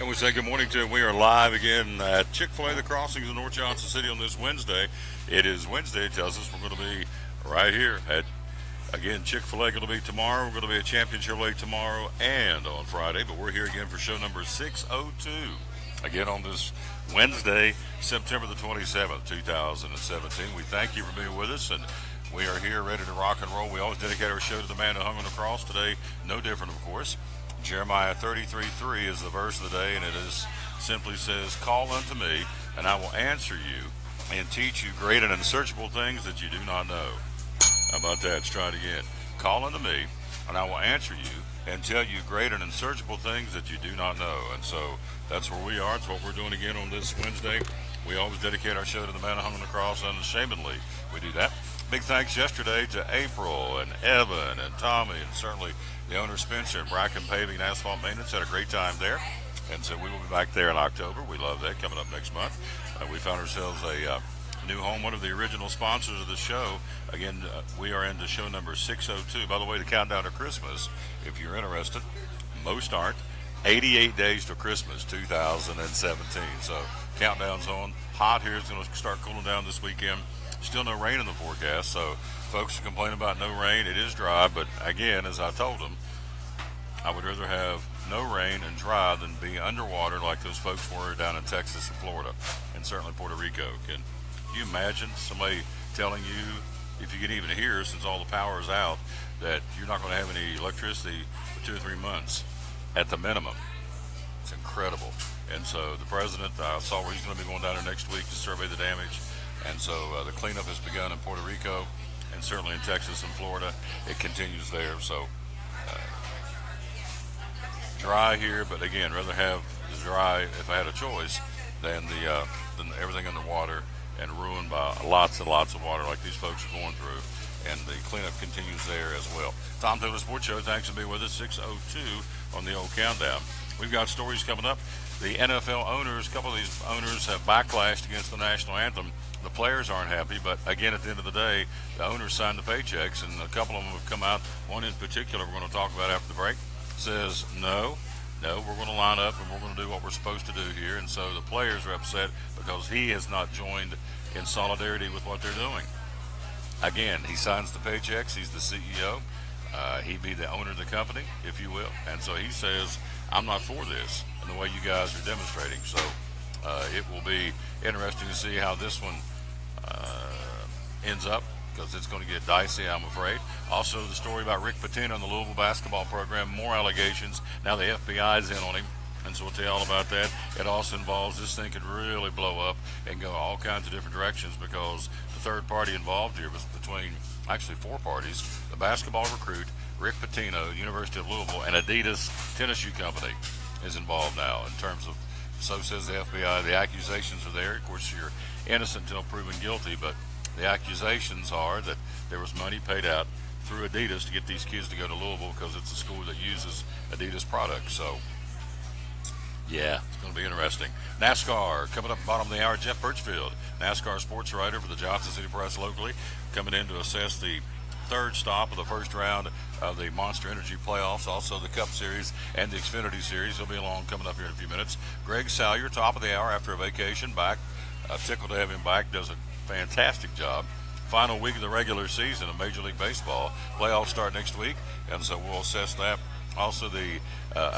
And we say good morning to him. We are live again at Chick-Fil-A, the Crossings in North Johnson City on this Wednesday. It is Wednesday. It tells us we're going to be right here at, again, Chick-Fil-A going to be tomorrow. We're going to be at Championship Lake tomorrow and on Friday. But we're here again for show number 602. Again on this Wednesday, September the 27th, 2017. We thank you for being with us, and we are here ready to rock and roll. We always dedicate our show to the man who hung on the cross. Today, no different, of course. Jeremiah 33:3 is the verse of the day, and it is simply says, "Call unto me, and I will answer you, and teach you great and unsearchable things that you do not know." How about that? Let's try it again. "Call unto me, and I will answer you, and tell you great and unsearchable things that you do not know." And so that's where we are. It's what we're doing again on this Wednesday. We always dedicate our show to the man who hung on the cross unashamedly. We do that. Big thanks yesterday to April and Evan and Tommy, and certainly the owner Spencer and Bracken Paving and Asphalt Maintenance. Had a great time there. And so we will be back there in October. We love that, coming up next month. We found ourselves a new home, one of the original sponsors of the show. Again, we are into show number 602. By the way, the countdown to Christmas, if you're interested, most aren't. 88 days to Christmas 2017. So countdown's on. Hot here. It's going to start cooling down this weekend. Still no rain in the forecast, so folks are complaining about no rain. It is dry, but again, as I told them, I would rather have no rain and dry than be underwater like those folks were down in Texas and Florida, and certainly Puerto Rico. Can you imagine somebody telling you, if you can even hear, since all the power is out, that you're not going to have any electricity for 2 or 3 months at the minimum? It's incredible. And so the president, I saw where he's going to be going down there next week to survey the damage. And so the cleanup has begun in Puerto Rico and certainly in Texas and Florida. It continues there. So dry here, but again, rather have the dry, if I had a choice, than than everything underwater and ruined by lots and lots of water like these folks are going through. And the cleanup continues there as well. Tom Taylor Sports Show, thanks for being with us. 6:02 on the old countdown. We've got stories coming up. The NFL owners, a couple of these owners have backlashed against the national anthem. The players aren't happy, but again, at the end of the day, the owners signed the paychecks, and a couple of them have come out. One in particular we're going to talk about after the break says, no, we're going to line up and we're going to do what we're supposed to do here. And so the players are upset because he has not joined in solidarity with what they're doing. Again, he signs the paychecks. He's the CEO. He'd be the owner of the company, if you will. And so he says, I'm not for this and the way you guys are demonstrating. So it will be interesting to see how this one ends up, because it's going to get dicey, I'm afraid. Also, the story about Rick Pitino and the Louisville basketball program, more allegations. Now the FBI is in on him, and so we'll tell you all about that. It also involves, this thing could really blow up and go all kinds of different directions, because the third party involved here was between, actually 4 parties, the basketball recruit, Rick Pitino, University of Louisville, and Adidas Tennis Shoe Company is involved now in terms of, so says the FBI. The accusations are there. Of course, you're innocent until proven guilty, but the accusations are that there was money paid out through Adidas to get these kids to go to Louisville because it's a school that uses Adidas products. So, yeah, it's going to be interesting. NASCAR, coming up bottom of the hour, Jeff Birchfield, NASCAR sports writer for the Johnson City Press locally, coming in to assess the third stop of the first round of the Monster Energy playoffs, also the Cup Series and the Xfinity Series. He'll be along coming up here in a few minutes. Greg Salyer, top of the hour after a vacation, back. Tickled to have him back. Does a fantastic job. Final week of the regular season of Major League Baseball. Playoffs start next week, and so we'll assess that. Also, the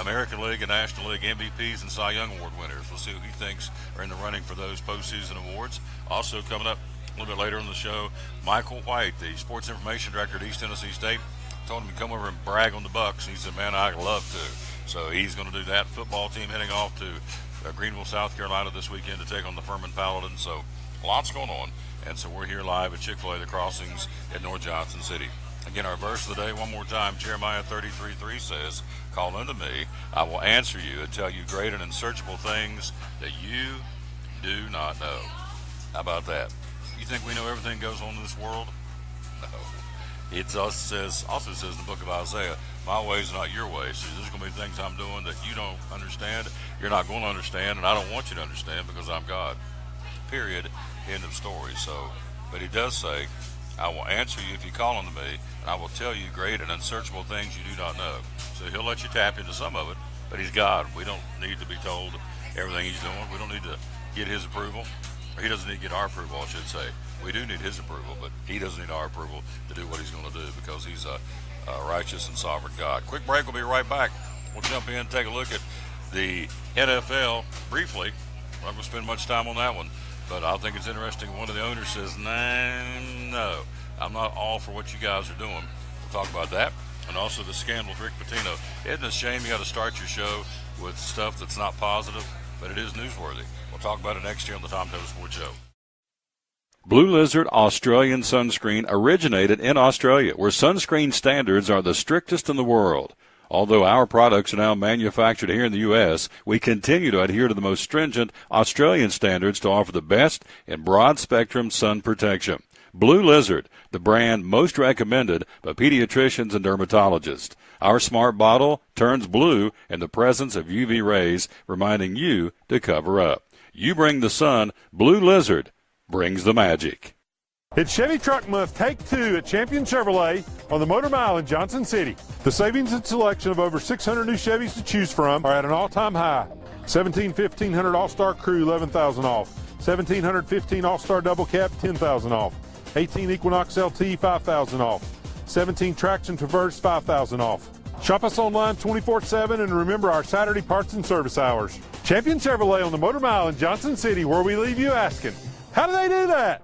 American League and National League MVPs and Cy Young Award winners. We'll see who he thinks are in the running for those postseason awards. Also coming up a little bit later in the show, Michael White, the sports information director at East Tennessee State, told him to come over and brag on the Bucks. He said, man, I'd love to. So he's going to do that. Football team heading off to Greenville, South Carolina this weekend to take on the Furman Paladins. So lots going on. And so we're here live at Chick-Fil-A, the Crossings in North Johnson City. Again, our verse of the day, one more time, Jeremiah 33:3 says, "Call unto me, I will answer you and tell you great and unsearchable things that you do not know." How about that? You think we know everything goes on in this world? No. It also says in the book of Isaiah, my ways are not your ways. So there's going to be things I'm doing that you don't understand, you're not going to understand, and I don't want you to understand because I'm God. Period. End of story. So, but he does say, I will answer you if you call unto me, and I will tell you great and unsearchable things you do not know. So he'll let you tap into some of it, but he's God. We don't need to be told everything he's doing. We don't need to get his approval. Or he doesn't need to get our approval, I should say. We do need his approval, but he doesn't need our approval to do what he's going to do because he's a righteous and sovereign God. Quick break. We'll be right back. We'll jump in and take a look at the NFL briefly. I'm not going to spend much time on that one, but I think it's interesting. One of the owners says, no, I'm not all for what you guys are doing. We'll talk about that. And also the scandal with Rick Pitino. Isn't it a shame you got to start your show with stuff that's not positive, but it is newsworthy? We'll talk about it next year on the Tom Taylor Sports Show. Blue Lizard Australian sunscreen originated in Australia, where sunscreen standards are the strictest in the world. Although our products are now manufactured here in the U.S., we continue to adhere to the most stringent Australian standards to offer the best in broad-spectrum sun protection. Blue Lizard, the brand most recommended by pediatricians and dermatologists. Our smart bottle turns blue in the presence of UV rays, reminding you to cover up. You bring the sun, Blue Lizard brings the magic. It's Chevy Truck Month, Take 2 at Champion Chevrolet on the Motor Mile in Johnson City. The savings and selection of over 600 new Chevys to choose from are at an all-time high. 1500 All-Star Crew, $11,000 off. 1715 All-Star Double Cab, $10,000 off. 18 Equinox LT, $5,000 off. 17 Traction Traverse, $5,000 off. Shop us online 24/7 and remember our Saturday parts and service hours. Champion Chevrolet on the Motor Mile in Johnson City, where we leave you asking, how do they do that?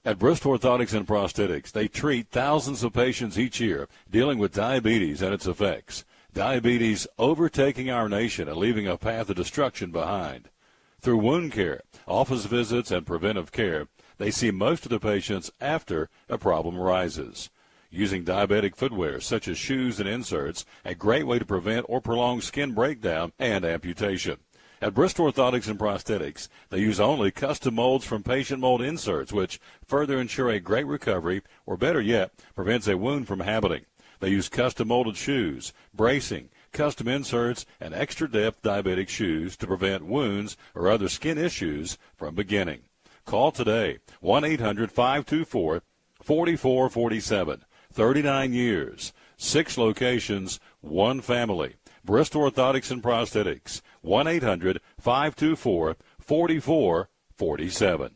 At Bristol Orthotics and Prosthetics, they treat thousands of patients each year dealing with diabetes and its effects. Diabetes overtaking our nation and leaving a path of destruction behind. Through wound care, office visits, and preventive care, they see most of the patients after a problem arises. Using diabetic footwear such as shoes and inserts, a great way to prevent or prolong skin breakdown and amputation. At Bristol Orthotics and Prosthetics, they use only custom molds from patient mold inserts, which further ensure a great recovery, or better yet, prevents a wound from happening. They use custom molded shoes, bracing, custom inserts, and extra depth diabetic shoes to prevent wounds or other skin issues from beginning. Call today, 1-800-524-4447. 39 years, 6 locations, 1 family. Bristol Orthotics and Prosthetics, 1-800-524-4447.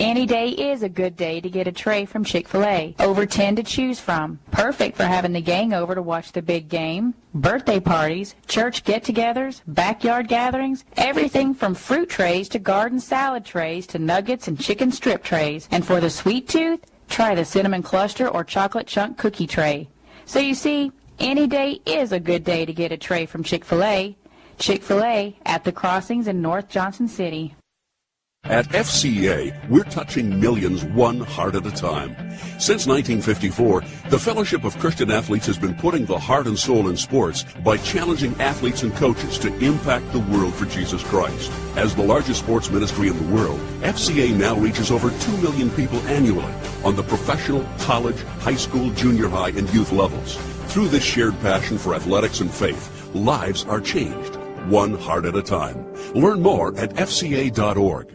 Any day is a good day to get a tray from Chick-Fil-A. Over 10 to choose from. Perfect for having the gang over to watch the big game. Birthday parties, church get-togethers, backyard gatherings, everything from fruit trays to garden salad trays to nuggets and chicken strip trays. And for the sweet tooth, try the cinnamon cluster or chocolate chunk cookie tray. So you see, any day is a good day to get a tray from Chick-Fil-A. Chick-fil-A at the Crossings in North Johnson City. At FCA, we're touching millions one heart at a time. Since 1954, the Fellowship of Christian Athletes has been putting the heart and soul in sports by challenging athletes and coaches to impact the world for Jesus Christ. As the largest sports ministry in the world, FCA now reaches over 2 million people annually on the professional, college, high school, junior high, and youth levels. Through this shared passion for athletics and faith, lives are changed, one heart at a time. Learn more at fca.org.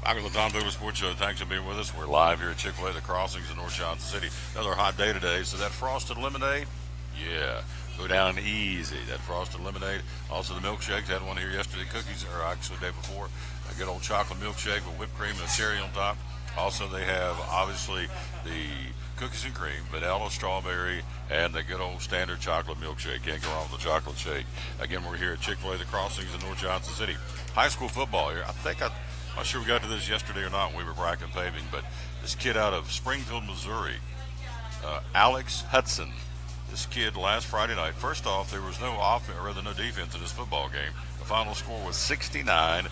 Welcome to the Tom Taylor Sports Show. Thanks for being with us. We're live here at Chick-Fil-A, the Crossings in North Johnson City. Another hot day today. So that frosted lemonade, yeah, go down easy. That frosted lemonade. Also the milkshakes. Had one here yesterday. Cookies, or actually the day before. A good old chocolate milkshake with whipped cream and a cherry on top. Also they have, obviously, the cookies and cream, vanilla, strawberry, and the good old standard chocolate milkshake. Can't go wrong with the chocolate shake. Again, we're here at Chick-Fil-A, the Crossings in North Johnson City. High school football here. I'm not sure we got to this yesterday or not when we were bracket paving, but this kid out of Springfield, Missouri, Alex Hudson, this kid last Friday night, first off, there was no offense, or rather no defense in this football game. The final score was 69-58.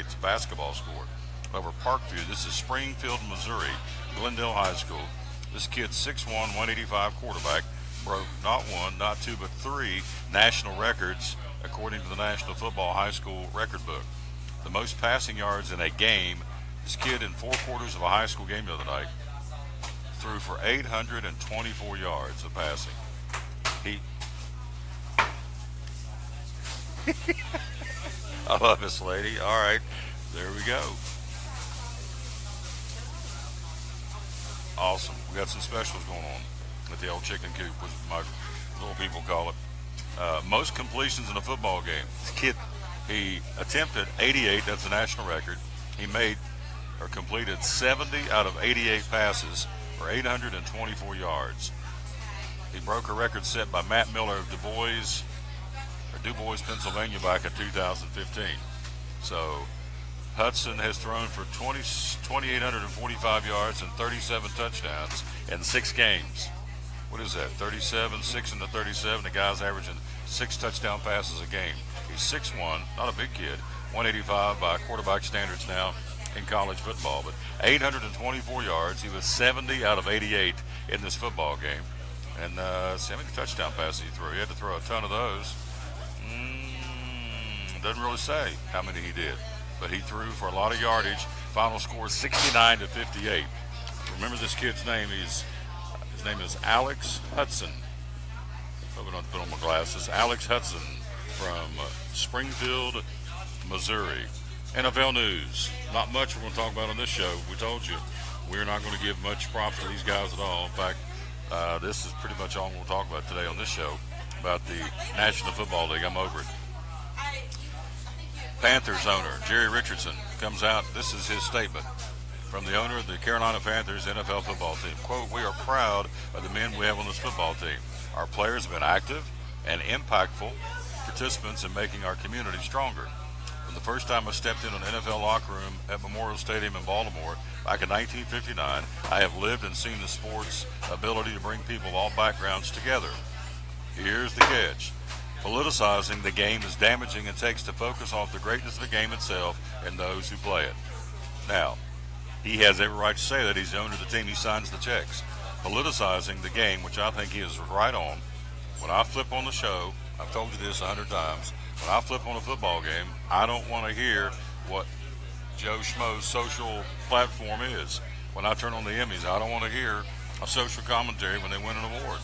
It's a basketball score over Parkview. This is Springfield, Missouri, Glendale High School. This kid's 6'1", 185 quarterback, broke not one, not two, but three national records according to the National Football High School Record Book. The most passing yards in a game, this kid in 4 quarters of a high school game the other night threw for 824 yards of passing. He I love this lady. All right, there we go. Awesome. We got some specials going on at the old chicken coop, as my little people call it. Most completions in a football game. This kid, he attempted 88. That's a national record. He made or completed 70 out of 88 passes for 824 yards. He broke a record set by Matt Miller of Du Bois, Pennsylvania back in 2015. So Hudson has thrown for 2,845 yards and 37 touchdowns in 6 games. What is that? 37, 6 into 37. The guy's averaging 6 touchdown passes a game. He's 6'1", not a big kid. 185 by quarterback standards now in college football. But 824 yards. He was 70 out of 88 in this football game. And see how many touchdown passes he threw. He had to throw a ton of those. Doesn't really say how many he did. But he threw for a lot of yardage. Final score 69-58. Remember this kid's name. His name is Alex Hudson. Hope I don't put on my glasses. Alex Hudson from Springfield, Missouri. NFL news. Not much we're going to talk about on this show. We told you we're not going to give much props to these guys at all. In fact, this is pretty much all we'll talk about today on this show about the National Football League. I'm over it. Panthers owner Jerry Richardson comes out. This is his statement from the owner of the Carolina Panthers NFL football team. Quote, "We are proud of the men we have on this football team. Our players have been active and impactful participants in making our community stronger. From the first time I stepped in an NFL locker room at Memorial Stadium in Baltimore back in 1959, I have lived and seen the sport's ability to bring people of all backgrounds together. Here's the catch. Politicizing the game is damaging and takes the focus off the greatness of the game itself and those who play it." Now, he has every right to say that. He's the owner of the team. He signs the checks. Politicizing the game, which I think he is right on. When I flip on the show, I've told you this 100 times, when I flip on a football game, I don't want to hear what Joe Schmo's social platform is. When I turn on the Emmys, I don't want to hear a social commentary when they win an award.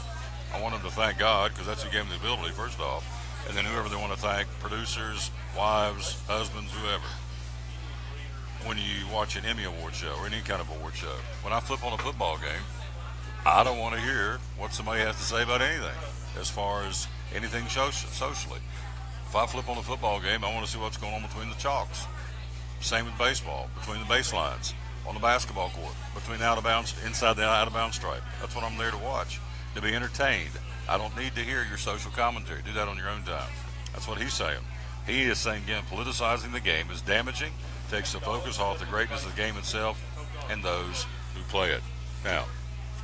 I want them to thank God, because that's who gave them the ability, first off. And then whoever they want to thank, producers, wives, husbands, whoever. When you watch an Emmy award show or any kind of award show, when I flip on a football game, I don't want to hear what somebody has to say about anything as far as anything socially. If I flip on a football game, I want to see what's going on between the chalks. Same with baseball, between the baselines, on the basketball court, between out of bounds, inside the out of bounds stripe. That's what I'm there to watch, to be entertained. I don't need to hear your social commentary. Do that on your own time. That's what he's saying. He is saying, again, politicizing the game is damaging, takes the focus off the greatness of the game itself and those who play it. Now,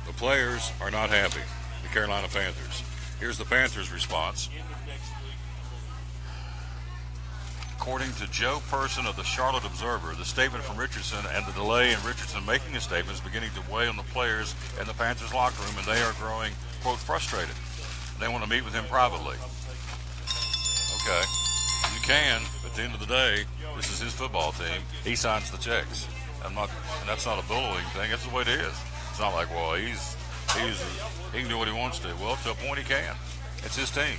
the players are not happy, the Carolina Panthers. Here's the Panthers' response. According to Joe Person of the Charlotte Observer, the statement from Richardson and the delay in Richardson making a statement is beginning to weigh on the players and the Panthers locker room, and they are growing, quote, frustrated. They want to meet with him privately. Okay, you can, but at the end of the day, this is his football team. He signs the checks. And that's not a bullying thing. That's the way it is. It's not like, well, he can do what he wants to. Well, to a point he can. It's his team.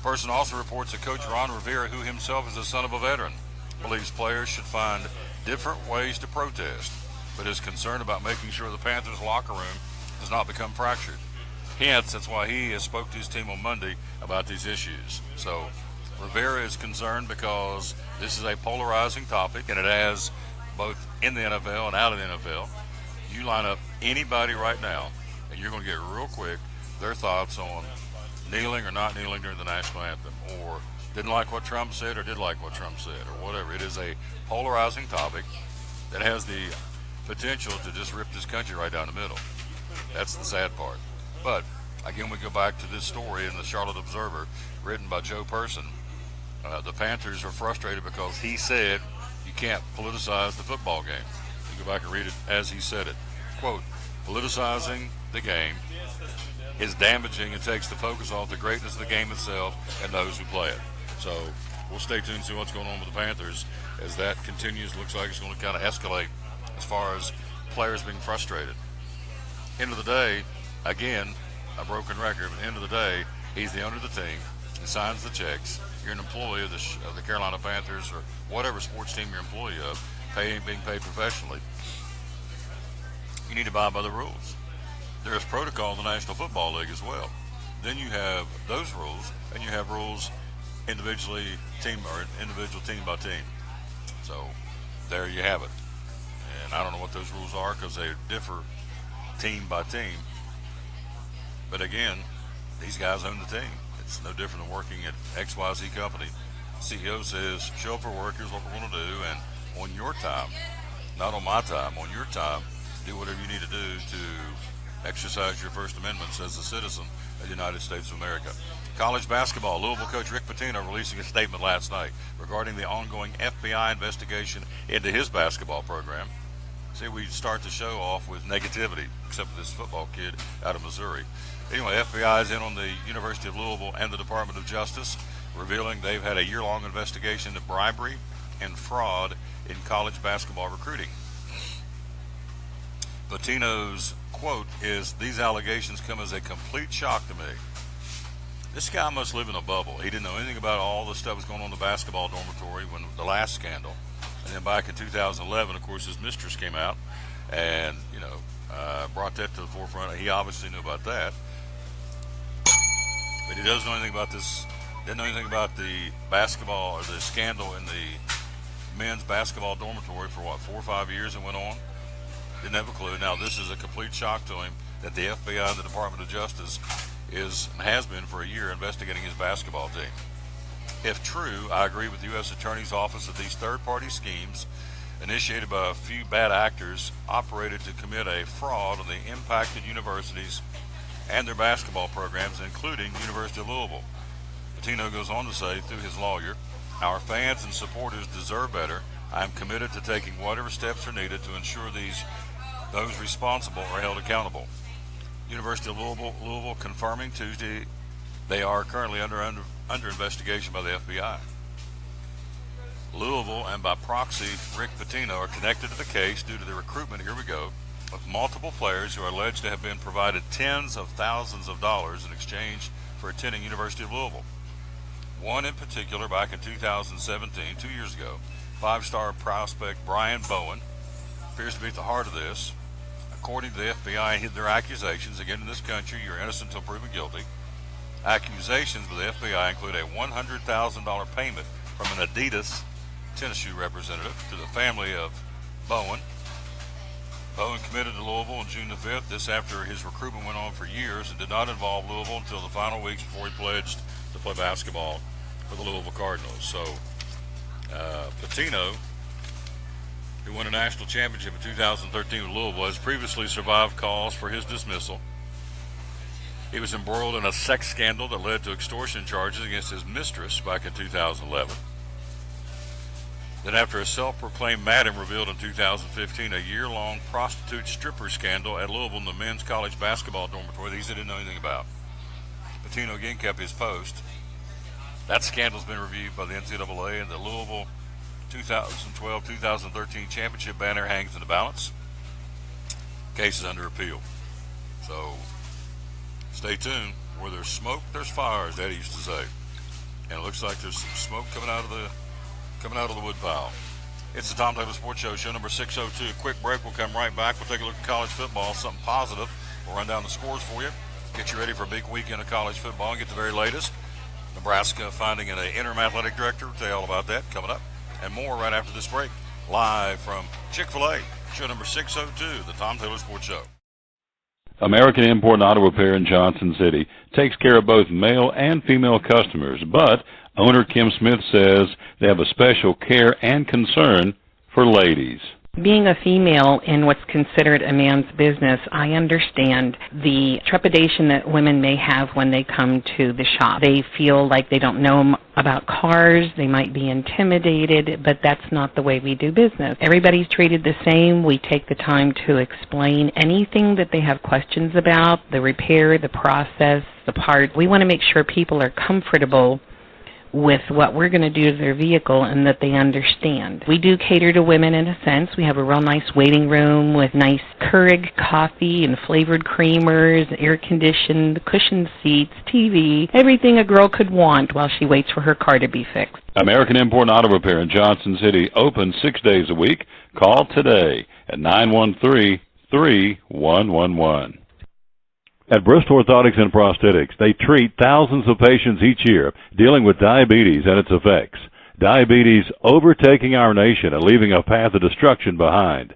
Person also reports that Coach Ron Rivera, who himself is the son of a veteran, believes players should find different ways to protest, but is concerned about making sure the Panthers locker room does not become fractured. Hence, that's why he has spoke to his team on Monday about these issues. So Rivera is concerned because this is a polarizing topic, and it has both in the NFL and out of the NFL. You line up anybody right now, and you're going to get real quick their thoughts on kneeling or not kneeling during the national anthem, or didn't like what Trump said or did like what Trump said, or whatever. It is a polarizing topic that has the potential to just rip this country right down the middle. That's the sad part. But again, we go back to this story in the Charlotte Observer written by Joe Person. The Panthers are frustrated because he said you can't politicize the football game. You go back and read it as he said it. Quote, politicizing the game is damaging and takes the focus off the greatness of the game itself and those who play it. So we'll stay tuned and see what's going on with the Panthers as that continues. Looks like it's going to kind of escalate as far as players being frustrated. End of the day, again, a broken record, but end of the day, he's the owner of the team. He signs the checks. You're an employee of the Carolina Panthers or whatever sports team you're an employee of, being paid professionally. You need to abide by the rules. There is protocol in the National Football League as well. Then you have those rules, and you have rules individual team by team. So there you have it. And I don't know what those rules are because they differ team by team. But again, these guys own the team. It's no different than working at XYZ company. CEO says, show up for work, here's what we're going to do, and on your time, not on my time, on your time, do whatever you need to do to exercise your First Amendments as a citizen of the United States of America. College basketball, Louisville coach Rick Pitino releasing a statement last night regarding the ongoing FBI investigation into his basketball program. See, we start the show off with negativity, except for this football kid out of Missouri. Anyway, FBI is in on the University of Louisville and the Department of Justice, revealing they've had a year-long investigation into bribery and fraud in college basketball recruiting. Pitino's quote is, "These allegations come as a complete shock to me." This guy must live in a bubble. He didn't know anything about all the stuff that was going on in the basketball dormitory when the last scandal. And then back in 2011, of course, his mistress came out and, brought that to the forefront. He obviously knew about that. But he doesn't know anything about this. Didn't know anything about the basketball or the scandal in the men's basketball dormitory for 4 or 5 years it went on. Didn't have a clue. Now this is a complete shock to him that the FBI and the Department of Justice has been for a year investigating his basketball team. If true, I agree with the U.S. Attorney's Office that these third-party schemes initiated by a few bad actors operated to commit a fraud on the impacted universities and their basketball programs, including the University of Louisville. Pitino goes on to say, through his lawyer, "Our fans and supporters deserve better. I am committed to taking whatever steps are needed to ensure those responsible are held accountable." University of Louisville confirming Tuesday they are currently under investigation by the FBI. Louisville and by proxy Rick Pitino are connected to the case due to the recruitment, here we go, of multiple players who are alleged to have been provided tens of thousands of dollars in exchange for attending University of Louisville. One in particular back in 2017, 2 years ago, 5-star prospect Brian Bowen appears to be at the heart of this. According to the FBI, their accusations, again in this country, you're innocent until proven guilty. Accusations by the FBI include a $100,000 payment from an Adidas tennis shoe representative to the family of Bowen. Bowen committed to Louisville on June the 5th, this after his recruitment went on for years and did not involve Louisville until the final weeks before he pledged to play basketball for the Louisville Cardinals. So Pitino, who won a national championship in 2013 with Louisville, has previously survived calls for his dismissal. He was embroiled in a sex scandal that led to extortion charges against his mistress back in 2011. Then after a self-proclaimed madam revealed in 2015 a year-long prostitute stripper scandal at Louisville in the men's college basketball dormitory that he didn't know anything about. Pitino again kept his post. That scandal's been reviewed by the NCAA, and the Louisville 2012-2013 championship banner hangs in the balance. Case is under appeal. So stay tuned. Where there's smoke, there's fire, as Daddy used to say. And it looks like there's some smoke coming out of the wood pile. It's the Tom Taylor Sports Show number 602. Quick break. We'll come right back. We'll take a look at college football, something positive. We'll run down the scores for you, get you ready for a big weekend of college football, and get the very latest. Nebraska finding an interim athletic director. We'll tell you all about that coming up. And more right after this break. Live from Chick-Fil-A, show number 602, the Tom Taylor Sports Show. American Import and Auto Repair in Johnson City takes care of both male and female customers, but owner Kim Smith says they have a special care and concern for ladies. Being a female in what's considered a man's business, I understand the trepidation that women may have when they come to the shop. They feel like they don't know about cars, they might be intimidated, but that's not the way we do business. Everybody's treated the same. We take the time to explain anything that they have questions about, the repair, the process, the part. We want to make sure people are comfortable with what we're going to do to their vehicle and that they understand. We do cater to women in a sense. We have a real nice waiting room with nice Keurig coffee and flavored creamers, air-conditioned, cushioned seats, TV, everything a girl could want while she waits for her car to be fixed. American Import Auto Repair in Johnson City, open 6 days a week. Call today at 913-3111. At Bristol Orthotics and Prosthetics, they treat thousands of patients each year dealing with diabetes and its effects. Diabetes overtaking our nation and leaving a path of destruction behind.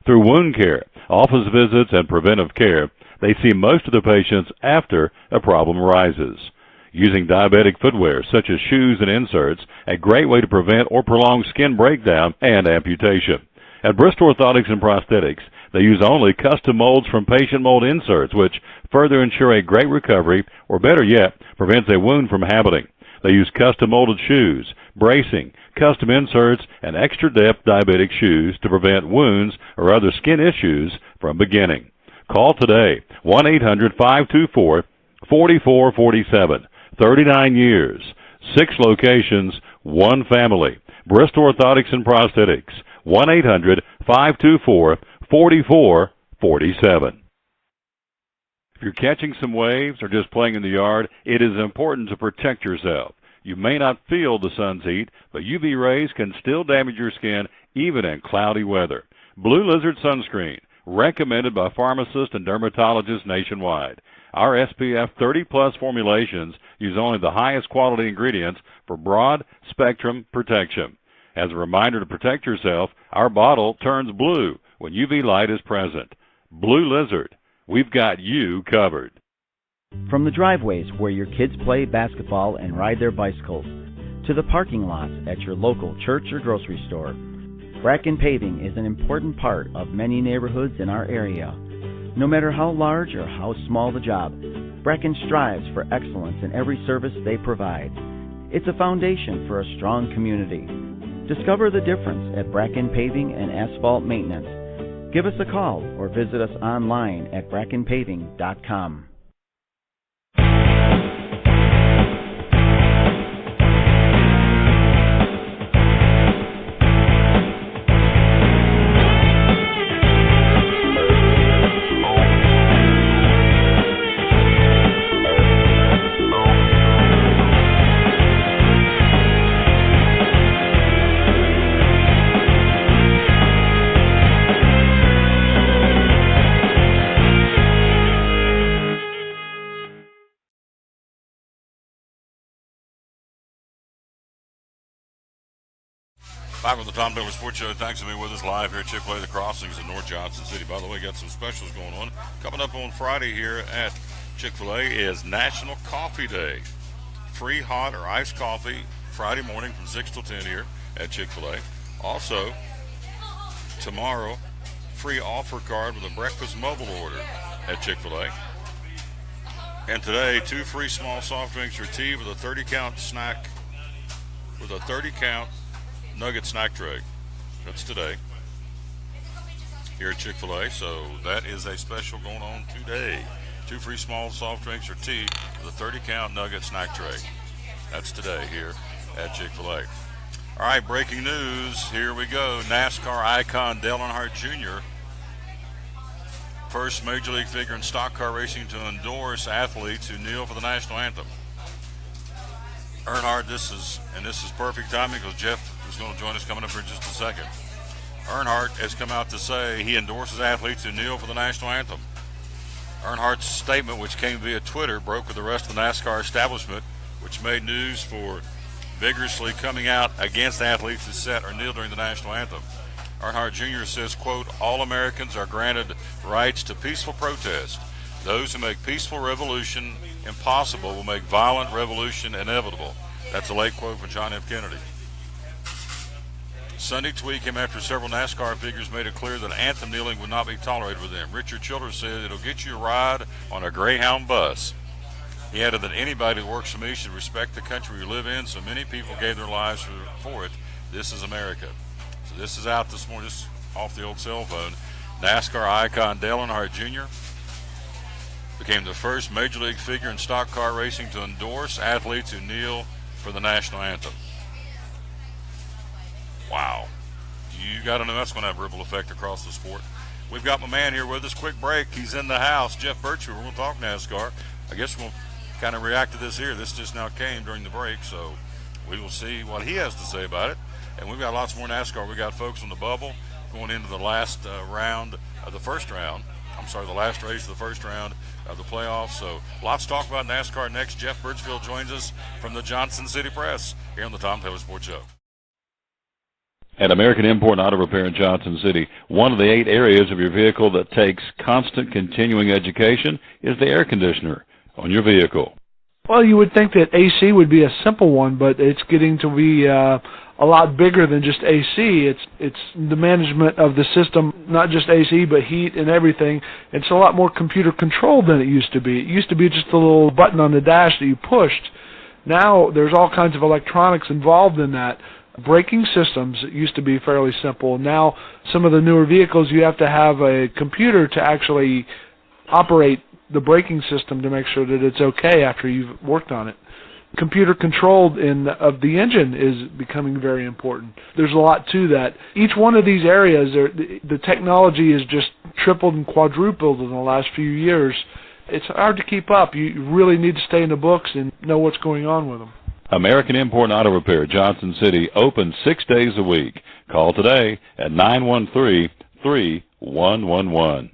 Through wound care, office visits, and preventive care, they see most of the patients after a problem arises. Using diabetic footwear such as shoes and inserts, a great way to prevent or prolong skin breakdown and amputation. At Bristol Orthotics and Prosthetics, they use only custom molds from patient mold inserts, which further ensure a great recovery, or better yet, prevents a wound from happening. They use custom molded shoes, bracing, custom inserts, and extra depth diabetic shoes to prevent wounds or other skin issues from beginning. Call today, 1-800-524-4447. 39 years, 6 locations, 1 family. Bristol Orthotics and Prosthetics, 1-800-524-4447. If you're catching some waves or just playing in the yard, it is important to protect yourself. You may not feel the sun's heat, but UV rays can still damage your skin even in cloudy weather. Blue Lizard Sunscreen, recommended by pharmacists and dermatologists nationwide. Our SPF 30-plus formulations use only the highest quality ingredients for broad spectrum protection. As a reminder to protect yourself, our bottle turns blue when UV light is present. Blue Lizard, we've got you covered. From the driveways where your kids play basketball and ride their bicycles, to the parking lots at your local church or grocery store, Bracken Paving is an important part of many neighborhoods in our area. No matter how large or how small the job, Bracken strives for excellence in every service they provide. It's a foundation for a strong community. Discover the difference at Bracken Paving and Asphalt Maintenance. Give us a call or visit us online at brackenpaving.com. Back with the Tom Taylor Sports Show. Thanks for being with us live here at Chick-Fil-A, the Crossings in North Johnson City. By the way, got some specials going on. Coming up on Friday here at Chick-Fil-A is National Coffee Day. Free hot or iced coffee Friday morning from 6 till 10 here at Chick-Fil-A. Also, tomorrow, free offer card with a breakfast mobile order at Chick-Fil-A. And today, 2 free small soft drinks or tea with a 30-count snack, with a 30-count nugget snack tray. That's today here at Chick-fil-A. So that is a special going on today. 2 free small soft drinks or tea with a 30-count nugget snack tray. That's today here at Chick-fil-A. All right, breaking news. Here we go. NASCAR icon Dale Earnhardt Jr., first Major League figure in stock car racing to endorse athletes who kneel for the national anthem. Earnhardt, this is perfect timing because Jeff is going to join us coming up here in just a second. Earnhardt has come out to say he endorses athletes who kneel for the national anthem. Earnhardt's statement, which came via Twitter, broke with the rest of the NASCAR establishment, which made news for vigorously coming out against athletes who sit or kneel during the national anthem. Earnhardt Jr. says, quote, "All Americans are granted rights to peaceful protest. Those who make peaceful revolution impossible will make violent revolution inevitable." That's a late quote from John F. Kennedy. Sunday tweak him after several NASCAR figures made it clear that anthem kneeling would not be tolerated with them. Richard Childress said it'll get you a ride on a Greyhound bus. He added that anybody who works for me should respect the country we live in, so many people gave their lives for it. This is America. So this is out this morning, just off the old cell phone. NASCAR icon Dale Earnhardt Jr. became the first Major League figure in stock car racing to endorse athletes who kneel for the national anthem. Wow. You got to know that's going to have a ripple effect across the sport. We've got my man here with us. Quick break. He's in the house. Jeff Birchfield. We're going to talk NASCAR. I guess we'll kind of react to this here. This just now came during the break, so we will see what he has to say about it. And we've got lots more NASCAR. We got folks on the bubble going into the last round of the first round. I'm sorry, the last race of the first round of the playoffs. So lots to talk about NASCAR next. Jeff Birchfield joins us from the Johnson City Press here on the Tom Taylor Sports Show. At American Import Auto Repair in Johnson City, one of the 8 areas of your vehicle that takes constant continuing education is the air conditioner on your vehicle. Well, you would think that AC would be a simple one, but it's getting to be a lot bigger than just AC. It's the management of the system, not just AC, but heat and everything. It's a lot more computer controlled than it used to be. It used to be just a little button on the dash that you pushed. Now there's all kinds of electronics involved in that. Braking systems used to be fairly simple. Now some of the newer vehicles, you have to have a computer to actually operate the braking system to make sure that it's okay after you've worked on it. Computer controlled of the engine is becoming very important. There's a lot to that. Each one of these areas, the technology is just tripled and quadrupled in the last few years. It's hard to keep up. You really need to stay in the books and know what's going on with them. American Import Auto Repair, Johnson City, open 6 days a week. Call today at 913-3111.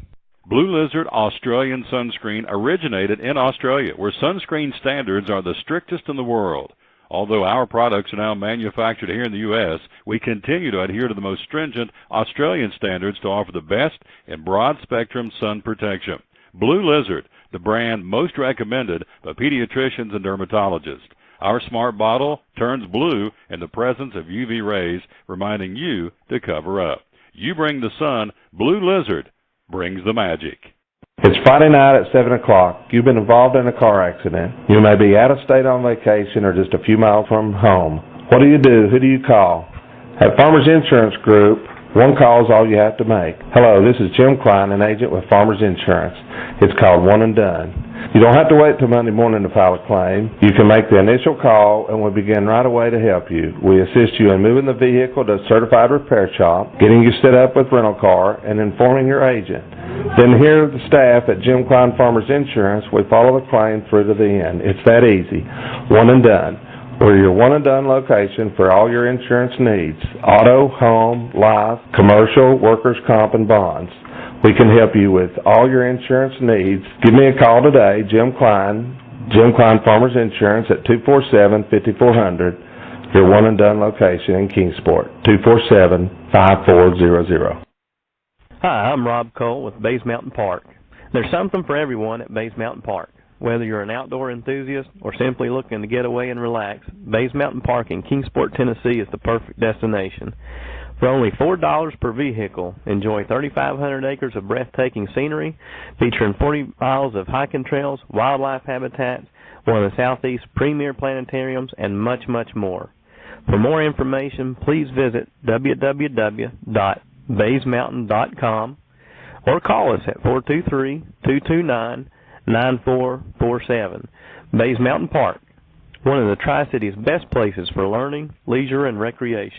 Blue Lizard Australian sunscreen originated in Australia, where sunscreen standards are the strictest in the world. Although our products are now manufactured here in the U.S., we continue to adhere to the most stringent Australian standards to offer the best in broad-spectrum sun protection. Blue Lizard, the brand most recommended by pediatricians and dermatologists. Our smart bottle turns blue in the presence of UV rays, reminding you to cover up. You bring the sun, Blue Lizard brings the magic. It's Friday night at 7 o'clock. You've been involved in a car accident. You may be out of state on vacation or just a few miles from home. What do? Who do you call? At Farmers Insurance Group, one call is all you have to make. Hello, this is Jim Klein, an agent with Farmers Insurance. It's called One and Done. You don't have to wait till Monday morning to file a claim. You can make the initial call and we'll begin right away to help you. We assist you in moving the vehicle to a certified repair shop, getting you set up with rental car, and informing your agent. Then here the staff at Jim Klein Farmers Insurance, we follow the claim through to the end. It's that easy. One and Done. We're your one and done location for all your insurance needs. Auto, home, life, commercial, workers' comp, and bonds. We can help you with all your insurance needs. Give me a call today, Jim Klein Farmers Insurance at 247-5400, your one and done location in Kingsport, 247-5400. Hi, I'm Rob Cole with Bays Mountain Park. There's something for everyone at Bays Mountain Park. Whether you're an outdoor enthusiast or simply looking to get away and relax, Bays Mountain Park in Kingsport, Tennessee is the perfect destination. For only $4 per vehicle, enjoy 3,500 acres of breathtaking scenery, featuring 40 miles of hiking trails, wildlife habitats, one of the Southeast's premier planetariums, and much, much more. For more information, please visit www.baysmountain.com or call us at 423-229-9447. Bays Mountain Park, one of the Tri-City's best places for learning, leisure, and recreation.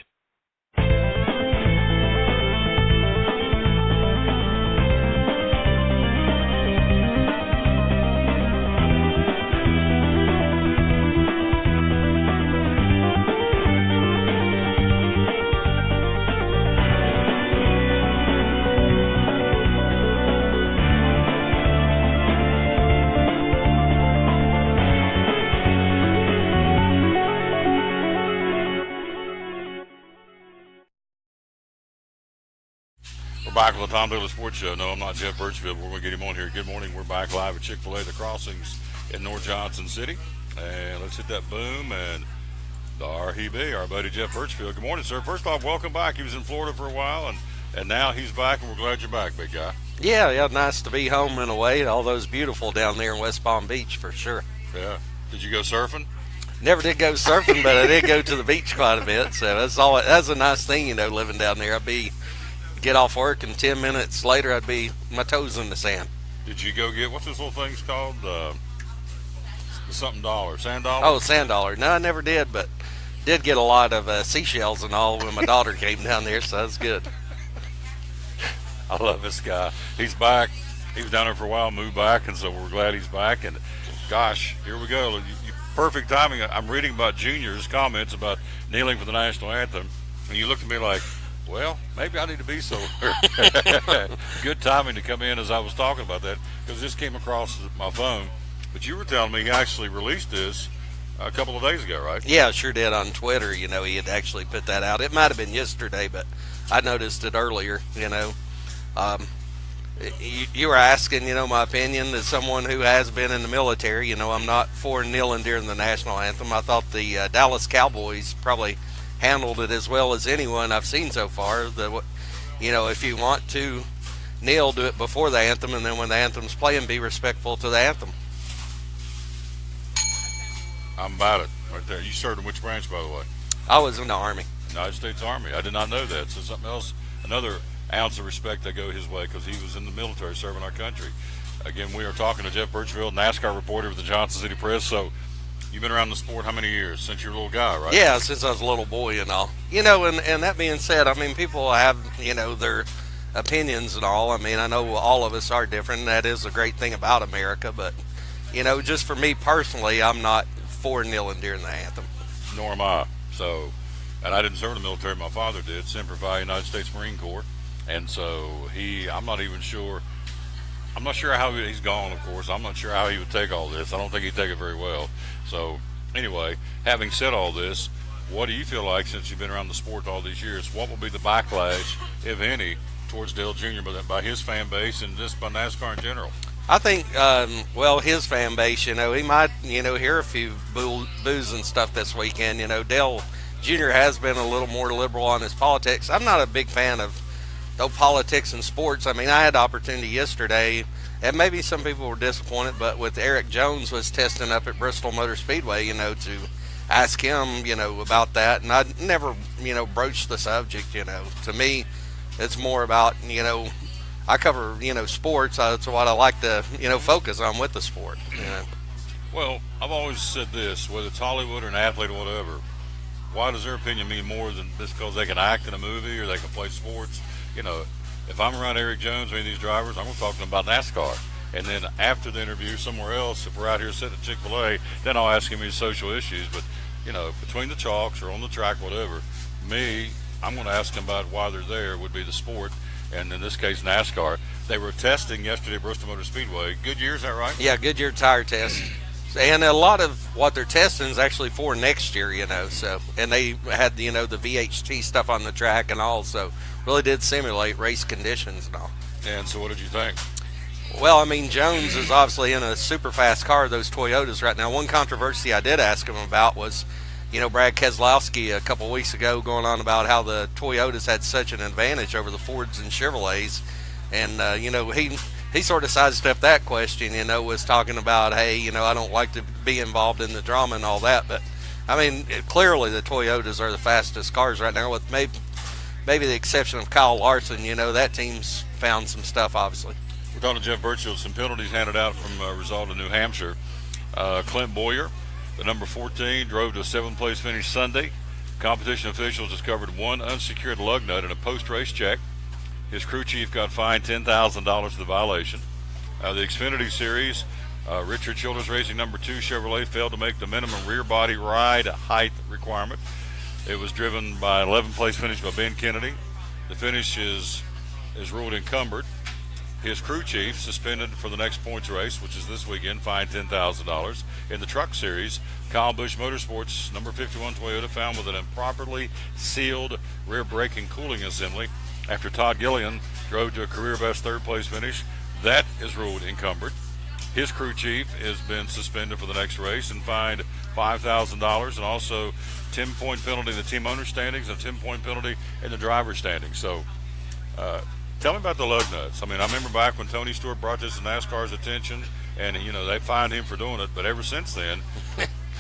Back on the Tom Taylor Sports Show. No, I'm not Jeff Birchfield. We're going to get him on here. Good morning. We're back live at Chick-Fil-A, the Crossings in North Johnson City. And let's hit that boom. And The REB, our buddy Jeff Birchfield. Good morning, sir. First off, welcome back. He was in Florida for a while, and now he's back, and we're glad you're back, big guy. Yeah, nice to be home in a way. All those beautiful down there in West Palm Beach, for sure. Yeah. Did you go surfing? Never did go surfing, but I did go to the beach quite a bit. So that's a nice thing, living down there. Get off work, and 10 minutes later, I'd be my toes in the sand. Did you go get, what's this little thing's called? The something dollar, sand dollar? Oh, sand dollar. No, I never did, but did get a lot of seashells and all when my daughter came down there, so that's good. I love this guy. He's back. He was down there for a while, moved back, and so we're glad he's back. And gosh, here we go. Perfect timing. I'm reading about Junior's comments about kneeling for the national anthem, and you look at me like, well, maybe I need to be so. Good timing to come in as I was talking about that, because this came across my phone. But you were telling me he actually released this a couple of days ago, right? Yeah, sure did on Twitter. He had actually put that out. It might have been yesterday, but I noticed it earlier. You were asking, my opinion as someone who has been in the military. I'm not for kneeling during the national anthem. I thought the Dallas Cowboys probably handled it as well as anyone I've seen so far. If you want to kneel, do it before the anthem, and then when the anthem's playing, be respectful to the anthem. I'm about it right there. You served in which branch, by the way? I was in the Army. United States Army. I did not know that. So something else, another ounce of respect that go his way, because he was in the military serving our country. Again, we are talking to Jeff Birchfield, NASCAR reporter with the Johnson City Press. So you've been around the sport how many years? Since you're a little guy, right? Yeah, since I was a little boy and all. And that being said, people have, their opinions and all. I know all of us are different, and that is a great thing about America. But, just for me personally, I'm not for kneeling during the anthem. Nor am I. So, and I didn't serve in the military. My father did, Semper Fi, United States Marine Corps. And so I'm not sure how he's gone, of course. I'm not sure how he would take all this. I don't think he'd take it very well. So anyway, having said all this, what do you feel like, since you've been around the sport all these years, what will be the backlash, if any, towards Dale Jr. by his fan base and just by NASCAR in general? I think, his fan base, he might, hear a few boos and stuff this weekend. Dale Jr. has been a little more liberal on his politics. I'm not a big fan of politics and sports. I had the opportunity yesterday, and maybe some people were disappointed, but with Eric Jones was testing up at Bristol Motor Speedway, to ask him, about that. And I never, broached the subject, To me, it's more about, I cover, sports. That's what I like to, focus on with the sport. Well, I've always said this, whether it's Hollywood or an athlete or whatever, why does their opinion mean more than just because they can act in a movie or they can play sports? If I'm around Eric Jones or any of these drivers, I'm going to talk to them about NASCAR. And then after the interview somewhere else, if we're out here sitting at Chick-Fil-A, then I'll ask him his social issues. But, between the chalks or on the track, whatever, I'm going to ask them about why they're there, would be the sport. And in this case, NASCAR. They were testing yesterday at Bristol Motor Speedway. Goodyear, is that right? Yeah, Goodyear tire test. And a lot of what they're testing is actually for next year, So, and they had, the VHT stuff on the track and all, so really did simulate race conditions and all. And so what did you think? Well, Jones is obviously in a super fast car, those Toyotas right now. One controversy I did ask him about was, Brad Keselowski a couple weeks ago going on about how the Toyotas had such an advantage over the Fords and Chevrolets. And, he sort of sidestepped that question, was talking about, hey, I don't like to be involved in the drama and all that. But, clearly the Toyotas are the fastest cars right now, with maybe the exception of Kyle Larson. That team's found some stuff, obviously. We're talking to Jeff Birchfield. Some penalties handed out from a result in New Hampshire. Clint Boyer, the number 14, drove to a 7th place finish Sunday. Competition officials discovered one unsecured lug nut in a post-race check. His crew chief got fined $10,000 for the violation. The Xfinity Series, Richard Childress Racing number 2 Chevrolet failed to make the minimum rear body ride height requirement. It was driven by 11th place finish by Ben Kennedy. The finish is ruled encumbered. His crew chief suspended for the next points race, which is this weekend, fined $10,000. In the Truck Series, Kyle Busch Motorsports number 51 Toyota found with an improperly sealed rear brake and cooling assembly after Todd Gillian drove to a career best 3rd place finish. That is ruled encumbered. His crew chief has been suspended for the next race and fined $5,000, and also 10-point penalty in the team owner standings and a 10-point penalty in the driver standings. So tell me about the lug nuts. I mean, I remember back when Tony Stewart brought this to NASCAR's attention, and, they fined him for doing it. But ever since then,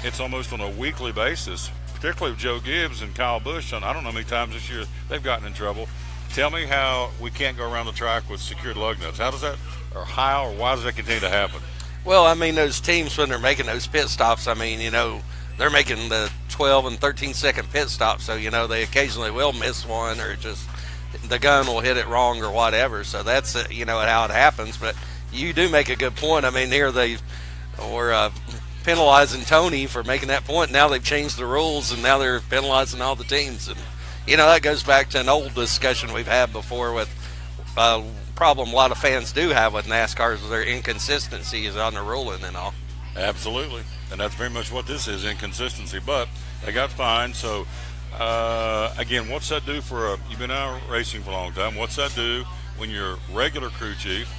it's almost on a weekly basis, particularly with Joe Gibbs and Kyle Busch. I don't know how many times this year they've gotten in trouble. Tell me how we can't go around the track with secured lug nuts. How does that, or why does that continue to happen? Well, I mean, those teams, when they're making those pit stops, I mean, they're making the 12 and 13-second pit stops. So, they occasionally will miss one, or just the gun will hit it wrong or whatever. So that's, how it happens. But you do make a good point. I mean, here they were penalizing Tony for making that point. Now they've changed the rules, and now they're penalizing all the teams. And, that goes back to an old discussion we've had before with problem a lot of fans do have with NASCAR is their inconsistencies on the ruling and all. Absolutely. And that's very much what this is, inconsistency. But they got fined. So, again, what's that do for you've been out racing for a long time. What's that do when your regular crew chief,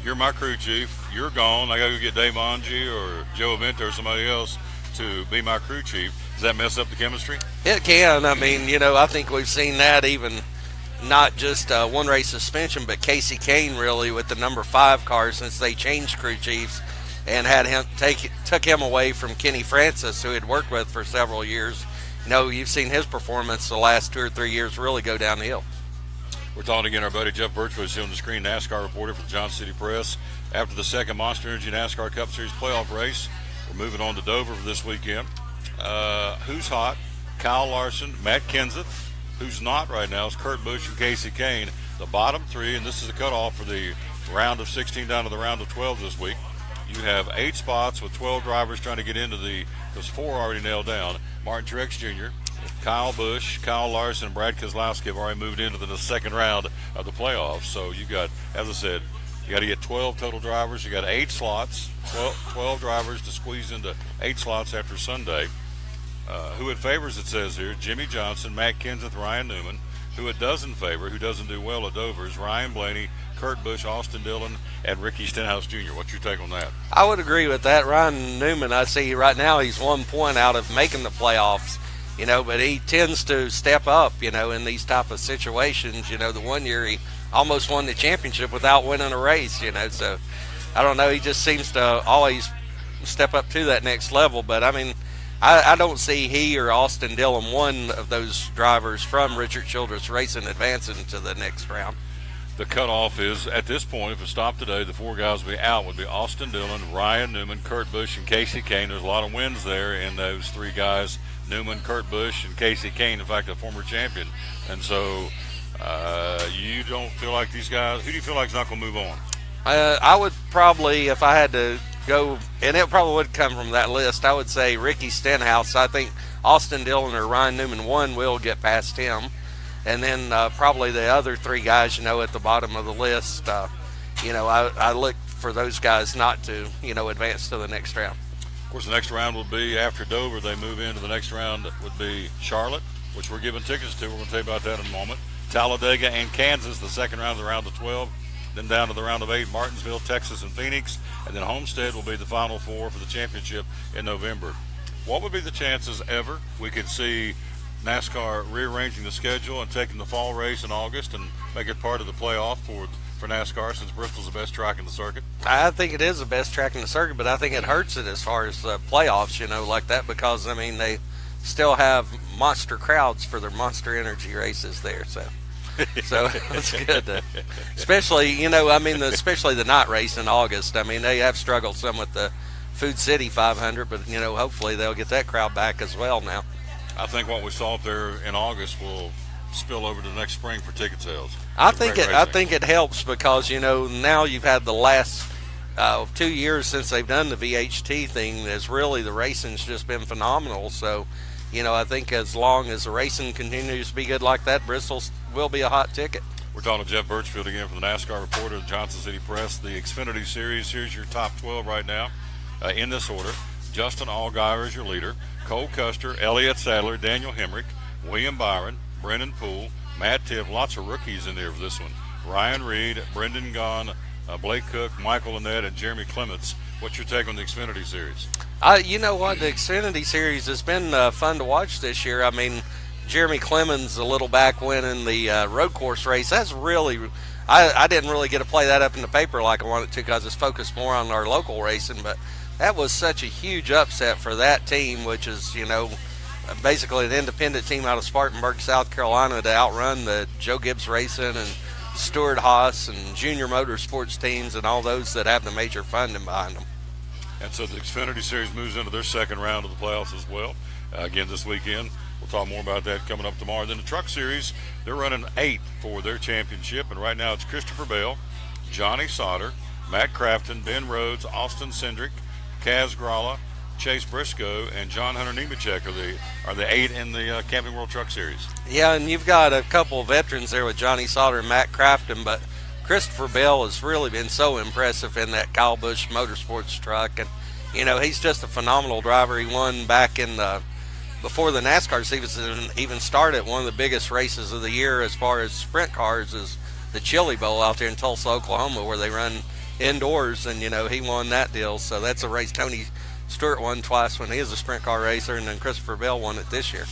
you're my crew chief, you're gone, I got to go get Dave Angie or Joe Avento or somebody else to be my crew chief? Does that mess up the chemistry? It can. I mean, I think we've seen that even not just one race suspension, but Casey Kane really with the number 5 car since they changed crew chiefs and had him took him away from Kenny Francis, who he'd worked with for several years. You've seen his performance the last 2 or 3 years really go downhill. We're talking again, our buddy Jeff Birchwood is here on the screen, NASCAR reporter for the Johnson City Press. After the second Monster Energy NASCAR Cup Series playoff race, we're moving on to Dover for this weekend. Who's hot? Kyle Larson, Matt Kenseth. Who's not right now is Kurt Busch and Casey Kane. The bottom 3, and this is the cutoff for the round of 16 down to the round of 12 this week. You have 8 spots with 12 drivers trying to get into because 4 are already nailed down. Martin Truex Jr., Kyle Busch, Kyle Larson, and Brad Keselowski have already moved into the second round of the playoffs. So you got, as I said, you got to get 12 total drivers. You got 8 slots, 12 drivers to squeeze into 8 slots after Sunday. Who it favors, it says here, Jimmy Johnson, Matt Kenseth, Ryan Newman. Who it doesn't favor, who doesn't do well at Dover, is Ryan Blaney, Kurt Busch, Austin Dillon, and Ricky Stenhouse Jr. What's your take on that? I would agree with that. Ryan Newman, I see right now he's 1 point out of making the playoffs, but he tends to step up, in these type of situations. The one year he almost won the championship without winning a race, so I don't know. He just seems to always step up to that next level. But, I mean, I don't see he or Austin Dillon, one of those drivers from Richard Childress Racing, advancing to the next round. The cutoff is, at this point, if it stopped today, the 4 guys would be out. Would be Austin Dillon, Ryan Newman, Kurt Busch, and Casey Kane. There's a lot of wins there in those 3 guys, Newman, Kurt Busch, and Casey Kane, in fact, a former champion. And so you don't feel like these guys, who do you feel like is not going to move on? I would probably, if I had to go, and it probably would come from that list, I would say Ricky Stenhouse. I think Austin Dillon or Ryan Newman, one will get past him. And then probably the other 3 guys, at the bottom of the list, I look for those guys not to, advance to the next round. Of course, the next round will be after Dover. They move into the next round would be Charlotte, which we're giving tickets to. We're going to tell you about that in a moment. Talladega and Kansas, the second round of the round of 12. Then down to the round of 8, Martinsville, Texas, and Phoenix. And then Homestead will be the final 4 for the championship in November. What would be the chances ever we could see NASCAR rearranging the schedule and taking the fall race in August and make it part of the playoff for NASCAR, since Bristol's the best track in the circuit? I think it is the best track in the circuit, but I think it hurts it as far as playoffs, like that, because, I mean, they still have monster crowds for their Monster Energy races there, so it's good. Especially, especially the night race in August. I mean, they have struggled some with the Food City 500, but, hopefully they'll get that crowd back as well now. I think what we saw up there in August will spill over to the next spring for ticket sales. I think it helps because, now you've had the last 2 years since they've done the VHT thing, is really the racing's just been phenomenal. So, I think as long as the racing continues to be good like that, Bristol will be a hot ticket. We're talking to Jeff Birchfield again from the NASCAR reporter of the Johnson City Press. The Xfinity Series, here's your top 12 right now in this order. Justin Allgaier is your leader. Cole Custer, Elliott Sadler, Daniel Hemrick, William Byron, Brennan Poole, Matt Tiff, lots of rookies in there for this one. Ryan Reed, Brendan Gaughan, Blake Cook, Michael Annett, and Jeremy Clements What's your take on the Xfinity Series? You know what? The Xfinity Series has been fun to watch this year. I mean, Jeremy Clemens a little back winning the road course race. That's really, I didn't really get to play that up in the paper like I wanted to because it's focused more on our local racing, but that was such a huge upset for that team, which is, you know, basically an independent team out of Spartanburg, South Carolina, to outrun the Joe Gibbs Racing and Stuart Haas and Junior Motorsports teams and all those that have the major funding behind them. And so the Xfinity Series moves into their second round of the playoffs as well. Again, this weekend. We'll talk more about that coming up tomorrow. Then the Truck Series, they're running 8 for their championship, and right now it's Christopher Bell, Johnny Sauter, Matt Crafton, Ben Rhodes, Austin Cindric, Kaz Gralla, Chase Briscoe, and John Hunter Nemechek are the 8 in the Camping World Truck Series. Yeah, and you've got a couple of veterans there with Johnny Sauter and Matt Crafton, but Christopher Bell has really been so impressive in that Kyle Busch Motorsports truck, and you know, he's just a phenomenal driver. He won back in before the NASCAR season even started. One of the biggest races of the year as far as sprint cars is the Chili Bowl out there in Tulsa, Oklahoma, where they run indoors, and you know, he won that deal. So that's a race Tony Stewart won twice when he is a sprint car racer, and then Christopher Bell won it this year.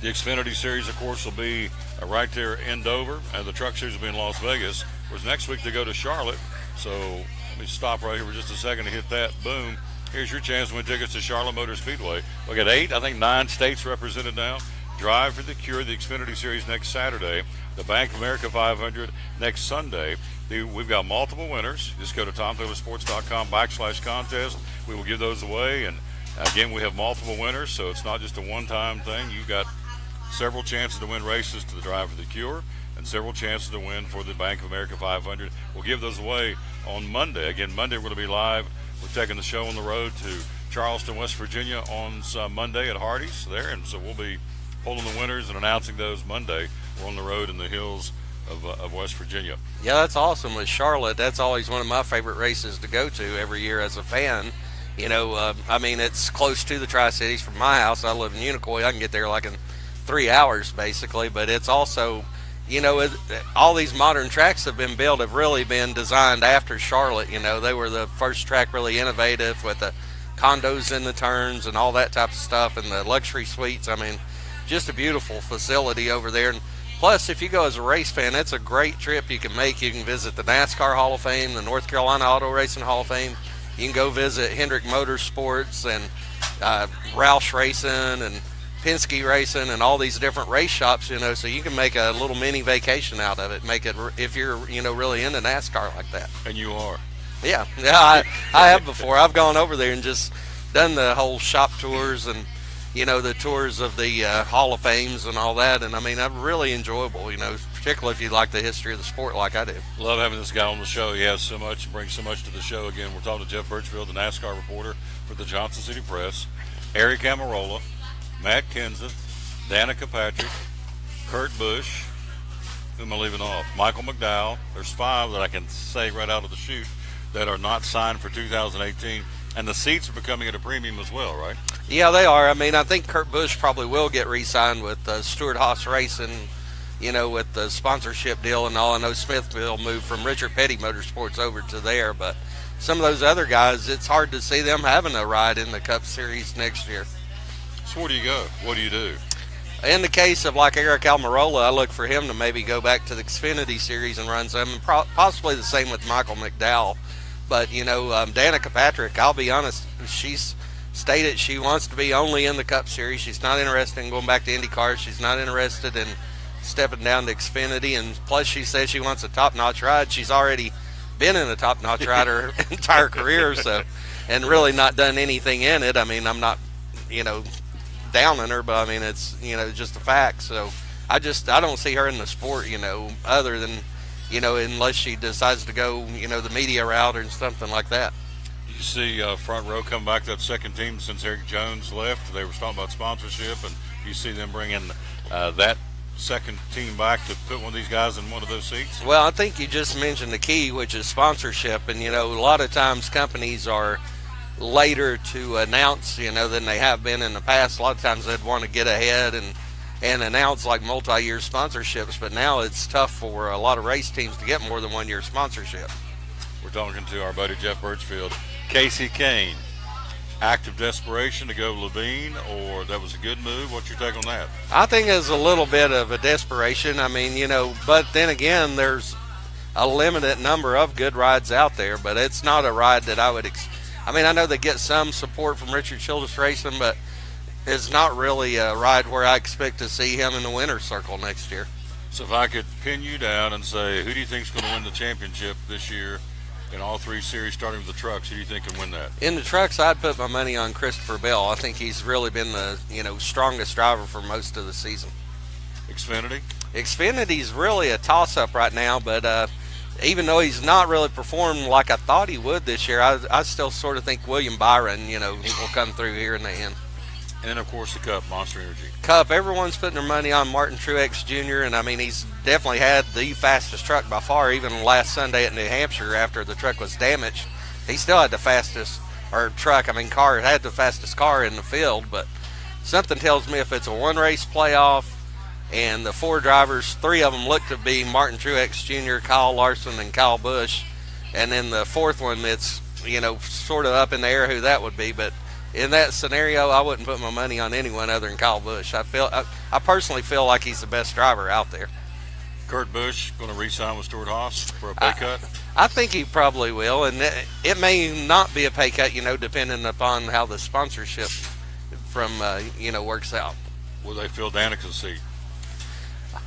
The Xfinity Series, of course, will be right there in Dover, and the Truck Series will be in Las Vegas. Whereas next week they go to Charlotte. So let me stop right here for just a second to hit that. Boom. Here's your chance to win tickets to Charlotte Motor Speedway. We got 8, I think 9 states represented now. Drive for the Cure, the Xfinity Series next Saturday. The Bank of America 500 next Sunday. We've got multiple winners. Just go to TomTaylorSports.com/contest. We will give those away. And again, we have multiple winners, so it's not just a one-time thing. You've got several chances to win races to the Drive for the Cure and several chances to win for the Bank of America 500. We'll give those away on Monday. Again, Monday we're going to be live. We're taking the show on the road to Charleston, West Virginia on Monday at Hardee's there, and so we'll be pulling the winners and announcing those Monday. We're on the road in the hills of West Virginia. Yeah, that's awesome with Charlotte. That's always one of my favorite races to go to every year as a fan. You know, I mean, it's close to the Tri-Cities from my house. I live in Unicoi. I can get there like in 3 hours, basically. But it's also, you know, all these modern tracks have been built have really been designed after Charlotte. You know, they were the first track really innovative with the condos in the turns and all that type of stuff and the luxury suites. I mean, just a beautiful facility over there. And plus, if you go as a race fan, it's a great trip you can make. You can visit the NASCAR Hall of Fame, the North Carolina Auto Racing Hall of Fame. You can go visit Hendrick Motorsports and Roush Racing and Penske Racing and all these different race shops, you know, so you can make a little mini vacation out of it. Make it, if you're, you know, really into NASCAR like that. And you are. Yeah, I have before. I've gone over there and just done the whole shop tours and, you know, the tours of the Hall of Fames and all that. And I mean, I'm really enjoyable, you know, particularly if you like the history of the sport like I do. Love having this guy on the show. He has so much, brings so much to the show. Again, we're talking to Jeff Birchfield, the NASCAR reporter for the Johnson City Press, Eric Amarola, Matt Kenseth, Danica Patrick, Kurt Busch. Who am I leaving off? Michael McDowell. There's 5 that I can say right out of the chute that are not signed for 2018. And the seats are becoming at a premium as well, right? Yeah, they are. I mean, I think Kurt Busch probably will get re-signed with Stuart Haas Racing, you know, with the sponsorship deal and all. I know Smithville moved from Richard Petty Motorsports over to there, but some of those other guys, it's hard to see them having a ride in the Cup Series next year. So where do you go? What do you do? In the case of like Eric Almirola, I look for him to maybe go back to the Xfinity Series and run some, and possibly the same with Michael McDowell. But, you know, Danica Patrick, I'll be honest, she's stated she wants to be only in the Cup Series. She's not interested in going back to IndyCar. She's not interested in stepping down to Xfinity. And plus, she says she wants a top-notch ride. She's already been in a top-notch ride her entire career, so, and really not done anything in it. I mean, I'm not, you know, downing her, but I mean, it's, you know, just a fact. So I don't see her in the sport, you know, other than, you know, unless she decides to go, you know, the media route or something like that. You see front row come back to that second team since Eric Jones left. They were talking about sponsorship, and you see them bringing that second team back to put one of these guys in one of those seats? Well, I think you just mentioned the key, which is sponsorship. And, you know, a lot of times companies are later to announce, you know, than they have been in the past. A lot of times they'd want to get ahead and announce like multi-year sponsorships, but now it's tough for a lot of race teams to get more than 1 year sponsorship. We're talking to our buddy Jeff Birchfield Casey Kane, act of desperation to go Levine, or that was a good move? What's your take on that? I think it's a little bit of a desperation. I mean, but then again, there's a limited number of good rides out there, but it's not a ride that I would I mean, I know they get some support from Richard Childress Racing, but it's not really a ride where I expect to see him in the winner's circle next year. So if I could pin you down and say, who do you think is going to win the championship this year in all three series, starting with the trucks? Who do you think can win that? In the trucks, I'd put my money on Christopher Bell. I think he's really been the strongest driver for most of the season. Xfinity? Xfinity's really a toss-up right now, but even though he's not really performed like I thought he would this year, I still sort of think William Byron, he will come through here in the end. And then, of course, the Cup, Monster Energy. Cup, everyone's putting their money on Martin Truex Jr., and, I mean, he's definitely had the fastest truck by far. Even last Sunday at New Hampshire after the truck was damaged, he still had the fastest, car, had the fastest car in the field. But something tells me if it's a one-race playoff and the four drivers, three of them look to be Martin Truex Jr., Kyle Larson, and Kyle Busch, and then the fourth one, it's, sort of up in the air who that would be, but in that scenario, I wouldn't put my money on anyone other than Kyle Busch. I personally feel like he's the best driver out there. Kurt Busch going to re-sign with Stuart Haas for a pay cut? I think he probably will, and it may not be a pay cut, depending upon how the sponsorship works out. Will they fill Danica's seat?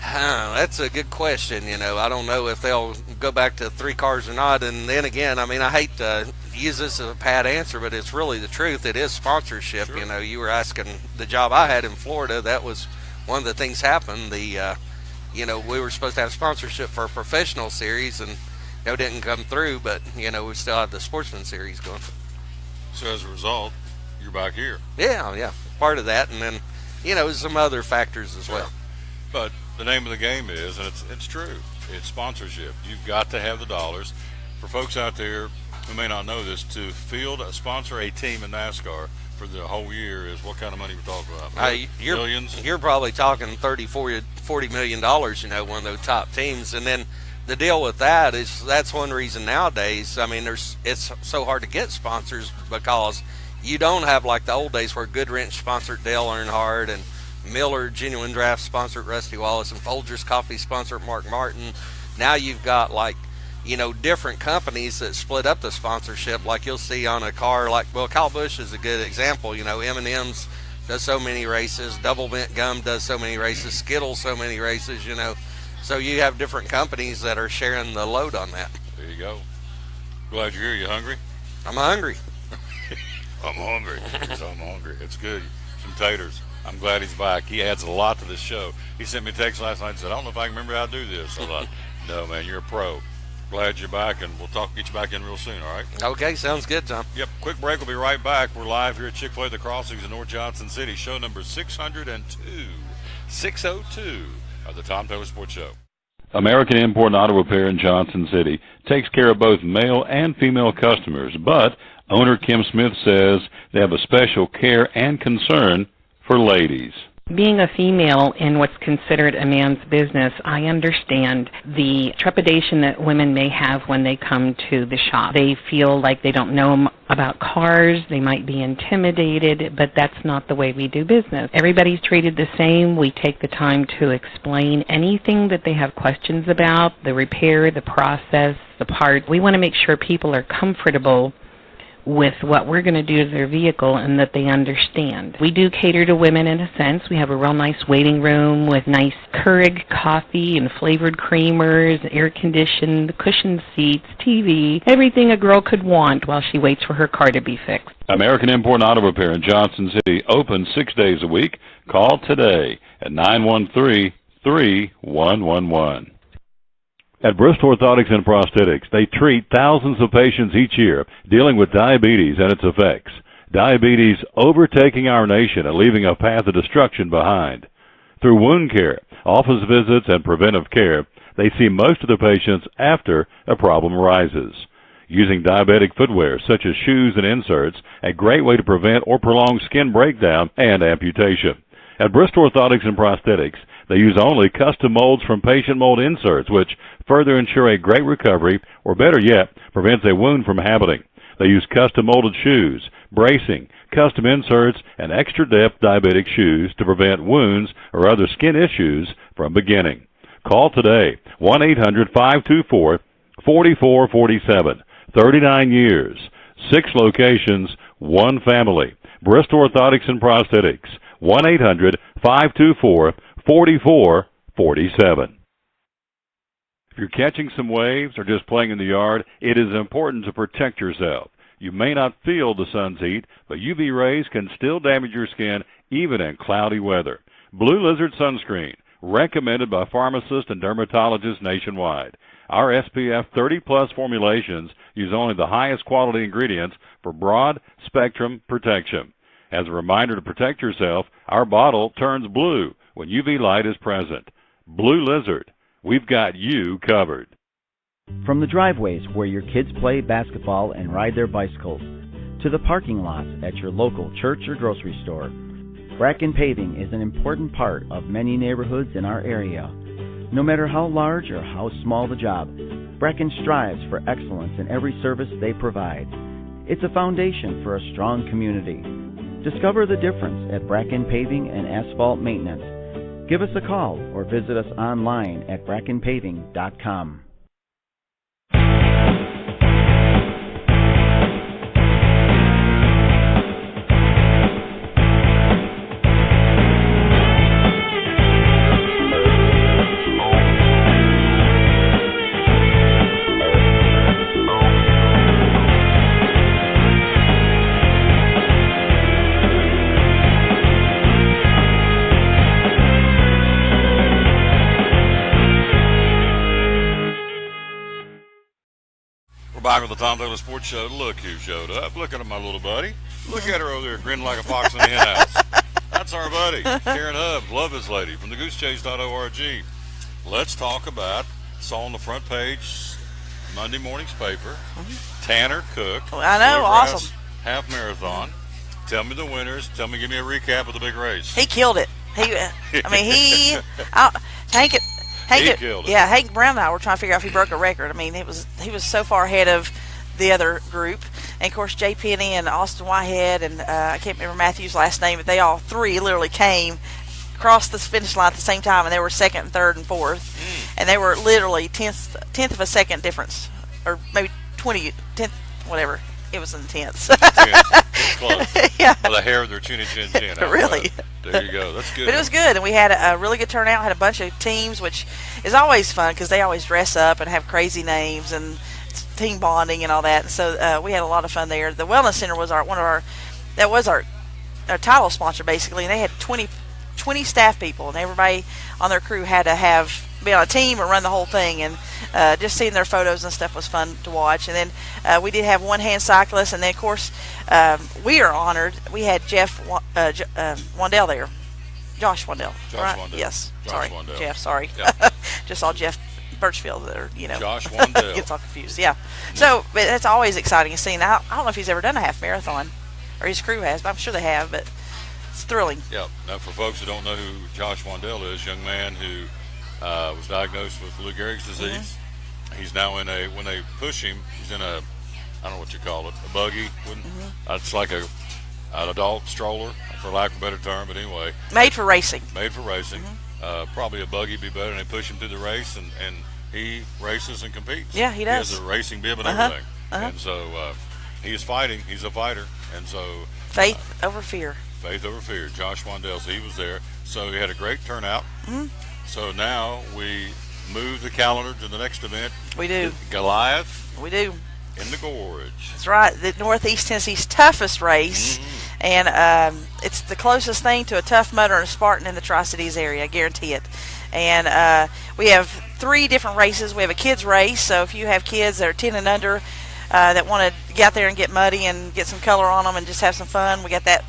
That's a good question. I don't know if they'll go back to 3 cars or not. And then again, I mean, I hate to use this as a pat answer, but it's really the truth. It is sponsorship. Sure. You were asking the job I had in Florida. That was one of the things happened. We were supposed to have sponsorship for a professional series, and it didn't come through. But we still have the Sportsman series going. So as a result, you're back here. Yeah, part of that, and then some other factors as well. But the name of the game is, and it's true, it's sponsorship. You've got to have the dollars. For folks out there who may not know this, to sponsor a team in NASCAR for the whole year is what kind of money we're talking about? Millions? You're probably talking $40 million, one of those top teams. And then the deal with that is that's one reason nowadays, I mean, it's so hard to get sponsors because you don't have like the old days where Goodwrench sponsored Dale Earnhardt and Miller Genuine Draft sponsored Rusty Wallace and Folgers Coffee sponsored Mark Martin. Now you've got different companies that split up the sponsorship. Like you'll see on a car Kyle Busch is a good example. M&M's does so many races, Double Mint Gum does so many races, Skittles so many races, So you have different companies that are sharing the load on that. There you go. Glad you're here. You hungry? I'm hungry. I'm hungry. I'm hungry. It's good. Some taters. I'm glad he's back. He adds a lot to this show. He sent me a text last night and said, I don't know if I can remember how to do this. I thought, no, man, you're a pro. Glad you're back, and we'll get you back in real soon, all right? Okay, sounds good, Tom. Yep, quick break. We'll be right back. We're live here at Chick-Fil-A The Crossings in North Johnson City. Show number 602 of the Tom Taylor Sports Show. American Import and Auto Repair in Johnson City takes care of both male and female customers, but owner Kim Smith says they have a special care and concern for ladies. Being a female in what's considered a man's business, I understand the trepidation that women may have when they come to the shop. They feel like they don't know about cars, they might be intimidated, but that's not the way we do business. Everybody's treated the same. We take the time to explain anything that they have questions about, the repair, the process, the part. We want to make sure people are comfortable with what we're going to do to their vehicle and that they understand. We do cater to women in a sense. We have a real nice waiting room with nice Keurig coffee and flavored creamers, air-conditioned, cushioned seats, TV, everything a girl could want while she waits for her car to be fixed. American Import and Auto Repair in Johnson City, open 6 days a week. Call today at 913-3111. At Bristol Orthotics and Prosthetics, they treat thousands of patients each year dealing with diabetes and its effects. Diabetes overtaking our nation and leaving a path of destruction behind. Through wound care, office visits, and preventive care, they see most of the patients after a problem arises. Using diabetic footwear such as shoes and inserts, a great way to prevent or prolong skin breakdown and amputation. At Bristol Orthotics and Prosthetics, they use only custom molds from patient mold inserts, which further ensure a great recovery, or better yet, prevents a wound from happening. They use custom molded shoes, bracing, custom inserts, and extra depth diabetic shoes to prevent wounds or other skin issues from beginning. Call today, 1-800-524-4447. 39 years, 6 locations, 1 family. Bristol Orthotics and Prosthetics, 1-800-524-4447. If you're catching some waves or just playing in the yard, it is important to protect yourself. You may not feel the sun's heat, but UV rays can still damage your skin even in cloudy weather. Blue Lizard Sunscreen, recommended by pharmacists and dermatologists nationwide. Our SPF 30-plus formulations use only the highest quality ingredients for broad spectrum protection. As a reminder to protect yourself, our bottle turns blue when UV light is present. Blue Lizard, we've got you covered. From the driveways where your kids play basketball and ride their bicycles, to the parking lots at your local church or grocery store, Bracken Paving is an important part of many neighborhoods in our area. No matter how large or how small the job, Bracken strives for excellence in every service they provide. It's a foundation for a strong community. Discover the difference at Bracken Paving and Asphalt Maintenance. Give us a call or visit us online at brackenpaving.com. Back with the Tom Taylor Sports Show. Look who showed up. Look at my little buddy. Look at her over there grinning like a fox in the hen house. That's our buddy, Karen Hubbs, Love His Lady, from the goosechase.org. Let's talk about, saw on the front page, Monday morning's paper, Tanner Cook. I know, awesome. Half marathon. Tell me the winners. Give me a recap of the big race. He killed it. Hank killed it. Yeah, Hank Brown and I were trying to figure out if he broke a record. I mean, he was so far ahead of the other group. And, of course, Jay Penny and Austin Whitehead and I can't remember Matthew's last name, but they all three literally came across the finish line at the same time, and they were second and third and fourth. And they were literally tenth of a second difference, or maybe 10th, whatever. It was intense. It's close. Yeah. With the hair of their chin. Really. There you go. That's good. But it was good, and we had a really good turnout. Had a bunch of teams, which is always fun because they always dress up and have crazy names and team bonding and all that. And so we had a lot of fun there. The Wellness Center was our title sponsor basically, and they had 20 staff people, and everybody on their crew had to be on a team or run the whole thing, and just seeing their photos and stuff was fun to watch. And then we did have one hand cyclist, and then of course we are honored. We had Wandell there, Josh Wandell. Wandell. Yes, sorry, Wandell. Jeff. Sorry, yeah. Just saw Jeff Birchfield there. Josh Wandell. Gets all confused. Yeah. So but that's always exciting to see. Now I don't know if he's ever done a half marathon, or his crew has, but I'm sure they have. But it's thrilling. Yeah. Now for folks who don't know who Josh Wandell is, young man who was diagnosed with Lou Gehrig's disease. He's now when they push him, he's in I don't know what you call it, a buggy. It's like an adult stroller, for lack of a better term, but anyway. Made for racing. Probably a buggy would be better, and they push him through the race, and he races and competes. Yeah, he does. He has a racing bib and everything. And so he is fighting. He's a fighter. And so faith over fear. Faith over fear. Josh Wandell, so he was there. So he had a great turnout. So now we move the calendar to the next event. We do. Goliath. We do. In the Gorge. That's right. The Northeast Tennessee's toughest race. And it's the closest thing to a Tough Mudder and a Spartan in the Tri-Cities area. I guarantee it. And we have 3 different races. We have a kids race. So if you have kids that are 10 and under that want to get out there and get muddy and get some color on them and just have some fun, we got that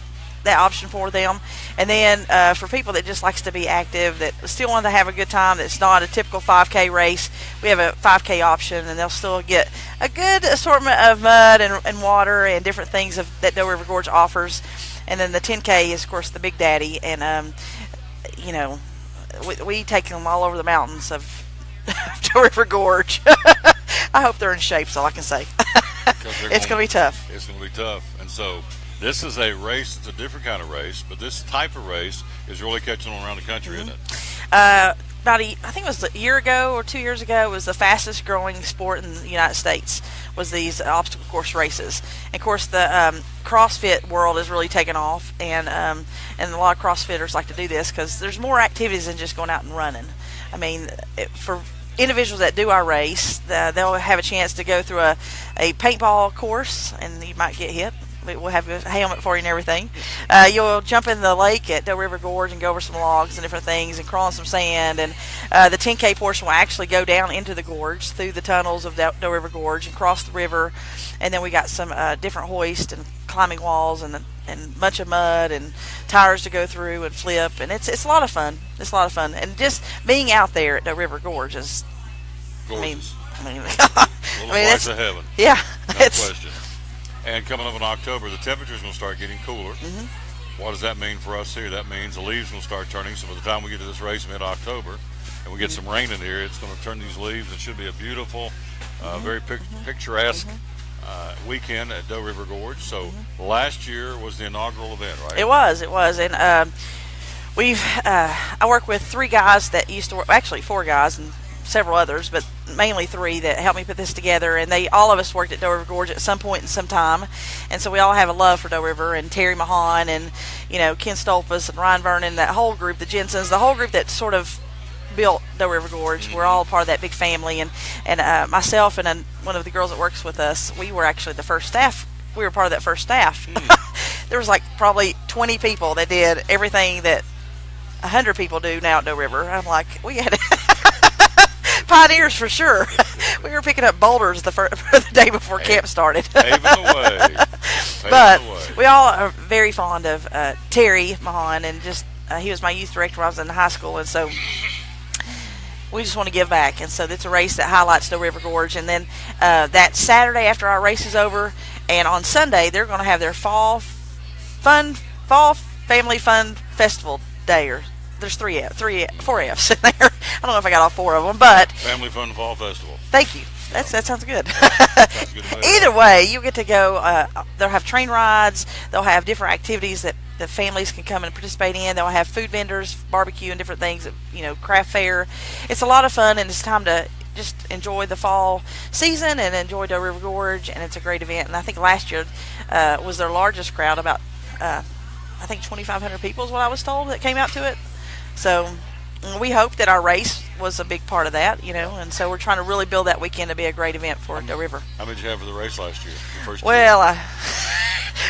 option for them. And then for people that just likes to be active, that still want to have a good time, that's not a typical 5K race, we have a 5K option, and they'll still get a good assortment of mud and water and different things that Doe River Gorge offers. And then the 10K is, of course, the Big Daddy. And, we take them all over the mountains of Doe River Gorge. I hope they're in shape, is all I can say. It's going to be tough. It's going to be tough. And so this is a race. It's a different kind of race, but this type of race is really catching on around the country, isn't it? I think it was a year ago or 2 years ago, it was the fastest growing sport in the United States, was these obstacle course races. And of course, the CrossFit world is really taken off, and a lot of CrossFitters like to do this because there's more activities than just going out and running. I mean, for individuals that do our race, they'll have a chance to go through a paintball course, and you might get hit. We'll have a helmet for you and everything. You'll jump in the lake at Doe River Gorge and go over some logs and different things and crawl on some sand. And the 10K portion will actually go down into the gorge through the tunnels of Doe River Gorge and cross the river. And then we got some different hoists and climbing walls and bunch of mud and tires to go through and flip. And it's a lot of fun. It's a lot of fun. And just being out there at Doe River Gorge is gorgeous. I mean, it's a heaven. Yeah. No question. And coming up in October, the temperature's going to start getting cooler. Mm-hmm. What does that mean for us here? That means the leaves will start turning. So by the time we get to this race mid-October and we get some rain in here, it's going to turn these leaves. It should be a beautiful, very picturesque weekend at Doe River Gorge. So last year was the inaugural event, right? It was. And I work with 3 guys that used to work, actually 4 guys and several others, but mainly 3 that helped me put this together, and all of us worked at Doe River Gorge at some point in some time, and so we all have a love for Doe River, and Terry Mahan and Ken Stolfus and Ryan Vernon, that whole group, the Jensens, the whole group that sort of built Doe River Gorge. We're all part of that big family, and myself and one of the girls that works with us, we were actually the first staff. We were part of that first staff. There was like probably 20 people that did everything that 100 people do now at Doe River. I'm like, we had pioneers for sure. We were picking up boulders the day before camp started. Paving the way. But we all are very fond of Terry Mahan, and just he was my youth director when I was in high school, and so we just want to give back. And so it's a race that highlights Doe River Gorge. And then that Saturday after our race is over, and on Sunday they're going to have their fall family fun festival day. Or there's 4 F's in there. I don't know if I got all 4 of them, but Family Fun Fall Festival. Thank you. That sounds good. Sounds good to me. Either way, you get to go. They'll have train rides. They'll have different activities that the families can come and participate in. They'll have food vendors, barbecue, and different things. Craft fair. It's a lot of fun, and it's time to just enjoy the fall season and enjoy Doe River Gorge. And it's a great event. And I think last year was their largest crowd. About I think 2,500 people is what I was told that came out to it. So we hope that our race was a big part of that, and so we're trying to really build that weekend to be a great event for Doe River. How many did you have for the race last year? Well,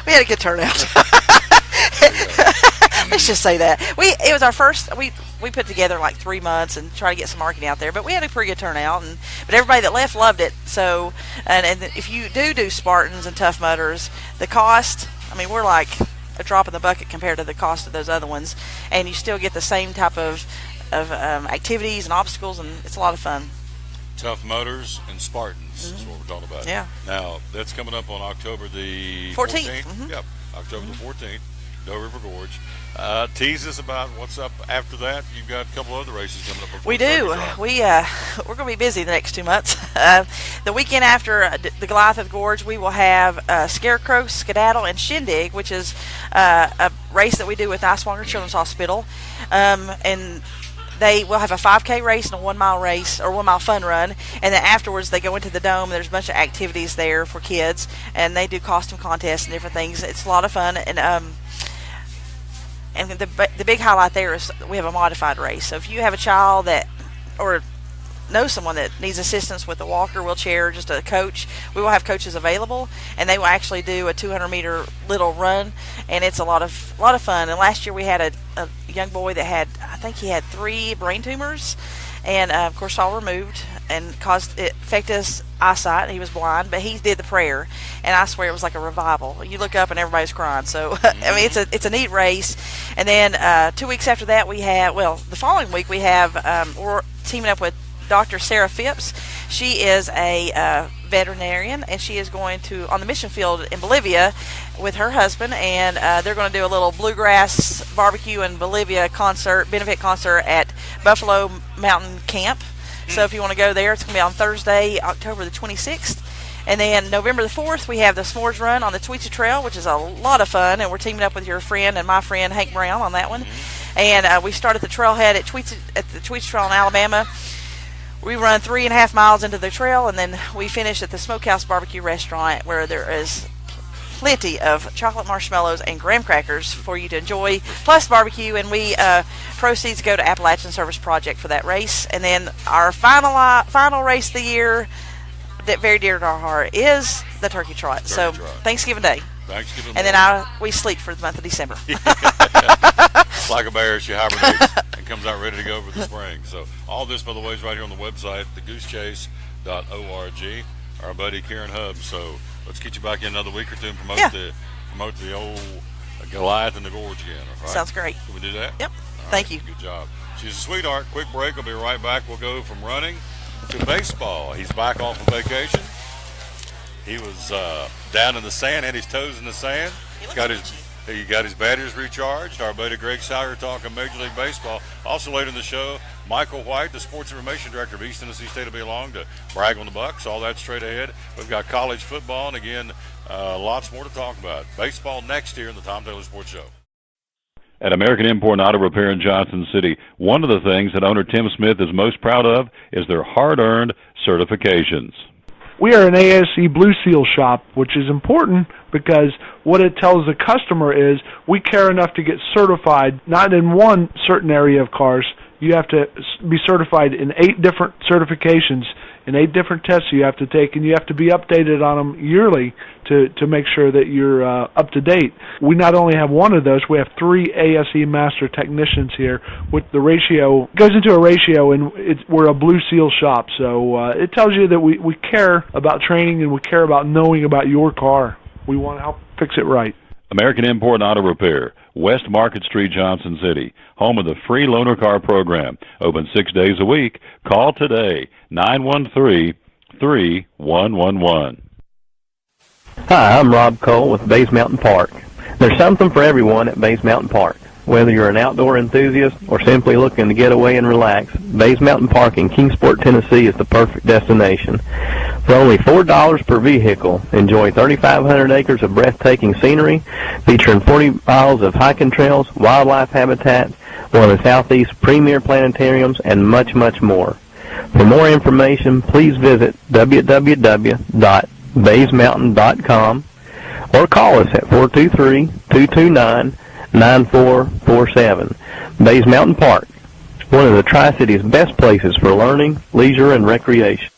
we had a good turnout. Let's just say that. It was our first. We put together like 3 months and try to get some marketing out there, but we had a pretty good turnout, but everybody that left loved it. So, and if you do Spartans and Tough Mudders, the cost, we're like a drop in the bucket compared to the cost of those other ones, and you still get the same type of activities and obstacles, and it's a lot of fun. Tough Mudders and Spartans is what we're talking about. Yeah. Now, that's coming up on October the 14th. Yep, October the 14th, Doe River Gorge. Tease us about what's up after that. You've got a couple other races coming up. We do. We're going to be busy the next 2 months. The weekend after the Goliath of the Gorge, we will have Scarecrow, Skedaddle, and Shindig, which is a race that we do with Niswonger Children's Hospital. And they will have a 5K race and a 1 mile race, or 1 mile fun run, and then afterwards they go into the dome. There's a bunch of activities there for kids, and they do costume contests and different things. It's a lot of fun, and the big highlight there is we have a modified race. So if you have a child or know someone that needs assistance with a walker, wheelchair, just a coach, we will have coaches available, and they will actually do a 200-meter little run, and it's a lot of fun. And last year we had a young boy that had 3 brain tumors, and of course all removed, and it affected his eyesight. He was blind, but he did the prayer, and I swear it was like a revival. You look up and everybody's crying. So it's a neat race. And then 2 weeks after that the following week we have we're teaming up with Dr. Sarah Phipps. She is a veterinarian, and she is going on the mission field in Bolivia with her husband, and they're going to do a little bluegrass barbecue in Bolivia benefit concert at Buffalo Mountain Camp. So if you want to go there, it's going to be on Thursday, October the 26th. And then November the 4th, we have the S'mores Run on the Tweetsa Trail, which is a lot of fun, and we're teaming up with your friend and my friend Hank Brown on that one. And we start at the trailhead at the Tweetsa Trail in Alabama. We run 3.5 miles into the trail, and then we finish at the Smokehouse Barbecue Restaurant, where there is plenty of chocolate marshmallows and graham crackers for you to enjoy, plus barbecue. And we proceeds go to Appalachian Service Project for that race. And then our final race of the year, that very dear to our heart, is the Turkey Trot. Thanksgiving Day. Thanksgiving. And then we sleep for the month of December. Like a bear, she hibernates and comes out ready to go for the spring. So all this, by the way, is right here on the website, thegoosechase.org. Our buddy Karen Hubbs. So let's get you back in another week or two and promote the old Goliath in the Gorge again. All right? Sounds great. Can we do that? Yep. All Thank right, you. Good job. She's a sweetheart. Quick break. We'll be right back. We'll go from running to baseball. He's back off on vacation. He was down in the sand, had his toes in the sand. He got his batteries recharged. Our buddy Greg Sauer talking Major League Baseball. Also later in the show, Michael White, the Sports Information Director of East Tennessee State, will be along to brag on the Bucks. All that straight ahead. We've got college football, and again, lots more to talk about. Baseball next year in the Tom Taylor Sports Show. At American Import and Auto Repair in Johnson City, one of the things that owner Tim Smith is most proud of is their hard-earned certifications. We are an ASE Blue Seal shop, which is important because what it tells the customer is we care enough to get certified, not in one certain area of cars. You have to be certified in 8 different certifications, in 8 different tests you have to take, and you have to be updated on them yearly to make sure that you're up to date. We not only have one of those, we have 3 ASE Master Technicians here. With the ratio, it goes into a ratio, and we're a Blue Seal shop, so it tells you that we care about training and we care about knowing about your car. We want to help fix it right. American Import and Auto Repair, West Market Street, Johnson City, home of the free loaner car program. Open 6 days a week. Call today, 913-3111. Hi, I'm Rob Cole with Bays Mountain Park. There's something for everyone at Bays Mountain Park. Whether you're an outdoor enthusiast or simply looking to get away and relax, Bays Mountain Park in Kingsport, Tennessee is the perfect destination. For only $4 per vehicle, enjoy 3,500 acres of breathtaking scenery, featuring 40 miles of hiking trails, wildlife habitat, one of the Southeast's premier planetariums, and much, much more. For more information, please visit www.baysmountain.com or call us at 423-229-9447. Bays Mountain Park, one of the Tri-City's best places for learning, leisure, and recreation.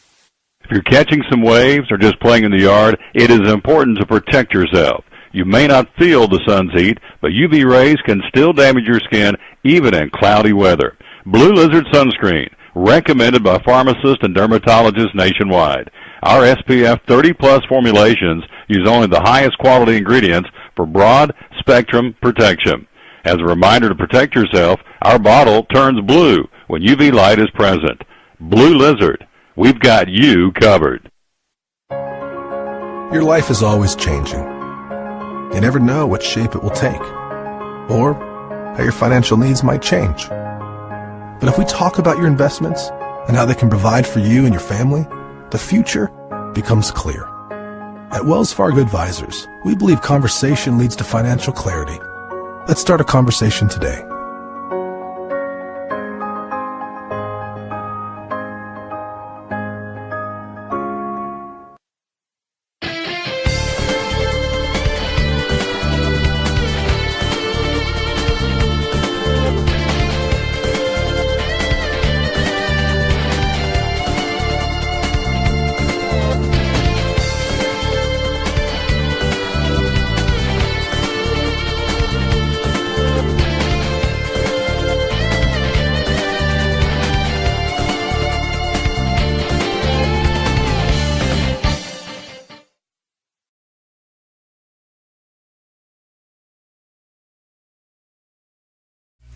If you're catching some waves or just playing in the yard, it is important to protect yourself. You may not feel the sun's heat, but UV rays can still damage your skin even in cloudy weather. Blue Lizard Sunscreen, recommended by pharmacists and dermatologists nationwide. Our SPF 30-plus formulations use only the highest quality ingredients for broad spectrum protection. As a reminder to protect yourself, our bottle turns blue when UV light is present. Blue Lizard, we've got you covered. Your life is always changing. You never know what shape it will take, or how your financial needs might change. But if we talk about your investments and how they can provide for you and your family, the future becomes clear. At Wells Fargo Advisors, we believe conversation leads to financial clarity. Let's start a conversation today.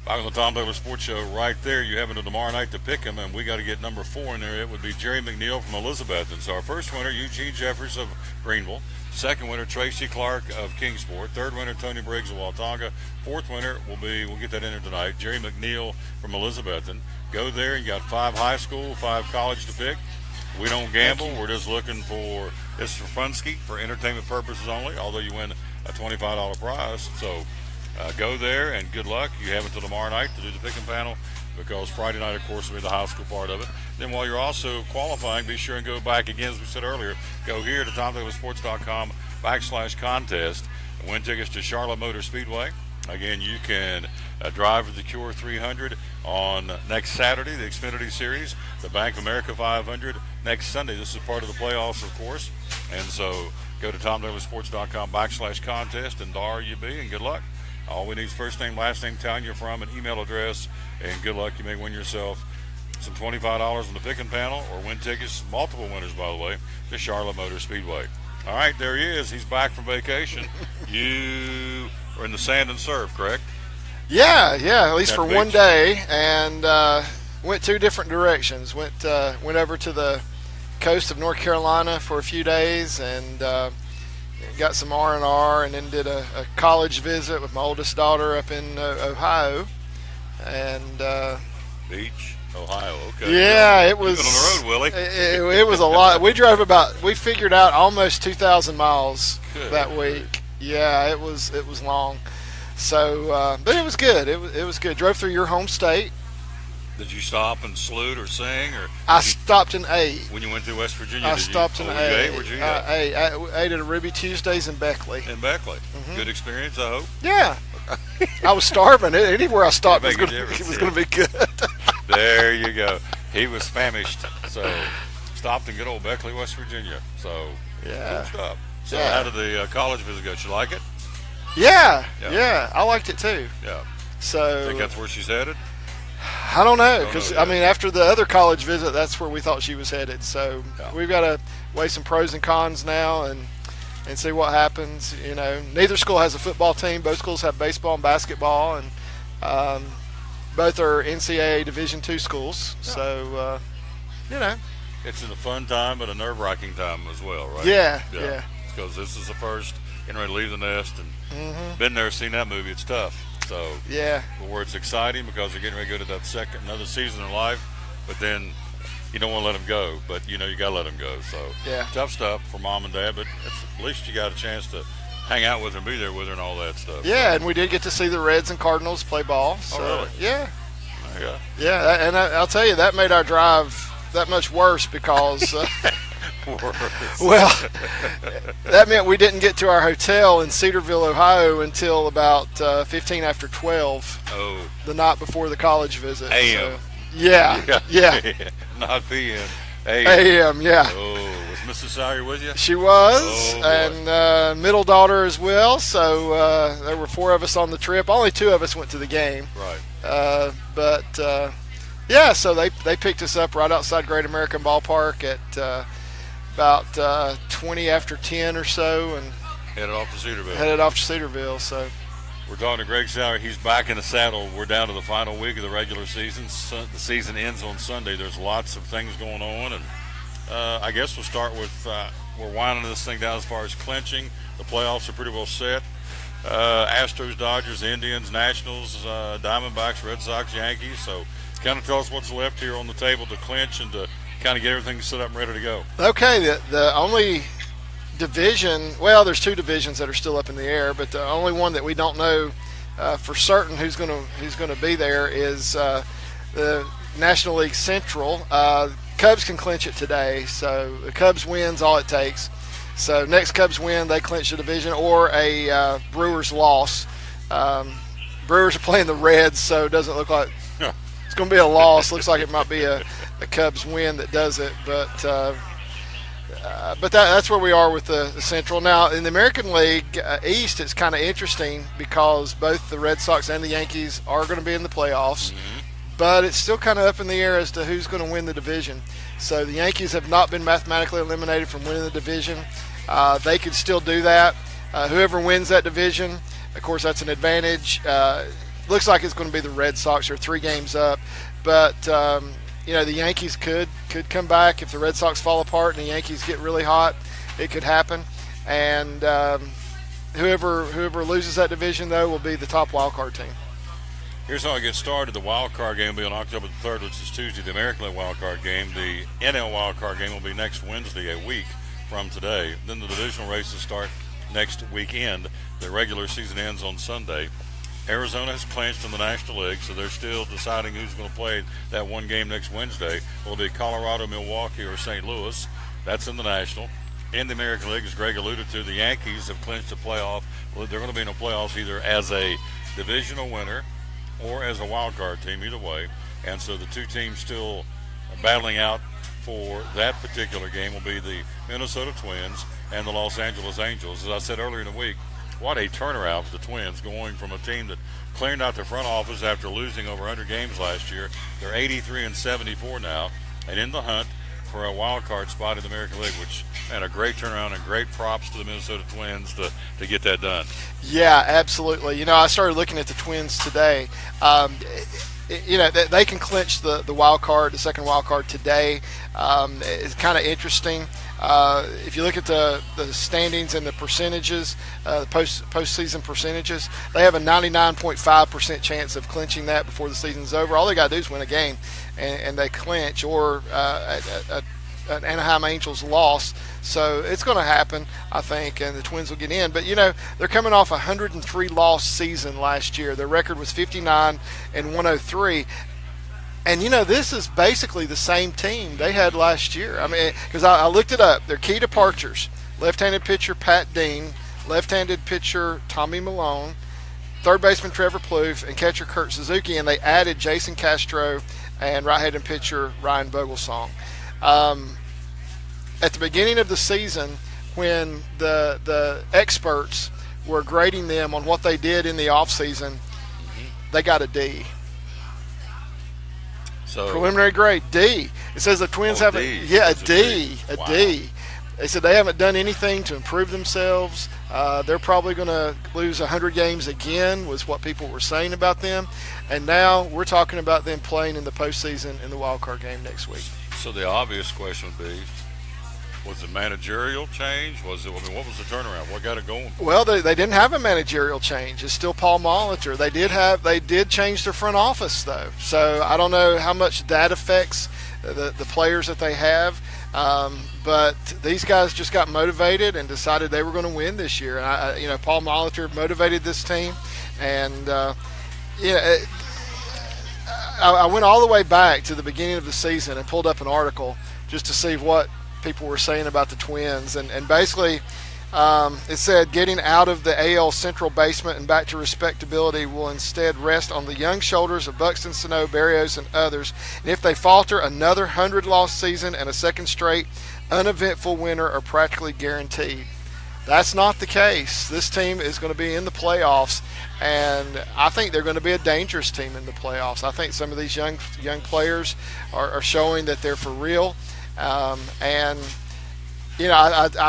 Back on the Tom Taylor Sports Show right there. You have until tomorrow night to pick him, and we got to get number 4 in there. It would be Jerry McNeil from Elizabeth. And so our first winner, Eugene Jeffers of Greenville. Second winner, Tracy Clark of Kingsport. Third winner, Tony Briggs of Watauga. Fourth winner will be, we'll get that in there tonight, Jerry McNeil from Elizabeth. And go there. You got 5 high school, 5 college to pick. We don't gamble. We're just looking for, this is for funski, for entertainment purposes only, although you win a $25 prize. So go there, and good luck. You have until tomorrow night to do the pick and panel, because Friday night, of course, will be the high school part of it. Then while you're also qualifying, be sure and go back again, as we said earlier, go here to TomDouglasSports.com/contest and win tickets to Charlotte Motor Speedway. Again, you can drive the Cure 300 on next Saturday, the Xfinity Series, the Bank of America 500 next Sunday. This is part of the playoffs, of course. And so go to TomDouglasSports.com/contest, and there you be, and good luck. All we need is first name, last name, town you're from, and email address, and good luck. You may win yourself some $25 on the picking panel, or win tickets, multiple winners, by the way, to Charlotte Motor Speedway. All right, there he is. He's back from vacation. You are in the sand and surf, correct? Yeah, at least At for the one beach? day, and went two different directions. Went over to the coast of North Carolina for a few days, and got some R&R, and then did a college visit with my oldest daughter up in Ohio. And Beach, Ohio. Okay. yeah, it You've was been on the road, Willie. It was a lot. We figured out almost 2,000 miles Good. that week. Yeah, it was long. So, but it was good. It was good. Drove through your home state. Did you stop and salute or sing, or I stopped and ate. when you went through West Virginia? I stopped and ate. Where'd you eat? I ate at a Ruby Tuesdays in Beckley. In Beckley. Good experience, I hope. Yeah, I was starving. Anywhere I stopped was Make a going difference, to be good. There you go. He was famished, so stopped in good old Beckley, West Virginia. So Yeah. good stuff. So Yeah. how did the college visit go? You like it? Yeah, Yeah. I liked it too. Yeah. So Think that's where she's headed? I don't know, Don't because know I yet. mean, after the other college visit, that's where we thought she was headed. So Yeah. we've got to weigh some pros and cons now, and see what happens. You know, neither school has a football team. Both schools have baseball and basketball, and both are NCAA Division II schools. Yeah. So It's in a fun time, but a nerve-wracking time as well, right? Yeah. Because this is the first, getting ready to leave the nest, and been there, seen that movie. It's tough. So Yeah. but where it's exciting because they're getting ready to go to that another season in life, but then you don't want to let them go, but you got to let them go. So Yeah. tough stuff for mom and dad, but at least you got a chance to hang out with her, and be there with her, and all that stuff. Yeah, and we did get to see the Reds and Cardinals play ball. So really? yeah, So, yeah. yeah, and I'll tell you, that made our drive that much worse because. Well, that meant we didn't get to our hotel in Cedarville, Ohio until about 15 after 12 Oh. the night before the college visit. AM. So, yeah. Not PM. AM. AM, yeah. Oh, was Mrs. Sawyer with you? She was, Oh, boy. and middle daughter as well. So there were 4 of us on the trip. Only 2 of us went to the game. Right. Yeah, so they picked us up right outside Great American Ballpark at about 20 after 10 or so, and Headed off to Cedarville. headed off to Cedarville. So We're talking to Greg Sauer. He's back in the saddle. We're down to the final week of the regular season. The season ends on Sunday. There's lots of things going on, and I guess we'll start with we're winding this thing down as far as clinching. The playoffs are pretty well set. Astros, Dodgers, Indians, Nationals, Diamondbacks, Red Sox, Yankees. So kind of tell us what's left here on the table to clinch and to kind of get everything set up and ready to go. okay, the only division, well, there's 2 divisions that are still up in the air, but the only one that we don't know for certain who's going to be there is the National League Central. Cubs can clinch it today, so the Cubs wins all it takes. So next Cubs win, they clinch the division, or a Brewers loss. Brewers are playing the Reds, so it doesn't look like it's going to be a loss. Looks like it might be a Cubs win that does it, but that's where we are with the Central. Now, in the American League East, it's kind of interesting because both the Red Sox and the Yankees are going to be in the playoffs, but it's still kind of up in the air as to who's going to win the division. So the Yankees have not been mathematically eliminated from winning the division. They could still do that. Whoever wins that division, of course, that's an advantage. Looks like it's going to be the Red Sox. They're 3 games up, but the Yankees could come back if the Red Sox fall apart and the Yankees get really hot. It could happen, and whoever loses that division though will be the top wild card team. Here's how it gets started. The wild card game will be on October the 3rd, which is Tuesday. The American League wild card game. The NL wild card game will be next Wednesday, a week from today. Then the divisional races start next weekend. The regular season ends on Sunday. Arizona has clinched in the National League, so they're still deciding who's going to play that one game next Wednesday. Will it be Colorado, Milwaukee, or St. Louis? That's in the National. In the American League, as Greg alluded to, the Yankees have clinched a playoff. Well, they're going to be in the playoffs either as a divisional winner or as a wild card team, either way. And so the two teams still battling out for that particular game will be the Minnesota Twins and the Los Angeles Angels. As I said earlier in the week, what a turnaround for the Twins, going from a team that cleared out their front office after losing over 100 games last year. They're 83-74 now, and in the hunt for a wild card spot in the American League, which, man, a great turnaround and great props to the Minnesota Twins to get that done. Yeah, absolutely. I started looking at the Twins today. They can clinch the wild card, the second wild card today. It's kind of interesting. If you look at the standings and the percentages, the postseason percentages, they have a 99.5% chance of clinching that before the season's over. All they got to do is win a game, and they clinch, or an Anaheim Angels loss. So it's going to happen, I think, and the Twins will get in. But, they're coming off a 103-loss season last year. Their record was 59-103. And, this is basically the same team they had last year. I mean, because I looked it up. Their key departures: left-handed pitcher Pat Dean, left-handed pitcher Tommy Malone, third baseman Trevor Plouffe, and catcher Kurt Suzuki. And they added Jason Castro and right-handed pitcher Ryan Vogelsong. At the beginning of the season, when the experts were grading them on what they did in the offseason, they got a D. So preliminary grade, D. It says the Twins have D. a D. Wow. D. They said they haven't done anything to improve themselves. They're probably going to lose 100 games again, was what people were saying about them. And now we're talking about them playing in the postseason in the wild card game next week. So the obvious question would be, was it managerial change? What was the turnaround? What got it going? Well, they didn't have a managerial change. It's still Paul Molitor. They did change their front office, though. So I don't know how much that affects the players that they have. But these guys just got motivated and decided they were going to win this year. And Paul Molitor motivated this team, and I went all the way back to the beginning of the season and pulled up an article just to see what people were saying about the Twins, and basically it said getting out of the AL Central basement and back to respectability will instead rest on the young shoulders of Buxton, Sano, Berrios, and others. And if they falter, another 100-loss season and a second straight uneventful winter are practically guaranteed. That's not the case. This team is going to be in the playoffs, and I think they're going to be a dangerous team in the playoffs. I think some of these young players are showing that they're for real. I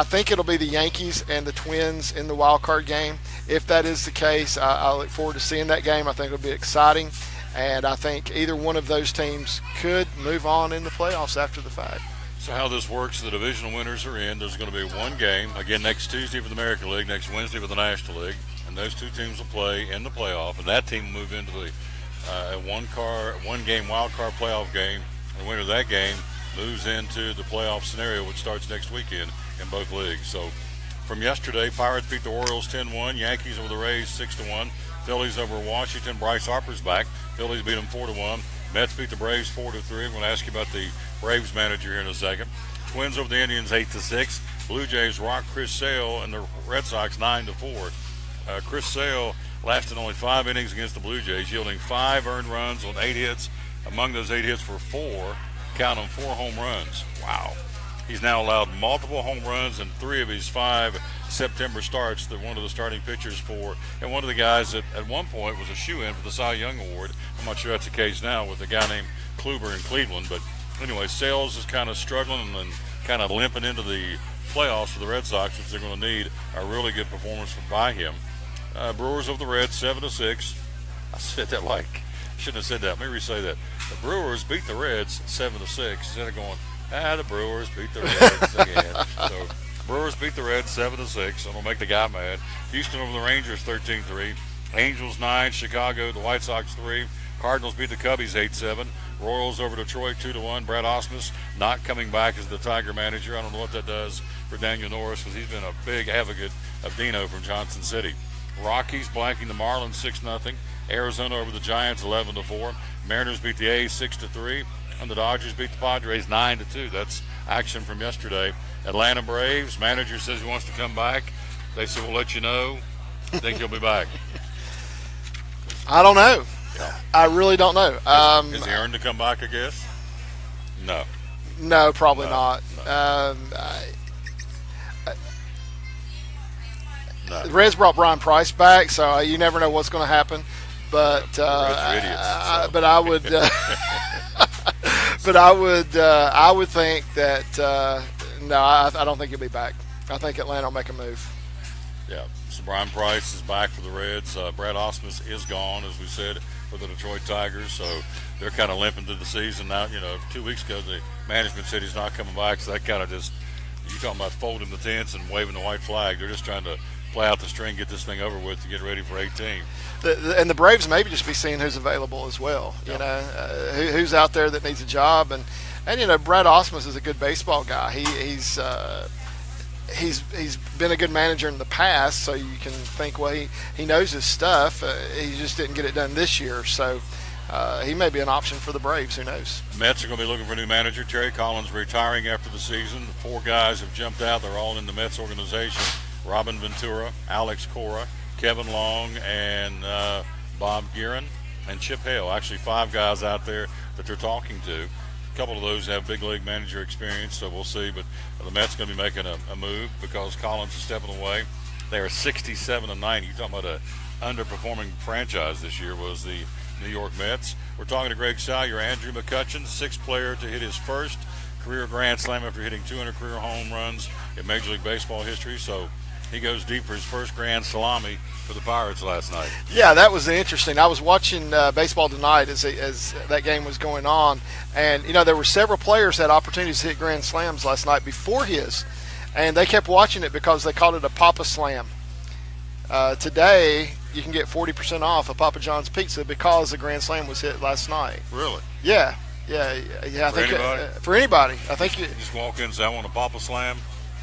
think it'll be the Yankees and the Twins in the wild card game. If that is the case, I look forward to seeing that game. I think it'll be exciting, and I think either one of those teams could move on in the playoffs after the fact. So how this works, the divisional winners are in. There's going to be one game, again, next Tuesday for the American League, next Wednesday for the National League, and those two teams will play in the playoff, and that team will move into the one-game wild card playoff game. The winner of that game moves into the playoff scenario, which starts next weekend in both leagues. So from yesterday, Pirates beat the Orioles 10-1, Yankees over the Rays 6-1, Phillies over Washington. Bryce Harper's back. Phillies beat them 4-1. Mets beat the Braves 4-3. I'm going to ask you about the Braves manager here in a second. Twins over the Indians 8-6. Blue Jays rock Chris Sale and the Red Sox 9-4. Chris Sale lasted only 5 innings against the Blue Jays, yielding 5 earned runs on 8 hits. Among those 8 hits were 4 home runs. Wow. He's now allowed multiple home runs in 3 of his 5 September starts. They're one of the starting pitchers for, and one of the guys that at one point was a shoe-in for the Cy Young Award. I'm not sure that's the case now with a guy named Kluber in Cleveland. But anyway, Sales is kind of struggling and kind of limping into the playoffs for the Red Sox, which they're going to need a really good performance by him. Brewers over the Reds 7-6. I said that like, I shouldn't have said that. Let me re-say that. The Brewers beat the Reds 7-6. Instead of going, the Brewers beat the Reds again. So Brewers beat the Reds 7-6. I'm going to make the guy mad. Houston over the Rangers 13-3. Angels 9, Chicago, the White Sox 3. Cardinals beat the Cubbies 8-7. Royals over Detroit 2-1. Brad Osmus not coming back as the Tiger manager. I don't know what that does for Daniel Norris because he's been a big advocate of Dino from Johnson City. Rockies blanking the Marlins 6-0. Arizona over the Giants 11-4. Mariners beat the A's 6-3. And the Dodgers beat the Padres 9-2. That's action from yesterday. Atlanta Braves, manager says he wants to come back. They said, we'll let you know. Think he'll be back. I don't know. I really don't know. Is he earned to come back, I guess? No. No, probably not. No. The Reds brought Brian Price back, so you never know what's going to happen. But Reds are idiots, so. but I would I would think that no, I don't think he'll be back. I think Atlanta will make a move. Yeah. So Brian Price is back for the Reds. Brad Osmus is gone, as we said, for the Detroit Tigers. So they're kind of limping through the season now. 2 weeks ago the management said he's not coming back. So that kind of just, you're talking about folding the tents and waving the white flag. They're just trying to play out the string, get this thing over with to get ready for 18. And the Braves maybe just be seeing who's available as well. Who's out there that needs a job, and Brad Osmus is a good baseball guy. He's been a good manager in the past, so you can think, well, he knows his stuff. He just didn't get it done this year, so he may be an option for the Braves. Who knows? Mets are going to be looking for a new manager. Terry Collins retiring after the season. 4 guys have jumped out. They're all in the Mets organization. Robin Ventura, Alex Cora, Kevin Long, and Bob Guerin, and Chip Hale. Actually 5 guys out there that they're talking to. A couple of those have big league manager experience, so we'll see. But the Mets going to be making a move because Collins is stepping away. They are 67-90. You're talking about an underperforming franchise this year was the New York Mets. We're talking to Greg Salyer, Andrew McCutchen, 6th player to hit his first career grand slam after hitting 200 career home runs in Major League Baseball history. So he goes deep for his first grand salami for the Pirates last night. Yeah, that was interesting. I was watching baseball tonight as that game was going on, and there were several players that had opportunities to hit grand slams last night before his, and they kept watching it because they called it a Papa Slam. Today, you can get 40% off a Papa John's pizza because the grand slam was hit last night. Really? Yeah. I think for anybody. I think you just walk in and say, I want a Papa Slam.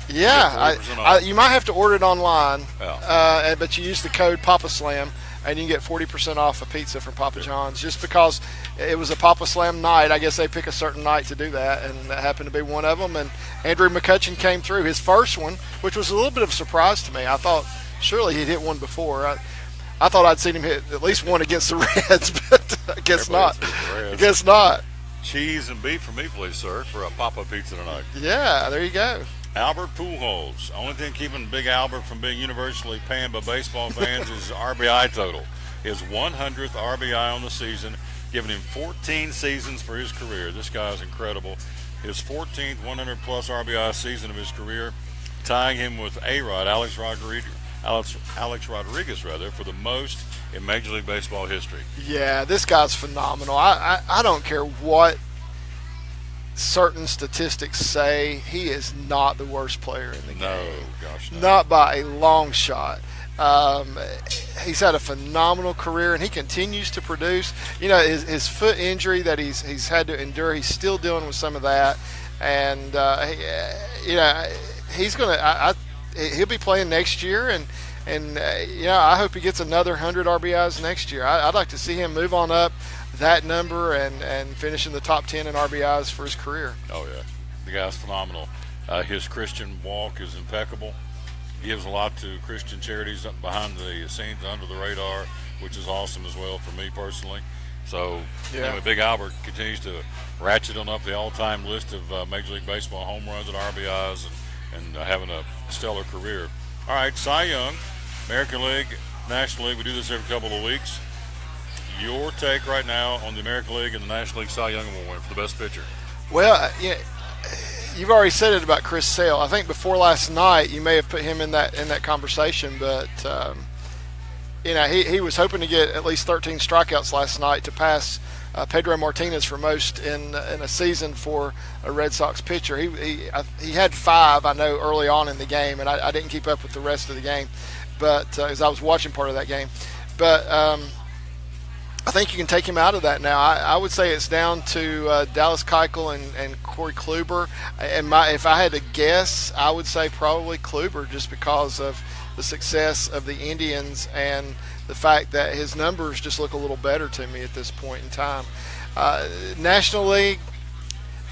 Yeah, you might have to order it online, yeah. But you use the code Papa Slam, and you can get 40% off a pizza from Papa John's just because it was a Papa Slam night. I guess they pick a certain night to do that, and that happened to be one of them. And Andrew McCutchen came through his first one, which was a little bit of a surprise to me. I thought surely he'd hit one before. I thought I'd seen him hit at least one against the Reds, but I guess not. I guess not. Cheese and beef for me, please, sir, for a Papa Pizza tonight. Yeah, there you go. Albert Pujols. Only thing keeping Big Albert from being universally panned by baseball fans is his RBI total. His 100th RBI on the season, giving him 14 seasons for his career. This guy is incredible. His 14th 100-plus RBI season of his career, tying him with A-Rod, Alex Rodriguez, for the most in Major League Baseball history. Yeah, this guy's phenomenal. I don't care what certain statistics say, he is not the worst player in the game. No, gosh, no. Not by a long shot. He's had a phenomenal career, and he continues to produce. His foot injury that he's had to endure, he's still dealing with some of that. And he's gonna. He'll be playing next year, and I hope he gets another 100 RBIs next year. I'd like to see him move on up that number and finish in the top 10 in RBIs for his career. Oh, yeah. The guy's phenomenal. His Christian walk is impeccable. Gives a lot to Christian charities behind the scenes, under the radar, which is awesome as well for me personally. So, anyway, Big Albert continues to ratchet on up the all-time list of Major League Baseball home runs and RBIs and having a stellar career. All right, Cy Young, American League, National League. We do this every couple of weeks. Your take right now on the American League and the National League Cy Young Award for the best pitcher? Well, you've already said it about Chris Sale. I think before last night you may have put him in that conversation, but he was hoping to get at least 13 strikeouts last night to pass Pedro Martinez for most in a season for a Red Sox pitcher. He had 5, I know, early on in the game, and I didn't keep up with the rest of the game, but as I was watching part of that game. but I think you can take him out of that now. I would say it's down to Dallas Keuchel and Corey Kluber. And if I had to guess, I would say probably Kluber, just because of the success of the Indians and the fact that his numbers just look a little better to me at this point in time. National League,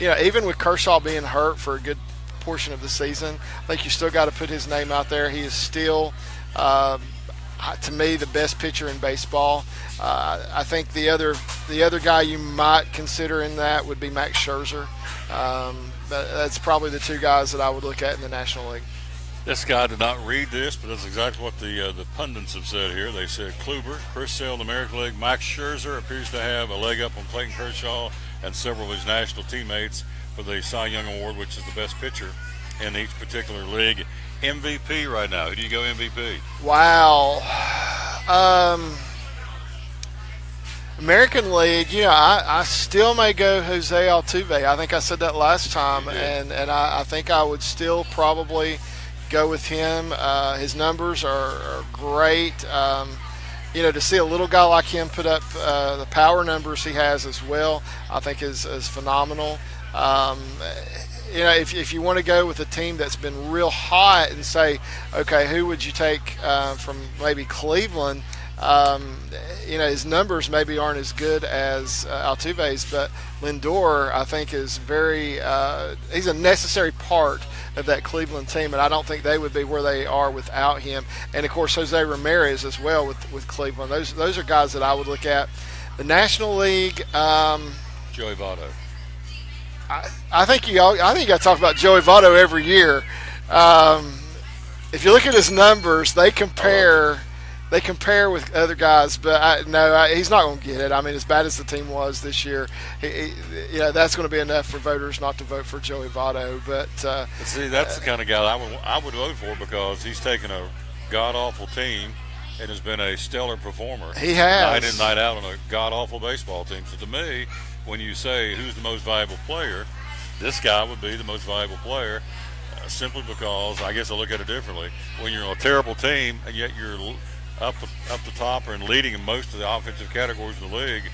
even with Kershaw being hurt for a good portion of the season, I think you still got to put his name out there. He is still, to me, the best pitcher in baseball. I think the other guy you might consider in that would be Max Scherzer. That's probably the two guys that I would look at in the National League. This guy did not read this, but that's exactly what the pundits have said here. They said Kluber, Chris Sale in the American League, Max Scherzer appears to have a leg up on Clayton Kershaw and several of his national teammates for the Cy Young Award, which is the best pitcher in each particular league. MVP right now. Who do you go MVP? Wow. American League, I still may go Jose Altuve. I think I said that last time, and I think I would still probably go with him. His numbers are great. To see a little guy like him put up the power numbers he has as well, I think is phenomenal. If you want to go with a team that's been real hot and say, okay, who would you take from maybe Cleveland? His numbers maybe aren't as good as Altuve's, but Lindor, I think, is he's a necessary part of that Cleveland team, and I don't think they would be where they are without him. And, of course, Jose Ramirez as well with Cleveland. Those are guys that I would look at. The National League, Joey Votto. I think you got to talk about Joey Votto every year. If you look at his numbers, they compare with other guys, but he's not going to get it. I mean, as bad as the team was this year, that's going to be enough for voters not to vote for Joey Votto. But see, that's the kind of guy I would vote for, because he's taken a god-awful team and has been a stellar performer. He has. Night in, night out on a god-awful baseball team. So to me, when you say who's the most valuable player, this guy would be the most valuable player, simply because, I guess I look at it differently. When you're on a terrible team and yet you're up the top and leading in most of the offensive categories of the league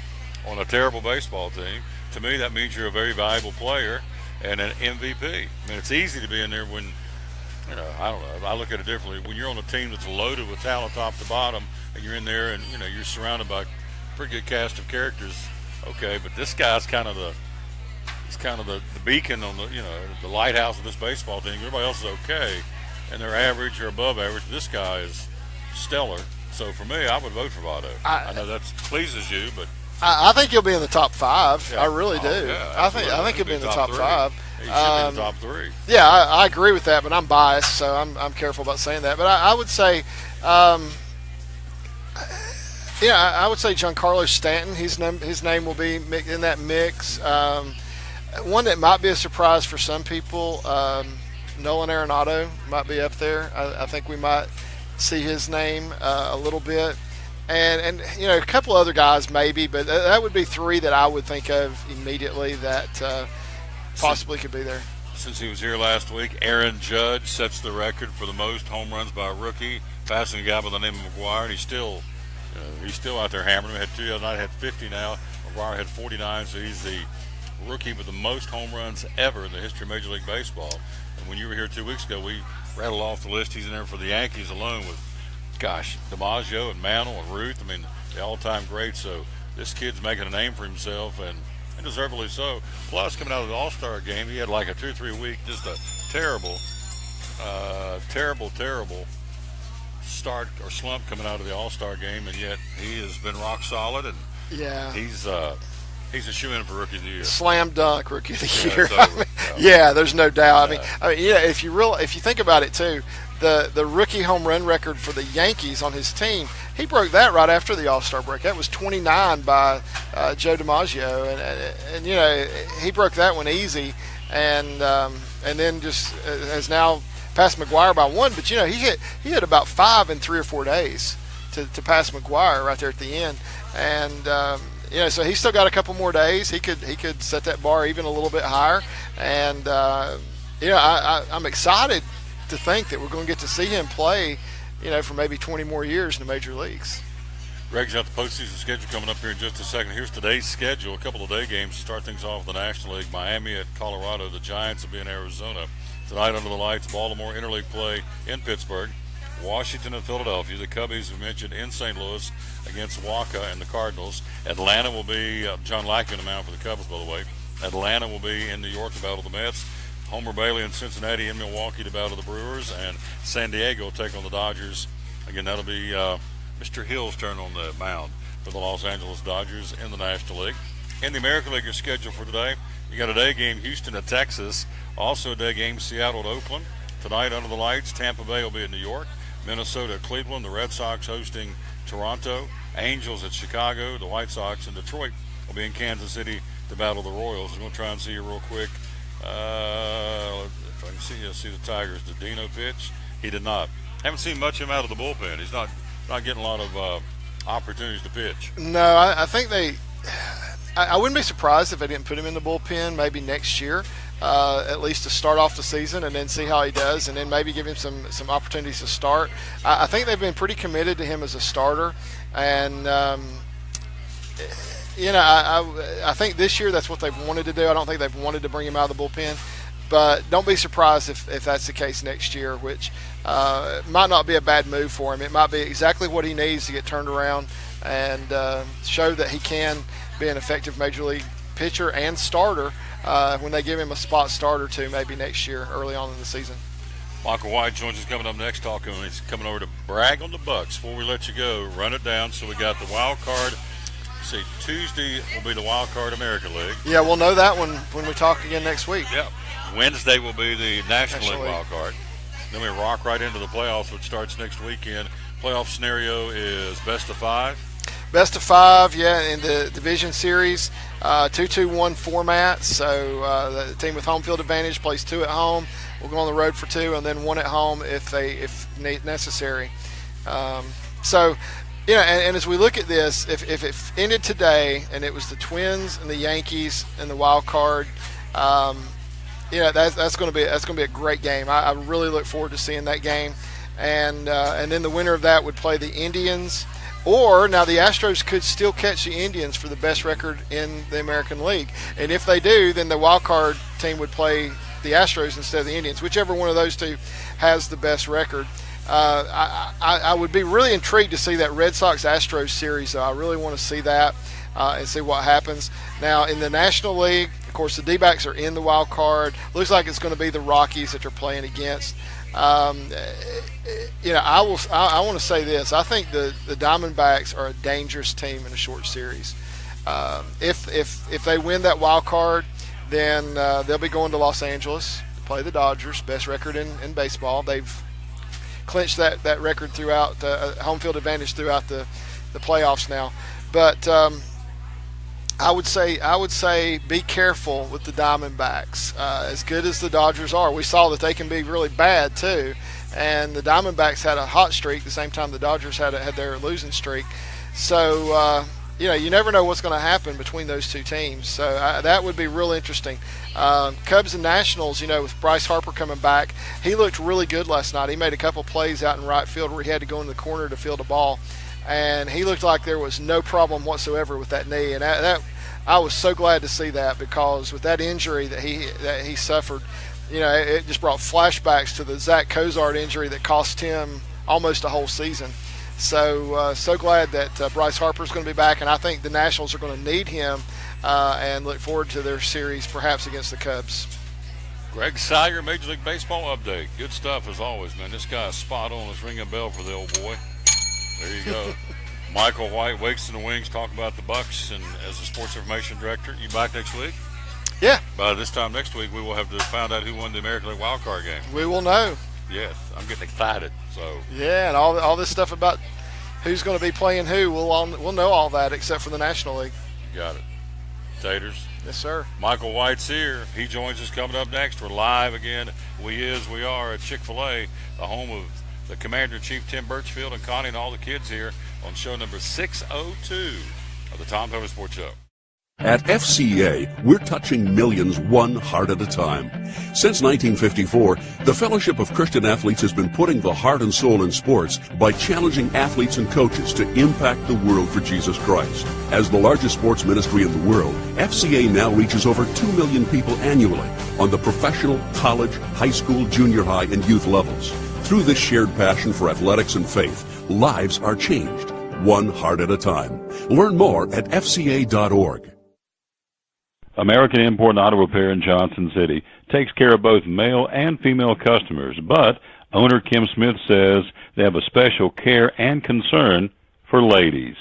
on a terrible baseball team, to me that means you're a very valuable player and an MVP. I mean, it's easy to be in there when, I don't know, I look at it differently. When you're on a team that's loaded with talent top to bottom and you're in there and, you're surrounded by a pretty good cast of characters, okay, but this guy's kind of the beacon on the lighthouse of this baseball team. Everybody else is okay, and they're average or above average. This guy is stellar. So for me, I would vote for Votto. I know that pleases you, but I think he'll be in the top five. Yeah. I really do. Yeah, I think he'll be in the top five. He should be in the top three. Yeah, I agree with that, but I'm biased, so I'm careful about saying that. But I would say, I would say Giancarlo Stanton. His name will be in that mix. One that might be a surprise for some people, Nolan Arenado might be up there. I think we might see his name a little bit, and a couple other guys maybe, but that would be three that I would think of immediately that possibly could be there. Since he was here last week, Aaron Judge sets the record for the most home runs by a rookie, passing a guy by the name of McGuire, and he's still out there hammering him. He had two the other night, had 50 now. McGuire had 49, so he's the rookie with the most home runs ever in the history of Major League Baseball. And when you were here 2 weeks ago, we rattled off the list. He's in there for the Yankees alone with, DiMaggio and Mantle and Ruth. I mean, the all-time greats. So this kid's making a name for himself, and deservedly so. Plus, coming out of the All-Star game, he had like a 2 or 3 week, just a terrible start or slump coming out of the All-Star game, and yet he has been rock solid, and he's a shoo-in for Rookie of the Year. Slam dunk Rookie of the Year. There's no doubt. If you think about it too, the rookie home run record for the Yankees on his team, he broke that right after the All-Star break. That was 29 by Joe DiMaggio, and he broke that one easy, and then just has now passed McGuire by one. But he hit about 5 in 3 or 4 days to pass McGuire right there at the end, and so he's still got a couple more days. He could set that bar even a little bit higher, and I'm excited to think that we're going to get to see him play, for maybe 20 more years in the major leagues. Greg's got the postseason schedule coming up here in just a second. Here's today's schedule. A couple of day games to start things off in the National League. Miami at Colorado. The Giants will be in Arizona. Tonight under the lights, Baltimore interleague play in Pittsburgh. Washington and Philadelphia. The Cubbies, we mentioned, in St. Louis against Waka and the Cardinals. Atlanta will be, John Lackey on the mound for the Cubs, by the way. Atlanta will be in New York to battle the Mets. Homer Bailey in Cincinnati, in Milwaukee to battle the Brewers. And San Diego will take on the Dodgers. Again, that'll be Mr. Hill's turn on the mound for the Los Angeles Dodgers in the National League. In the American League, your schedule for today, you got a day game, Houston at Texas. Also a day game, Seattle at Oakland. Tonight under the lights, Tampa Bay will be in New York. Minnesota at Cleveland. The Red Sox hosting Toronto. Angels at Chicago. The White Sox in Detroit will be in Kansas City to battle the Royals. I'm going to try and see you real quick. If I can see the Tigers. Did Dino pitch? He did not. Haven't seen much of him out of the bullpen. He's not getting a lot of opportunities to pitch. No, I think I wouldn't be surprised if they didn't put him in the bullpen maybe next year, at least to start off the season and then see how he does, and then maybe give him some opportunities to start. I think they've been pretty committed to him as a starter, and I think this year that's what they've wanted to do. I don't think they've wanted to bring him out of the bullpen. But don't be surprised if that's the case next year, which might not be a bad move for him. It might be exactly what he needs to get turned around and show that he can be an effective major league pitcher and starter when they give him a spot start or two maybe next year early on in the season. Michael White joins us coming up next. He's coming over to brag on the Bucks. Before we let you go, run it down. So we got the wild card. See, Tuesday will be the wild card American League. Yeah, we'll know that one when we talk again next week. Yeah. Wednesday will be the National League wild card. Then we rock right into the playoffs, which starts next weekend. Playoff scenario is best of 5. Best of 5, yeah, in the division series, 2-2-1 format. So the team with home field advantage plays 2 at home. We'll go on the road for 2, and then 1 at home if necessary. And as we look at this, if it ended today and it was the Twins and the Yankees and the wild card, that's going to be a great game. I really look forward to seeing that game, and then the winner of that would play the Indians, or now the Astros could still catch the Indians for the best record in the American League, and if they do, then the wild card team would play the Astros instead of the Indians, whichever one of those two has the best record. I would be really intrigued to see that Red Sox-Astros series, though. I really want to see that and see what happens. Now, in the National League, of course, the D-backs are in the wild card. Looks like it's going to be the Rockies that they're playing against. I want to say this. I think the Diamondbacks are a dangerous team in a short series. If they win that wild card, then they'll be going to Los Angeles to play the Dodgers, best record in baseball. They've clinched that record throughout home field advantage throughout the playoffs now. But I would say be careful with the Diamondbacks. As good as the Dodgers are, we saw that they can be really bad too. And the Diamondbacks had a hot streak the same time the Dodgers had their losing streak. So you never know what's going to happen between those two teams. So that would be real interesting. Cubs and Nationals, with Bryce Harper coming back, he looked really good last night. He made a couple plays out in right field where he had to go in the corner to field a ball, and he looked like there was no problem whatsoever with that knee. And that I was so glad to see that, because with that injury that he suffered, it just brought flashbacks to the Zach Cozart injury that cost him almost a whole season. So glad that Bryce Harper's going to be back, and I think the Nationals are going to need him and look forward to their series perhaps against the Cubs. Greg Sire, Major League Baseball update. Good stuff as always, man. This guy's spot on. Let's ring a bell for the old boy. There you go. Michael White, Wakes in the Wings, talk about the Bucks, and as the sports information director, you back next week? Yeah. By this time next week, we will have to find out who won the American League wild card game. We will know. Yes, I'm getting excited. So yeah, and all this stuff about who's going to be playing who, we'll know all that except for the National League. You got it. Taters. Yes, sir. Michael White's here. He joins us coming up next. We're live again. We are at Chick-Fil-A, the home of the Commander-in-Chief Tim Birchfield and Connie and all the kids here on show number 602 of the Tom Cover Sports Show. At FCA, we're touching millions one heart at a time. Since 1954, the Fellowship of Christian Athletes has been putting the heart and soul in sports by challenging athletes and coaches to impact the world for Jesus Christ. As the largest sports ministry in the world, FCA now reaches over 2 million people annually on the professional, college, high school, junior high, and youth levels. Through this shared passion for athletics and faith, lives are changed, one heart at a time. Learn more at fca.org. American Import and Auto Repair in Johnson City takes care of both male and female customers, but owner Kim Smith says they have a special care and concern for ladies.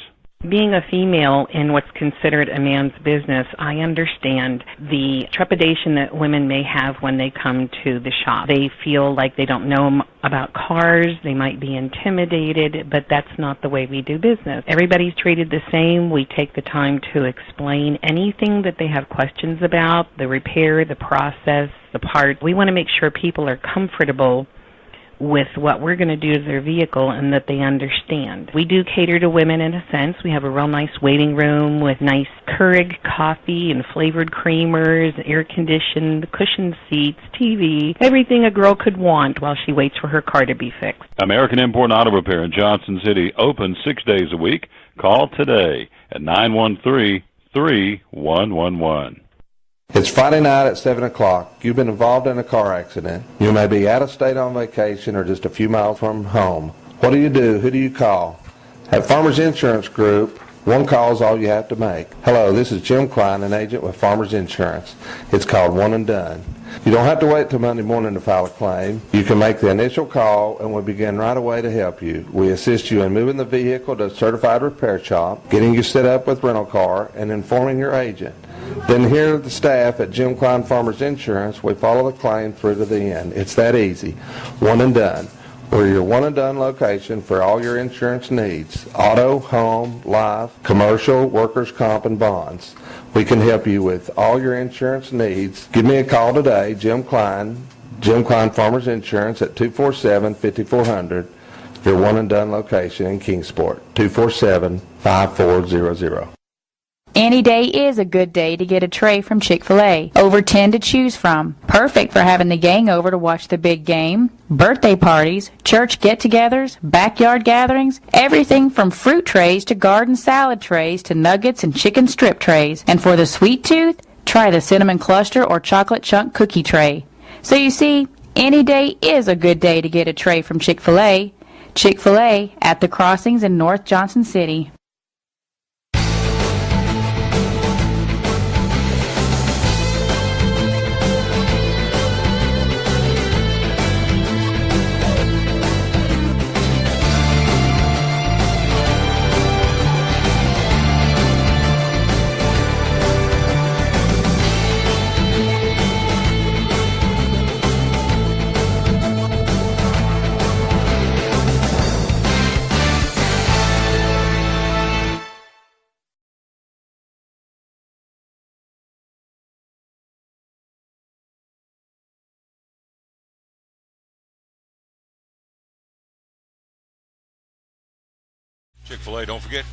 Being a female in what's considered a man's business, I understand the trepidation that women may have when they come to the shop. They feel like they don't know about cars, they might be intimidated, but that's not the way we do business. Everybody's treated the same. We take the time to explain anything that they have questions about, the repair, the process, the part. We want to make sure people are comfortable with what we're going to do to their vehicle and that they understand. We do cater to women in a sense. We have a real nice waiting room with nice Keurig coffee and flavored creamers, air-conditioned, cushioned seats, TV, everything a girl could want while she waits for her car to be fixed. American Import and Auto Repair in Johnson City, open 6 days a week. Call today at 913-3111. It's Friday night at 7 o'clock. You've been involved in a car accident. You may be out of state on vacation or just a few miles from home. What do? Who do you call? At Farmers Insurance Group, one call is all you have to make. Hello, this is Jim Klein, an agent with Farmers Insurance. It's called One and Done. You don't have to wait till Monday morning to file a claim. You can make the initial call and we'll begin right away to help you. We assist you in moving the vehicle to a certified repair shop, getting you set up with rental car, and informing your agent. Then here at the staff at Jim Klein Farmers Insurance, we follow the claim through to the end. It's that easy. One and Done. We're your one and done location for all your insurance needs. Auto, home, life, commercial, workers' comp, and bonds. We can help you with all your insurance needs. Give me a call today, Jim Klein Farmers Insurance at 247-5400. Your one and done location in Kingsport, 247-5400. Any day is a good day to get a tray from Chick-Fil-A. Over 10 to choose from. Perfect for having the gang over to watch the big game, birthday parties, church get-togethers, backyard gatherings, everything from fruit trays to garden salad trays to nuggets and chicken strip trays. And for the sweet tooth, try the cinnamon cluster or chocolate chunk cookie tray. So you see, any day is a good day to get a tray from Chick-Fil-A. Chick-Fil-A at the Crossings in North Johnson City. Chick-fil-A, don't forget,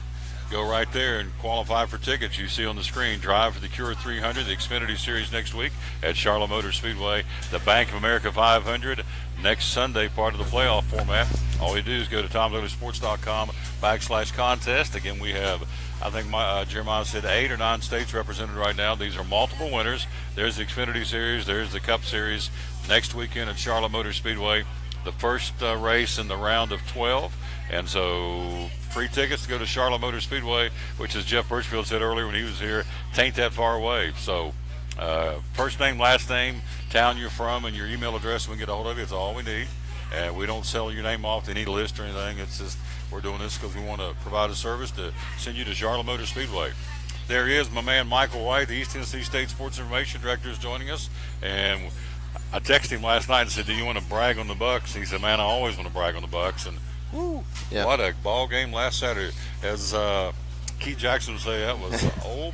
go right there and qualify for tickets you see on the screen. Drive for the Cure 300, the Xfinity Series next week at Charlotte Motor Speedway, the Bank of America 500 next Sunday, part of the playoff format. All you do is go to TomDouglasSports.com/contest. Again, we have, I think Jeremiah said 8 or 9 states represented right now. These are multiple winners. There's the Xfinity Series, there's the Cup Series next weekend at Charlotte Motor Speedway, the first race in the round of 12. And so free tickets to go to Charlotte Motor Speedway, which, as Jeff Birchfield said earlier when he was here, tain't that far away. So first name, last name, town you're from, and your email address, we can get a hold of you. It's all we need. And we don't sell your name off to any list or anything. It's just we're doing this because we want to provide a service to send you to Charlotte Motor Speedway. There he is, my man Michael White, the East Tennessee State Sports Information Director, is joining us. And I texted him last night and said, do you want to brag on the Bucks? He said, man, I always want to brag on the Bucks. And yeah. What a ball game last Saturday. As Keith Jackson would say, that was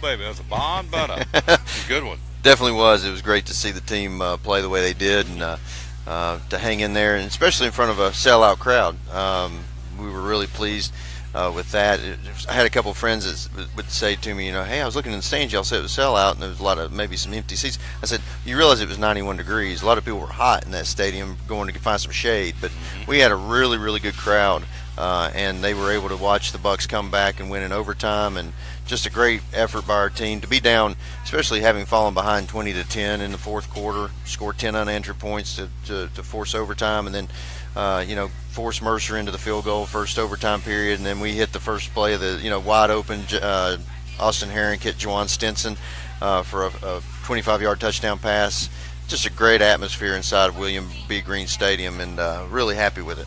baby. That was a bomb bunna. A good one. Definitely was. It was great to see the team play the way they did and to hang in there, and especially in front of a sellout crowd. We were really pleased. with that. I had a couple of friends that would say to me, hey, I was looking in the stands, y'all said it was sellout, and there was a lot of maybe some empty seats. I said, you realize it was 91 degrees. A lot of people were hot in that stadium going to find some shade, but we had a really, really good crowd, and they were able to watch the Bucks come back and win in overtime, and just a great effort by our team to be down, especially having fallen behind 20-10 in the fourth quarter, score 10 unanswered points to force overtime, and then force Mercer into the field goal first overtime period, and then we hit the first play of the wide open Austin Herring hit Juwan Stinson for a 25-yard touchdown pass. Just a great atmosphere inside of William B. Green Stadium, and really happy with it.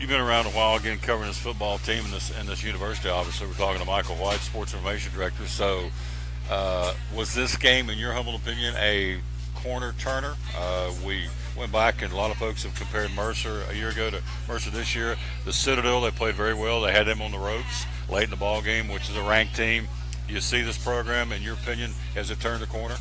You've been around a while, again, covering this football team in this university. Obviously, we're talking to Michael White, Sports Information Director. So, was this game, in your humble opinion, a corner turner? We went back, and a lot of folks have compared Mercer a year ago to Mercer this year. The Citadel, they played very well. They had them on the ropes late in the ball game, which is a ranked team. Do you see this program, in your opinion, has it turned a corner?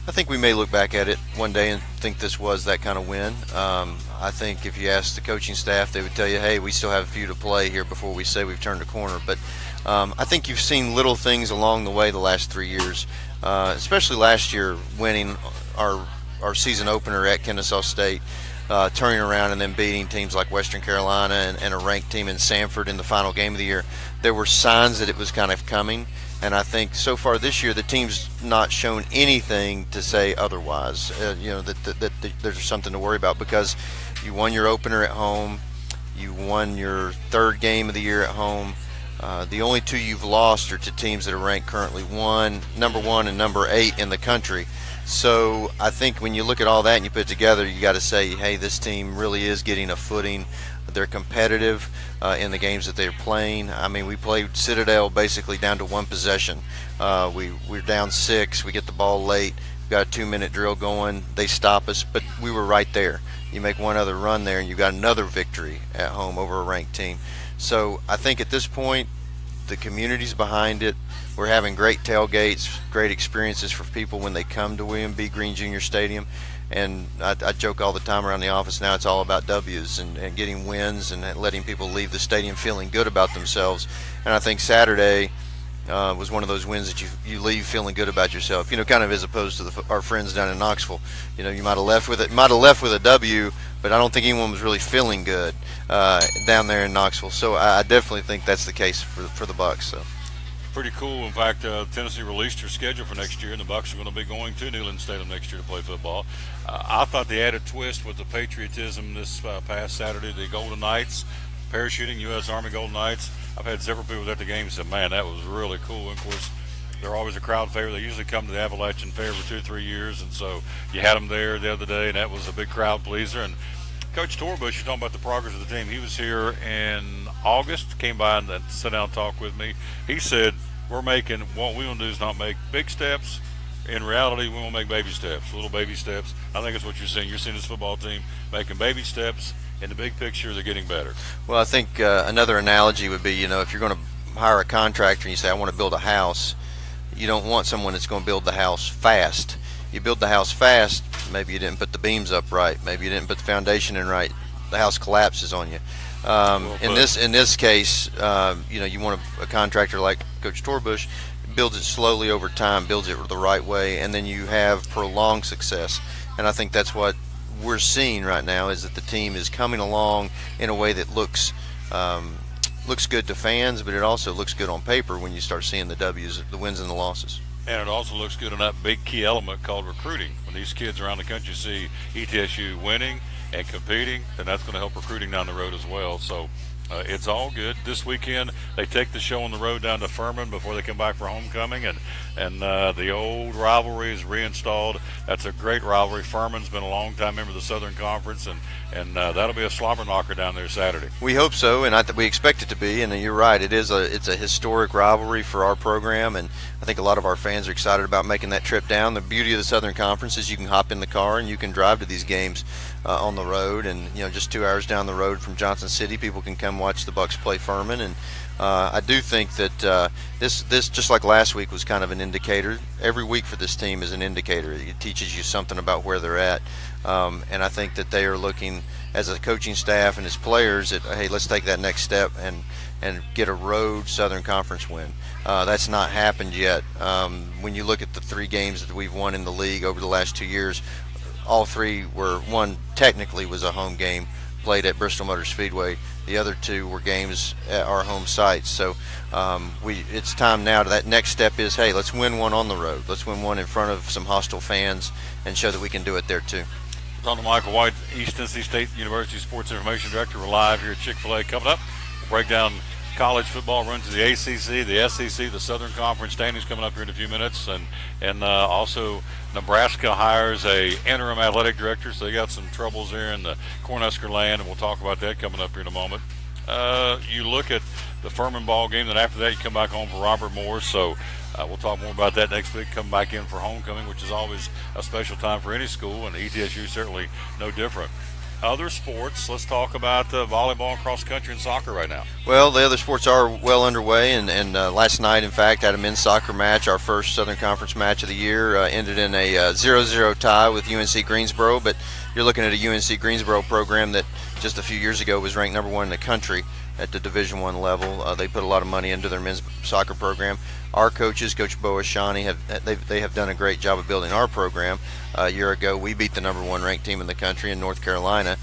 I think we may look back at it one day and think this was that kind of win. I think if you ask the coaching staff, they would tell you, hey, we still have a few to play here before we say we've turned a corner. But I think you've seen little things along the way the last 3 years, especially last year winning our season opener at Kennesaw State, turning around and then beating teams like Western Carolina and a ranked team in Samford in the final game of the year. There were signs that it was kind of coming. And I think so far this year, the team's not shown anything to say otherwise. That there's something to worry about, because you won your opener at home, you won your third game of the year at home. The only two you've lost are to teams that are ranked currently number 1 and number 8 in the country. So I think when you look at all that and you put it together, you got to say, hey, this team really is getting a footing. They're competitive in the games that they're playing. I mean, we played Citadel basically down to one possession. We're down 6. We get the ball late. We've got a 2-minute drill going. They stop us, but we were right there. You make one other run there, and you got another victory at home over a ranked team. So I think at this point, the community's behind it. We're having great tailgates, great experiences for people when they come to William B. Green Jr. Stadium. And I joke all the time around the office now, it's all about W's and getting wins and letting people leave the stadium feeling good about themselves. And I think Saturday was one of those wins that you leave feeling good about yourself. Kind of as opposed to our friends down in Knoxville. You might have left with a W, but I don't think anyone was really feeling good down there in Knoxville. So I definitely think that's the case for the Bucks. So. Pretty cool. In fact, Tennessee released their schedule for next year, and the Bucks are going to be going to Neyland Stadium next year to play football. I thought the added twist with the patriotism this past Saturday, the Golden Knights, parachuting, U.S. Army Golden Knights. I've had several people at the game say, man, that was really cool. And of course, they're always a crowd favorite. They usually come to the Appalachian Fair for 2 or 3 years, and so you had them there the other day, and that was a big crowd pleaser. And Coach Torbush, you're talking about the progress of the team. He was here in August, came by and sat down and talked with me. He said, what we want to do is not make big steps. In reality, we want to make baby steps, little baby steps. I think that's what you're seeing. You're seeing this football team making baby steps. In the big picture, they're getting better. Well, I think another analogy would be, if you're going to hire a contractor and you say, I want to build a house, you don't want someone that's going to build the house fast. You build the house fast, maybe you didn't put the beams up right, maybe you didn't put the foundation in right, the house collapses on you. In this case, you want a contractor like Coach Torbush, builds it slowly over time, builds it the right way, and then you have prolonged success. And I think that's what we're seeing right now, is that the team is coming along in a way that looks good to fans, but it also looks good on paper when you start seeing the W's, the wins and the losses. And it also looks good on that big key element called recruiting. When these kids around the country see ETSU winning and competing, then that's going to help recruiting down the road as well. So it's all good. This weekend, they take the show on the road down to Furman before they come back for homecoming, and the old rivalry is reinstalled. That's a great rivalry. Furman's been a long-time member of the Southern Conference, and that'll be a slobber knocker down there Saturday. We hope so, and we expect it to be. And you're right, it's a historic rivalry for our program, and I think a lot of our fans are excited about making that trip down. The beauty of the Southern Conference is you can hop in the car and you can drive to these games on the road, and just 2 hours down the road from Johnson City, people can come watch the Bucks play Furman. And I do think that this just like last week was kind of an indicator. Every week for this team is an indicator. It teaches you something about where they're at, and I think that they are looking as a coaching staff and as players at, hey, let's take that next step and and get a road Southern Conference win. That's not happened yet. When you look at the 3 games that we've won in the league over the last 2 years, all 3 were, one technically was a home game played at Bristol Motor Speedway. The other 2 were games at our home sites. So it's time now. That next step is, hey, let's win one on the road. Let's win one in front of some hostile fans and show that we can do it there too. Talking to Michael White, East Tennessee State University Sports Information Director. We're live here at Chick-Fil-A. Coming up, we'll break down college football, run to the ACC, the SEC, the Southern Conference standings coming up here in a few minutes, and also Nebraska hires a interim athletic director, so they got some troubles there in the Cornhusker land, and we'll talk about that coming up here in a moment. You look at the Furman ball game, then after that you come back home for Robert Morris, so we'll talk more about that next week. Come back in for homecoming, which is always a special time for any school, and ETSU certainly no different. Other sports, let's talk about volleyball, cross country, and soccer right now. Well, the other sports are well underway, and last night, in fact, had a men's soccer match. Our first Southern Conference match of the year ended in a 0-0 tie with UNC Greensboro, but you're looking at a UNC Greensboro program that just a few years ago was ranked number 1 in the country at the Division I level. They put a lot of money into their men's soccer program. Our coaches, Coach Bo Ashani, they have done a great job of building our program. A year ago, we beat the number 1 ranked team in the country in North Carolina.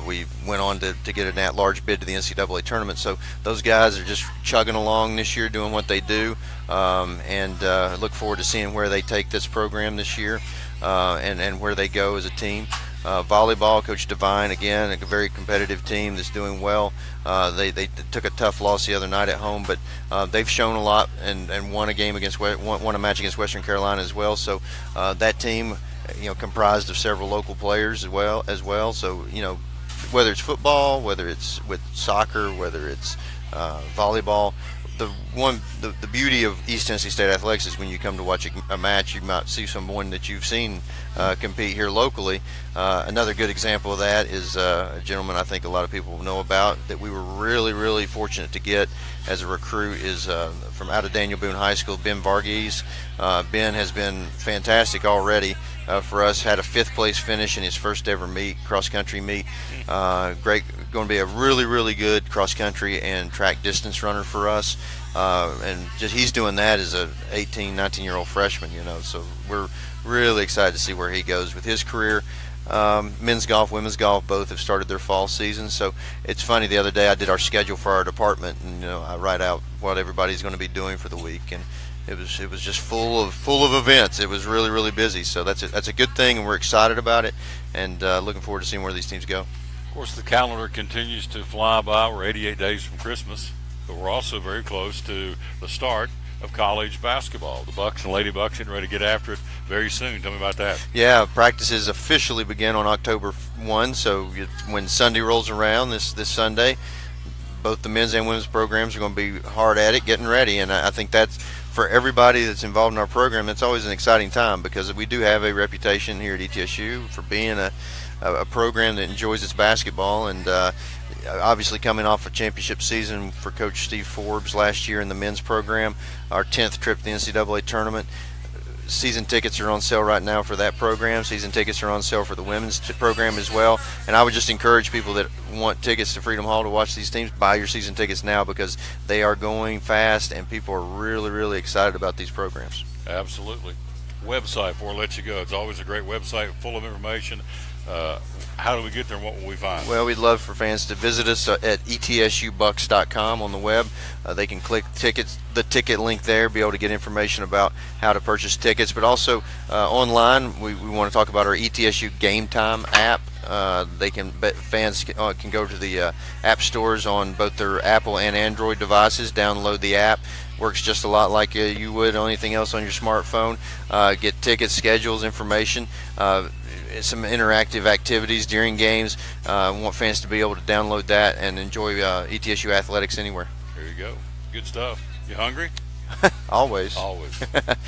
We went on to get an at-large bid to the NCAA tournament. So those guys are just chugging along this year, doing what they do, and look forward to seeing where they take this program this year and where they go as a team. Volleyball, Coach Devine, again, a very competitive team that's doing well. They took a tough loss the other night at home, but they've shown a lot and won a match against Western Carolina as well. So that team, comprised of several local players as well. So whether it's football, whether it's with soccer, whether it's volleyball. The beauty of East Tennessee State athletics is when you come to watch a match, you might see someone that you've seen compete here locally. Another good example of that is a gentleman I think a lot of people know about that we were really, really fortunate to get as a recruit is from out of Daniel Boone High School, Ben Varghese. Ben has been fantastic already for us. Had a 5th place finish in his first ever cross country meet. Great, going to be a really, really good cross country and track distance runner for us. And just he's doing that as a 18, 19-year-old freshman. So we're really excited to see where he goes with his career. Men's golf, women's golf, both have started their fall season. So it's funny, the other day I did our schedule for our department, and I write out what everybody's going to be doing for the week, and it was just full of events. It was really, really busy. So that's a good thing, and we're excited about it, and looking forward to seeing where these teams go. Of course, the calendar continues to fly by. We're 88 days from Christmas, but we're also very close to the start of college basketball. The Bucks and Lady Bucks getting ready to get after it very soon. Tell me about that. Yeah, practices officially begin on October 1. So when Sunday rolls around this Sunday, both the men's and women's programs are going to be hard at it, getting ready. And I think that's, for everybody that's involved in our program, that's always an exciting time because we do have a reputation here at ETSU for being a program that enjoys its basketball, and obviously coming off a championship season for Coach Steve Forbes last year in the men's program, our 10th trip to the NCAA tournament. Season tickets are on sale right now for that program. Season tickets are on sale for the women's program as well. And I would just encourage people that want tickets to Freedom Hall to watch these teams, buy your season tickets now because they are going fast and people are really, really excited about these programs. Absolutely. Website before I let you go. It's always a great website full of information. How do we get there and what will we find? Well, we'd love for fans to visit us at etsubucks.com on the web. They can click the ticket link there, be able to get information about how to purchase tickets. But also online, we want to talk about our ETSU Game Time app. Fans can go to the app stores on both their Apple and Android devices, download the app. Works just a lot like you would on anything else on your smartphone. Get tickets, schedules, information. Some interactive activities during games. Want fans to be able to download that and enjoy ETSU athletics anywhere. There you go. Good stuff. You hungry? Always. Always.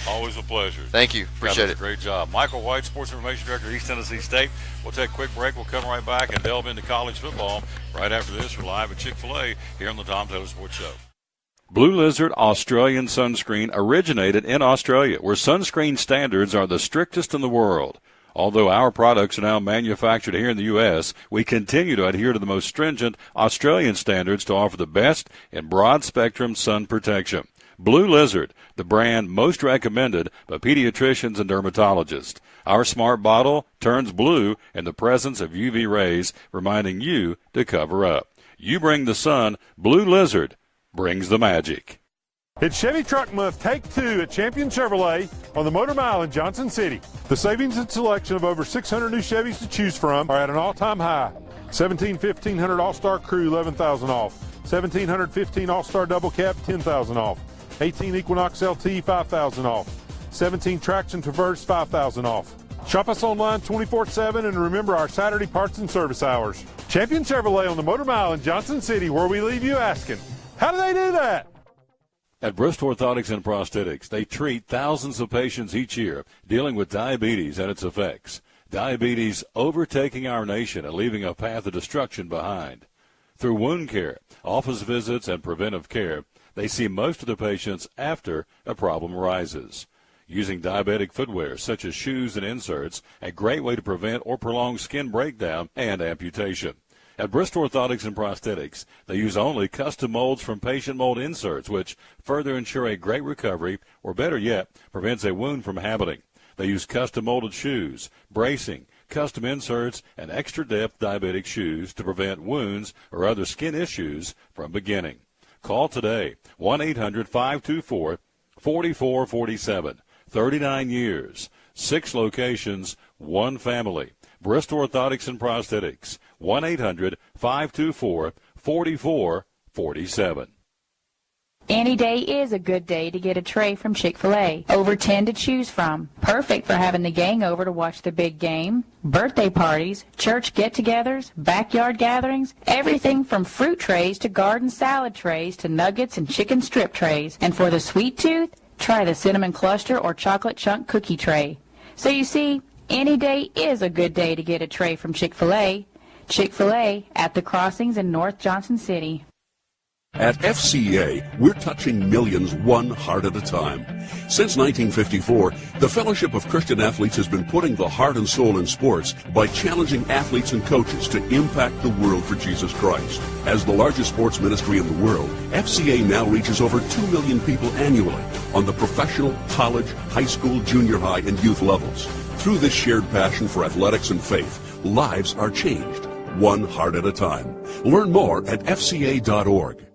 Always a pleasure. Thank you. Appreciate it. Great job. Michael White, Sports Information Director at East Tennessee State. We'll take a quick break. We'll come right back and delve into college football. Right after this, we're live at Chick-Fil-A here on the Tom Taylor Sports Show. Blue Lizard Australian sunscreen originated in Australia, where sunscreen standards are the strictest in the world. Although our products are now manufactured here in the U.S., we continue to adhere to the most stringent Australian standards to offer the best in broad-spectrum sun protection. Blue Lizard, the brand most recommended by pediatricians and dermatologists. Our smart bottle turns blue in the presence of UV rays, reminding you to cover up. You bring the sun, Blue Lizard brings the magic. It's Chevy Truck Month, Take 2 at Champion Chevrolet on the Motor Mile in Johnson City. The savings and selection of over 600 new Chevys to choose from are at an all-time high. 1500 All-Star Crew, $11,000 off. 1715 All-Star Double Cab, $10,000 off. 18 Equinox LT, $5,000 off. 17 Traction Traverse, $5,000 off. Shop us online 24/7 and remember our Saturday parts and service hours. Champion Chevrolet on the Motor Mile in Johnson City, where we leave you asking, how do they do that? At Bristol Orthotics and Prosthetics, they treat thousands of patients each year dealing with diabetes and its effects. Diabetes overtaking our nation and leaving a path of destruction behind. Through wound care, office visits, and preventive care, they see most of the patients after a problem arises. Using diabetic footwear such as shoes and inserts, a great way to prevent or prolong skin breakdown and amputation. At Bristol Orthotics and Prosthetics, they use only custom molds from patient mold inserts, which further ensure a great recovery, or better yet, prevents a wound from happening. They use custom molded shoes, bracing, custom inserts, and extra depth diabetic shoes to prevent wounds or other skin issues from beginning. Call today, 1-800-524-4447. 39 years, 6 locations, 1 family. Bristol Orthotics and Prosthetics, 1-800-524-4447. Any day is a good day to get a tray from Chick-Fil-A. Over 10 to choose from. Perfect for having the gang over to watch the big game, birthday parties, church get-togethers, backyard gatherings, everything from fruit trays to garden salad trays to nuggets and chicken strip trays. And for the sweet tooth, try the cinnamon cluster or chocolate chunk cookie tray. So you see, any day is a good day to get a tray from Chick-Fil-A. Chick-fil-A at the crossings in North Johnson City. At FCA, we're touching millions one heart at a time. Since 1954, the Fellowship of Christian Athletes has been putting the heart and soul in sports by challenging athletes and coaches to impact the world for Jesus Christ. As the largest sports ministry in the world, FCA now reaches over 2 million people annually on the professional, college, high school, junior high, and youth levels. Through this shared passion for athletics and faith, lives are changed, one heart at a time. Learn more at fca.org.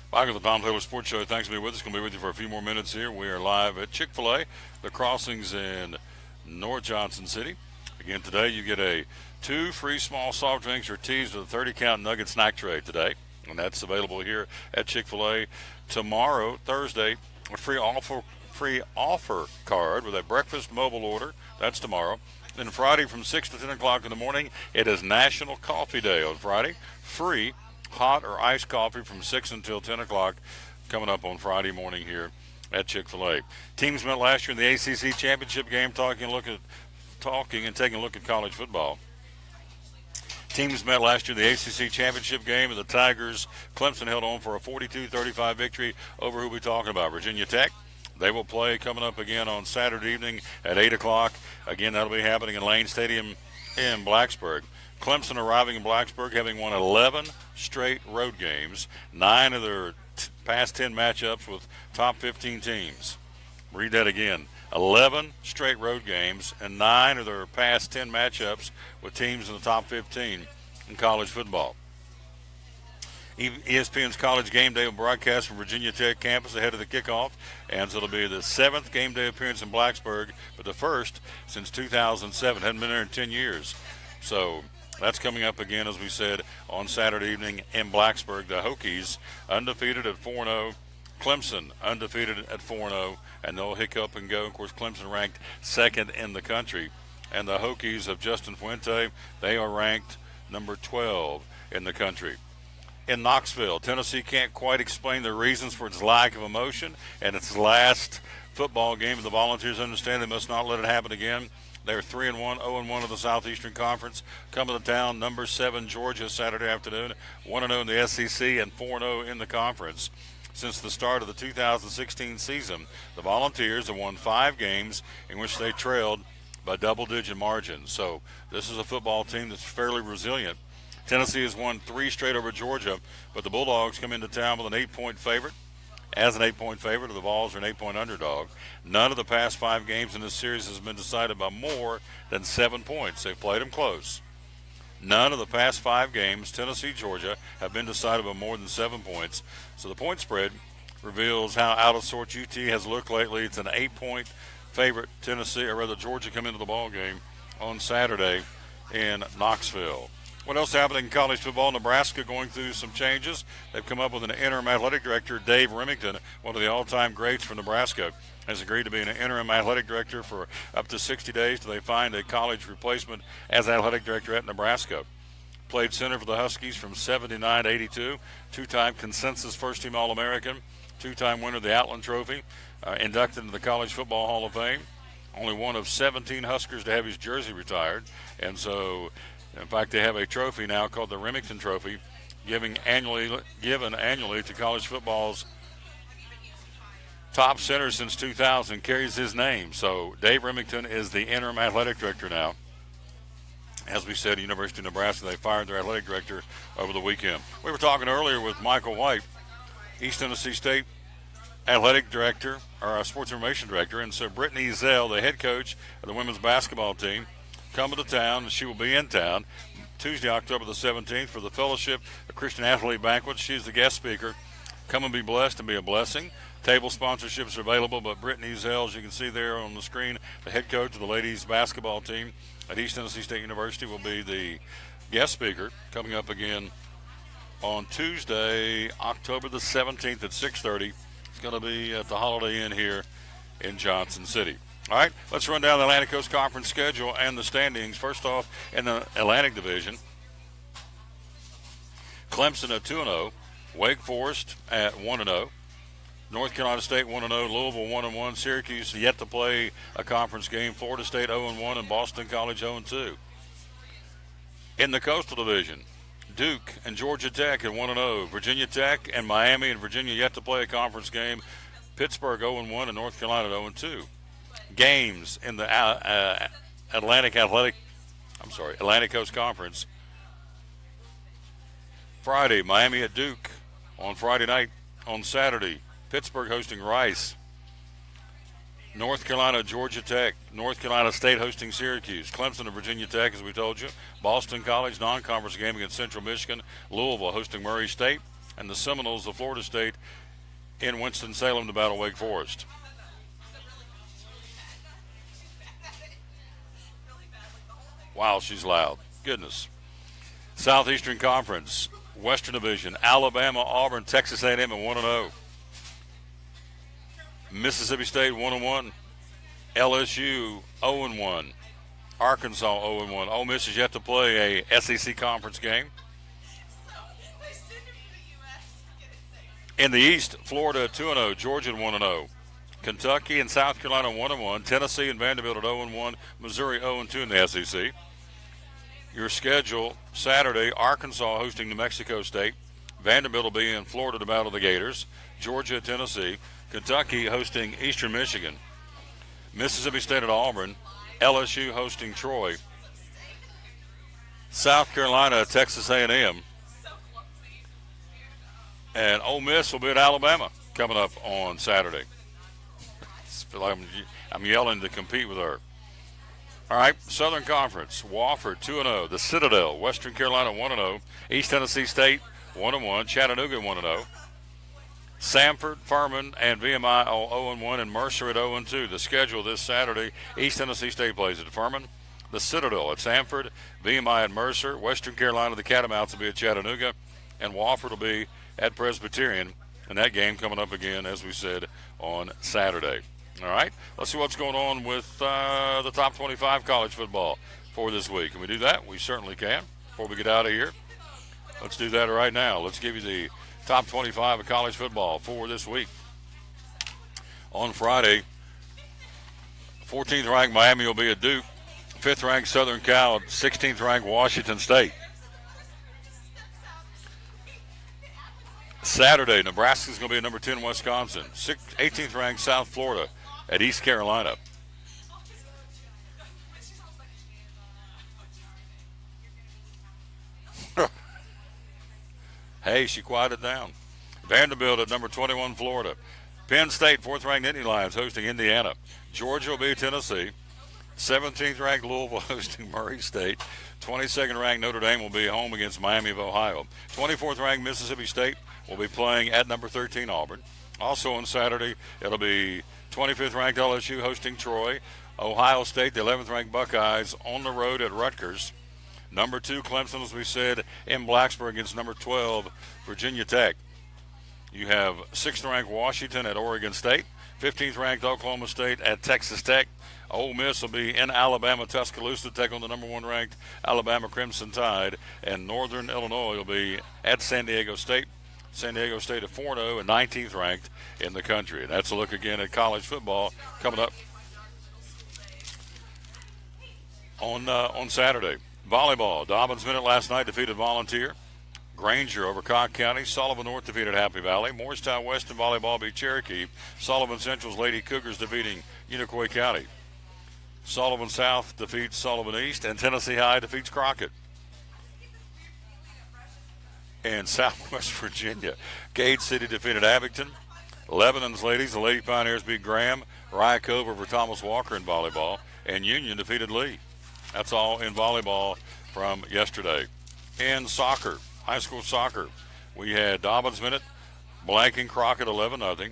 Back at the Tom Taylor Sports Show. Thanks for being with us. Going to be with you for a few more minutes here. We are live at Chick-Fil-A, the crossings in North Johnson City. Again, today you get 2 free small soft drinks or teas with a 30-count nugget snack tray today. And that's available here at Chick-Fil-A. Tomorrow, Thursday, a free offer card with a breakfast mobile order. That's tomorrow. Then Friday from 6 to 10 o'clock in the morning, it is National Coffee Day on Friday. Free hot or iced coffee from 6 until 10 o'clock coming up on Friday morning here at Chick-fil-A. Teams met last year in the ACC Championship game, talking and taking a look at college football. Teams met last year in the ACC Championship game, and the Tigers, Clemson held on for a 42-35 victory over who we're talking about, Virginia Tech. They will play coming up again on Saturday evening at 8 o'clock. Again, that'll be happening in Lane Stadium in Blacksburg. Clemson arriving in Blacksburg, having won 11 straight road games, 9 of their past 10 matchups with top 15 teams. Read that again. 11 straight road games and 9 of their past 10 matchups with teams in the top 15 in college football. ESPN's College Game Day will broadcast from Virginia Tech campus ahead of the kickoff, and so it'll be the 7th game day appearance in Blacksburg, but the first since 2007. Hadn't been there in 10 years. So That's coming up again, as we said, on Saturday evening in Blacksburg. The Hokies undefeated at 4-0. Clemson undefeated at 4-0, and they'll hiccup and go. Of course, Clemson ranked second in the country. And the Hokies of Justin Fuente, they are ranked number 12 in the country. In Knoxville, Tennessee can't quite explain the reasons for its lack of emotion and its last football game. The Volunteers understand they must not let it happen again. They're 3-1, 0-1 of the Southeastern Conference. Coming to town, number 7 Georgia Saturday afternoon, 1-0 in the SEC and 4-0 in the conference. Since the start of the 2016 season, the Volunteers have won 5 games in which they trailed by double-digit margins. So this is a football team that's fairly resilient. Tennessee has won 3 straight over Georgia, but the Bulldogs come into town with an 8-point favorite. As an 8-point favorite, the Vols are an 8-point underdog. None of the past 5 games in this series has been decided by more than 7 points. They've played them close. None of the past 5 games, Tennessee, Georgia, have been decided by more than 7 points. So the point spread reveals how out of sorts UT has looked lately. It's an 8-point favorite. Tennessee, or rather Georgia, come into the ball game on Saturday in Knoxville. What else happening in college football? Nebraska going through some changes. They've come up with an interim athletic director. Dave Remington, one of the all-time greats for Nebraska, has agreed to be an interim athletic director for up to 60 days till they find a college replacement as athletic director at Nebraska. Played center for the Huskies from 79 to 82, 2-time consensus first-team All-American, 2-time winner of the Outland Trophy, inducted into the College Football Hall of Fame. Only one of 17 Huskers to have his jersey retired, and so in fact, they have a trophy now called the Remington Trophy, given annually to college football's top center since 2000, carries his name. So Dave Remington is the interim athletic director now. As we said, University of Nebraska, they fired their athletic director over the weekend. We were talking earlier with Michael White, East Tennessee State athletic director, or sports information director, and so Brittany Zell, the head coach of the women's basketball team, coming to town, and she will be in town Tuesday, October the 17th for the Fellowship of Christian Athlete Banquet. She's the guest speaker. Come and be blessed and be a blessing. Table sponsorships are available, but Brittany Zell, as you can see there on the screen, the head coach of the ladies basketball team at East Tennessee State University, will be the guest speaker coming up again on Tuesday, October the 17th at 6:30. It's going to be at the Holiday Inn here in Johnson City. All right, let's run down the Atlantic Coast Conference schedule and the standings. First off, in the Atlantic Division, Clemson at 2-0, Wake Forest at 1-0, North Carolina State 1-0, Louisville 1-1, Syracuse yet to play a conference game, Florida State 0-1, and Boston College 0-2. In the Coastal Division, Duke and Georgia Tech at 1-0, Virginia Tech and Miami and Virginia yet to play a conference game, Pittsburgh 0-1, and North Carolina 0-2. Games in the Atlantic Coast Conference. Friday, Miami at Duke on Friday night. On Saturday, Pittsburgh hosting Rice. North Carolina, Georgia Tech. North Carolina State hosting Syracuse. Clemson and Virginia Tech, as we told you. Boston College, non-conference game against Central Michigan. Louisville hosting Murray State. And the Seminoles of Florida State in Winston-Salem to battle Wake Forest. Wow, she's loud. Goodness. Southeastern Conference, Western Division, Alabama, Auburn, Texas A&M at 1-0. Mississippi State 1-1. LSU 0-1. Arkansas 0-1. Ole Miss is yet to play a SEC conference game. In the East, Florida 2-0, Georgia 1-0. Kentucky and South Carolina 1-1. Tennessee and Vanderbilt at 0-1. Missouri 0-2 in the SEC. Your schedule, Saturday, Arkansas hosting New Mexico State. Vanderbilt will be in Florida to battle the Gators. Georgia, Tennessee. Kentucky hosting Eastern Michigan. Mississippi State at Auburn. LSU hosting Troy. South Carolina, Texas A&M. And Ole Miss will be at Alabama coming up on Saturday. I feel like I'm yelling to compete with her. All right, Southern Conference, Wofford 2-0, the Citadel, Western Carolina 1-0, East Tennessee State 1-1, Chattanooga 1-0, Samford, Furman, and VMI all 0-1, and Mercer at 0-2. The schedule this Saturday, East Tennessee State plays at Furman, the Citadel at Sanford, VMI at Mercer, Western Carolina, the Catamounts will be at Chattanooga, and Wofford will be at Presbyterian. And that game coming up again, as we said, on Saturday. All right, let's see what's going on with the top 25 college football for this week. Can we do that? We certainly can. Before we get out of here, let's do that right now. Let's give you the top 25 of college football for this week. On Friday, 14th ranked Miami will be at Duke. 5th ranked Southern Cal, 16th ranked Washington State. Saturday, Nebraska's going to be at number 10 Wisconsin. 18th ranked South Florida at East Carolina. Hey, she quieted down. Vanderbilt at number 21 Florida. Penn State, 4th ranked Nittany Lions hosting Indiana. Georgia will be Tennessee. 17th ranked Louisville hosting Murray State. 22nd ranked Notre Dame will be home against Miami of Ohio. 24th ranked Mississippi State will be playing at number 13 Auburn. Also on Saturday, it'll be 25th ranked LSU hosting Troy. Ohio State, the 11th ranked Buckeyes on the road at Rutgers. Number 2 Clemson, as we said, in Blacksburg against number 12 Virginia Tech. You have 6th ranked Washington at Oregon State. 15th ranked Oklahoma State at Texas Tech. Ole Miss will be in Alabama, Tuscaloosa, to take on the number 1 ranked Alabama Crimson Tide. And Northern Illinois will be at San Diego State. San Diego State at 4-0 and 19th ranked in the country. And that's a look again at college football coming up on Saturday. Volleyball. Dobbins Minute last night defeated Volunteer. Granger over Cobb County. Sullivan North defeated Happy Valley. Morristown West in volleyball beat Cherokee. Sullivan Central's Lady Cougars defeating Unicoi County. Sullivan South defeats Sullivan East, and Tennessee High defeats Crockett. In Southwest Virginia, Gate City defeated Abington. Lebanon's ladies, the Lady Pioneers, beat Graham. Rycove over Thomas Walker in volleyball, and Union defeated Lee. That's all in volleyball from yesterday. In soccer, high school soccer, we had Dobbins Minute blanking Crockett 11-0.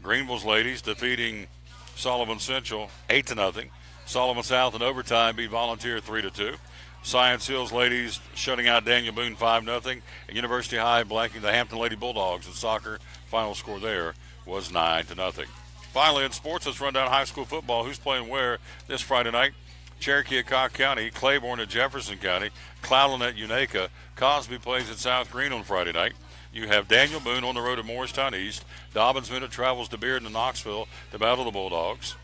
Greenville's ladies defeating Sullivan Central 8-0. Sullivan South in overtime beat Volunteer 3-2. Science Hills ladies shutting out Daniel Boone 5-0. And University High blanking the Hampton Lady Bulldogs in soccer. Final score there was 9-0. Finally, in sports, let's run down high school football. Who's playing where this Friday night? Cherokee at Cobb County, Claiborne at Jefferson County, Cloudland at Unaka. Cosby plays at South Green on Friday night. You have Daniel Boone on the road at Morristown East. Dobbins Minute travels to Bearden and Knoxville to battle the Bulldogs.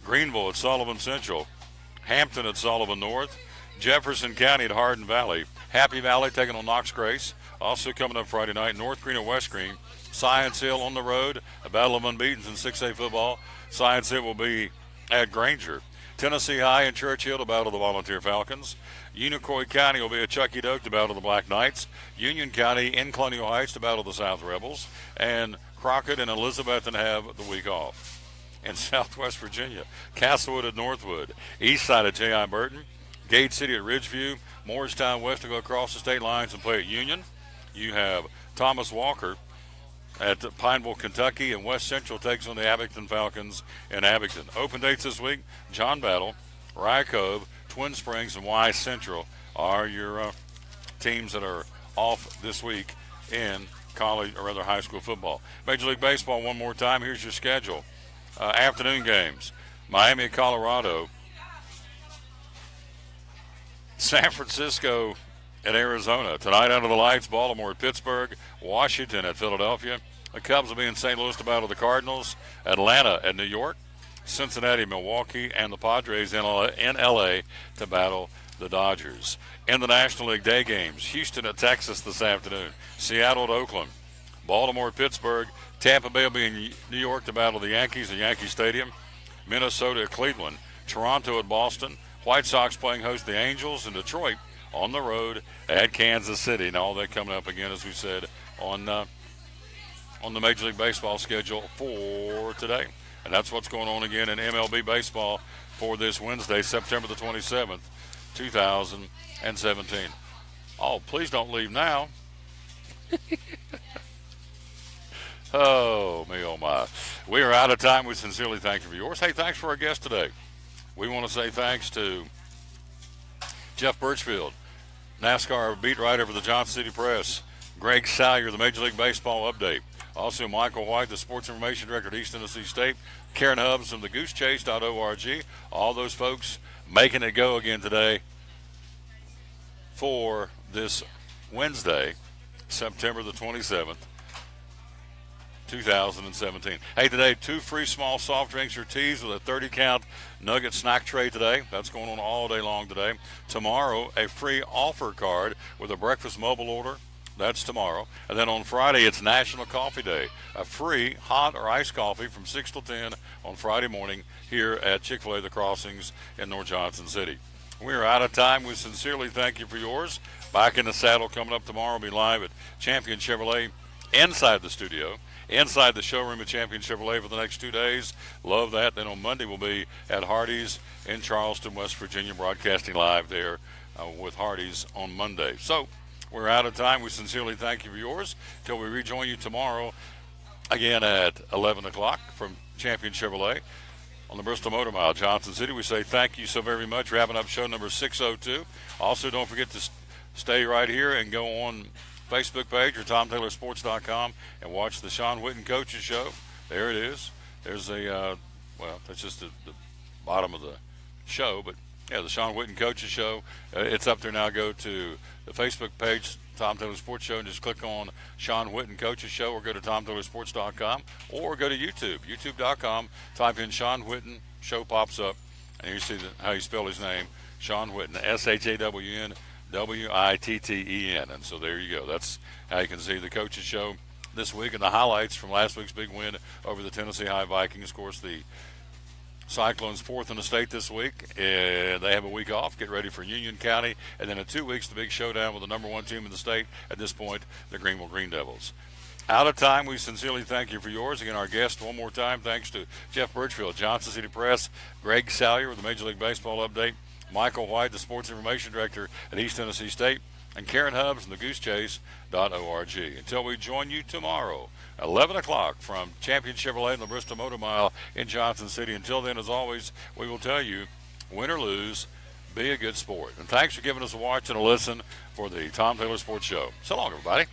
Greenville at Sullivan Central. Hampton at Sullivan North. Jefferson County at Hardin Valley. Happy Valley taking on Knox Grace. Also coming up Friday night, North Green at West Green. Science Hill on the road, a battle of unbeatens in 6A football. Science Hill will be at Granger. Tennessee High and Churchill to battle the Volunteer Falcons. Unicoi County will be at Chucky Doak to battle the Black Knights. Union County in Colonial Heights to battle the South Rebels. And Crockett and Elizabethton have the week off. In Southwest Virginia, Castlewood at Northwood. Eastside at J.I. Burton. Gate City at Ridgeview. Morristown West to go across the state lines and play at Union. You have Thomas Walker at Pineville, Kentucky, and West Central takes on the Abington Falcons in Abington. Open dates this week: John Battle, Rye Cove, Twin Springs, and Y Central are your teams that are off this week in college, or rather high school football. Major League Baseball one more time. Here's your schedule. Afternoon games: Miami at Colorado, San Francisco at Arizona. Tonight under the lights, Baltimore at Pittsburgh, Washington at Philadelphia. The Cubs will be in St. Louis to battle the Cardinals, Atlanta at New York, Cincinnati, Milwaukee, and the Padres in LA to battle the Dodgers. In the National League day games, Houston at Texas this afternoon, Seattle at Oakland, Baltimore at Pittsburgh, Tampa Bay will be in New York to battle the Yankees at Yankee Stadium, Minnesota at Cleveland, Toronto at Boston, White Sox playing host to the Angels, and Detroit on the road at Kansas City. And all that coming up again, as we said, on the Major League Baseball schedule for today. And that's what's going on again in MLB baseball for this Wednesday, September the 27th, 2017. Oh, please don't leave now. Oh, me, oh, my. We are out of time. We sincerely thank you for yours. Hey, thanks for our guest today. We want to say thanks to Jeff Birchfield, NASCAR beat writer for the Johnson City Press. Greg Salyer, the Major League Baseball update. Also, Michael White, the Sports Information Director at East Tennessee State. Karen Hubbs from the goosechase.org. All those folks making it go again today for this Wednesday, September the 27th, 2017. Hey, today, 2 free small soft drinks or teas with a 30-count nugget snack tray today. That's going on all day long today. Tomorrow, a free offer card with a breakfast mobile order. That's tomorrow. And then on Friday, it's National Coffee Day. A free hot or iced coffee from 6 till 10 on Friday morning here at Chick-Fil-A The Crossings in North Johnson City. We're out of time. We sincerely thank you for yours. Back in the saddle coming up tomorrow. We'll be live at Champion Chevrolet inside the studio, inside the showroom at Champion Chevrolet for the next 2 days. Love that. Then on Monday, we'll be at Hardee's in Charleston, West Virginia, broadcasting live there with Hardee's on Monday. So we're out of time. We sincerely thank you for yours. Till we rejoin you tomorrow, again at 11 o'clock from Champion Chevrolet on the Bristol Motor Mile, Johnson City. We say thank you so very much. Wrapping up show number 602. Also, don't forget to stay right here and go on Facebook page or TomTaylorSports.com and watch the Sean Whitten Coaches Show. There it is. There's a, well, that's just the bottom of the show, but yeah, the Sean Whitten Coaches Show. It's up there now. Go to the Facebook page, Tom Taylor Sports Show, and just click on Sean Whitten Coaches Show, or go to TomTaylorSports.com, or go to YouTube, YouTube.com, type in Sean Whitten, show pops up, and you see how you spell his name, Sean Whitten, SHAWNWITTEN. And so there you go. That's how you can see the Coaches Show this week, and the highlights from last week's big win over the Tennessee High Vikings. Of course, the Cyclones 4th in the state this week. They have a week off. Get ready for Union County. And then in 2 weeks, the big showdown with the number 1 team in the state at this point, the Greenville Green Devils. Out of time. We sincerely thank you for yours. Again, our guest one more time, thanks to Jeff Birchfield, Johnson City Press, Greg Salyer with the Major League Baseball update, Michael White, the Sports Information Director at East Tennessee State, and Karen Hubbs from the goosechase.org. Until we join you tomorrow, 11 o'clock from Champion Chevrolet and the Bristol Motor Mile in Johnson City. Until then, as always, we will tell you, win or lose, be a good sport. And thanks for giving us a watch and a listen for the Tom Taylor Sports Show. So long, everybody.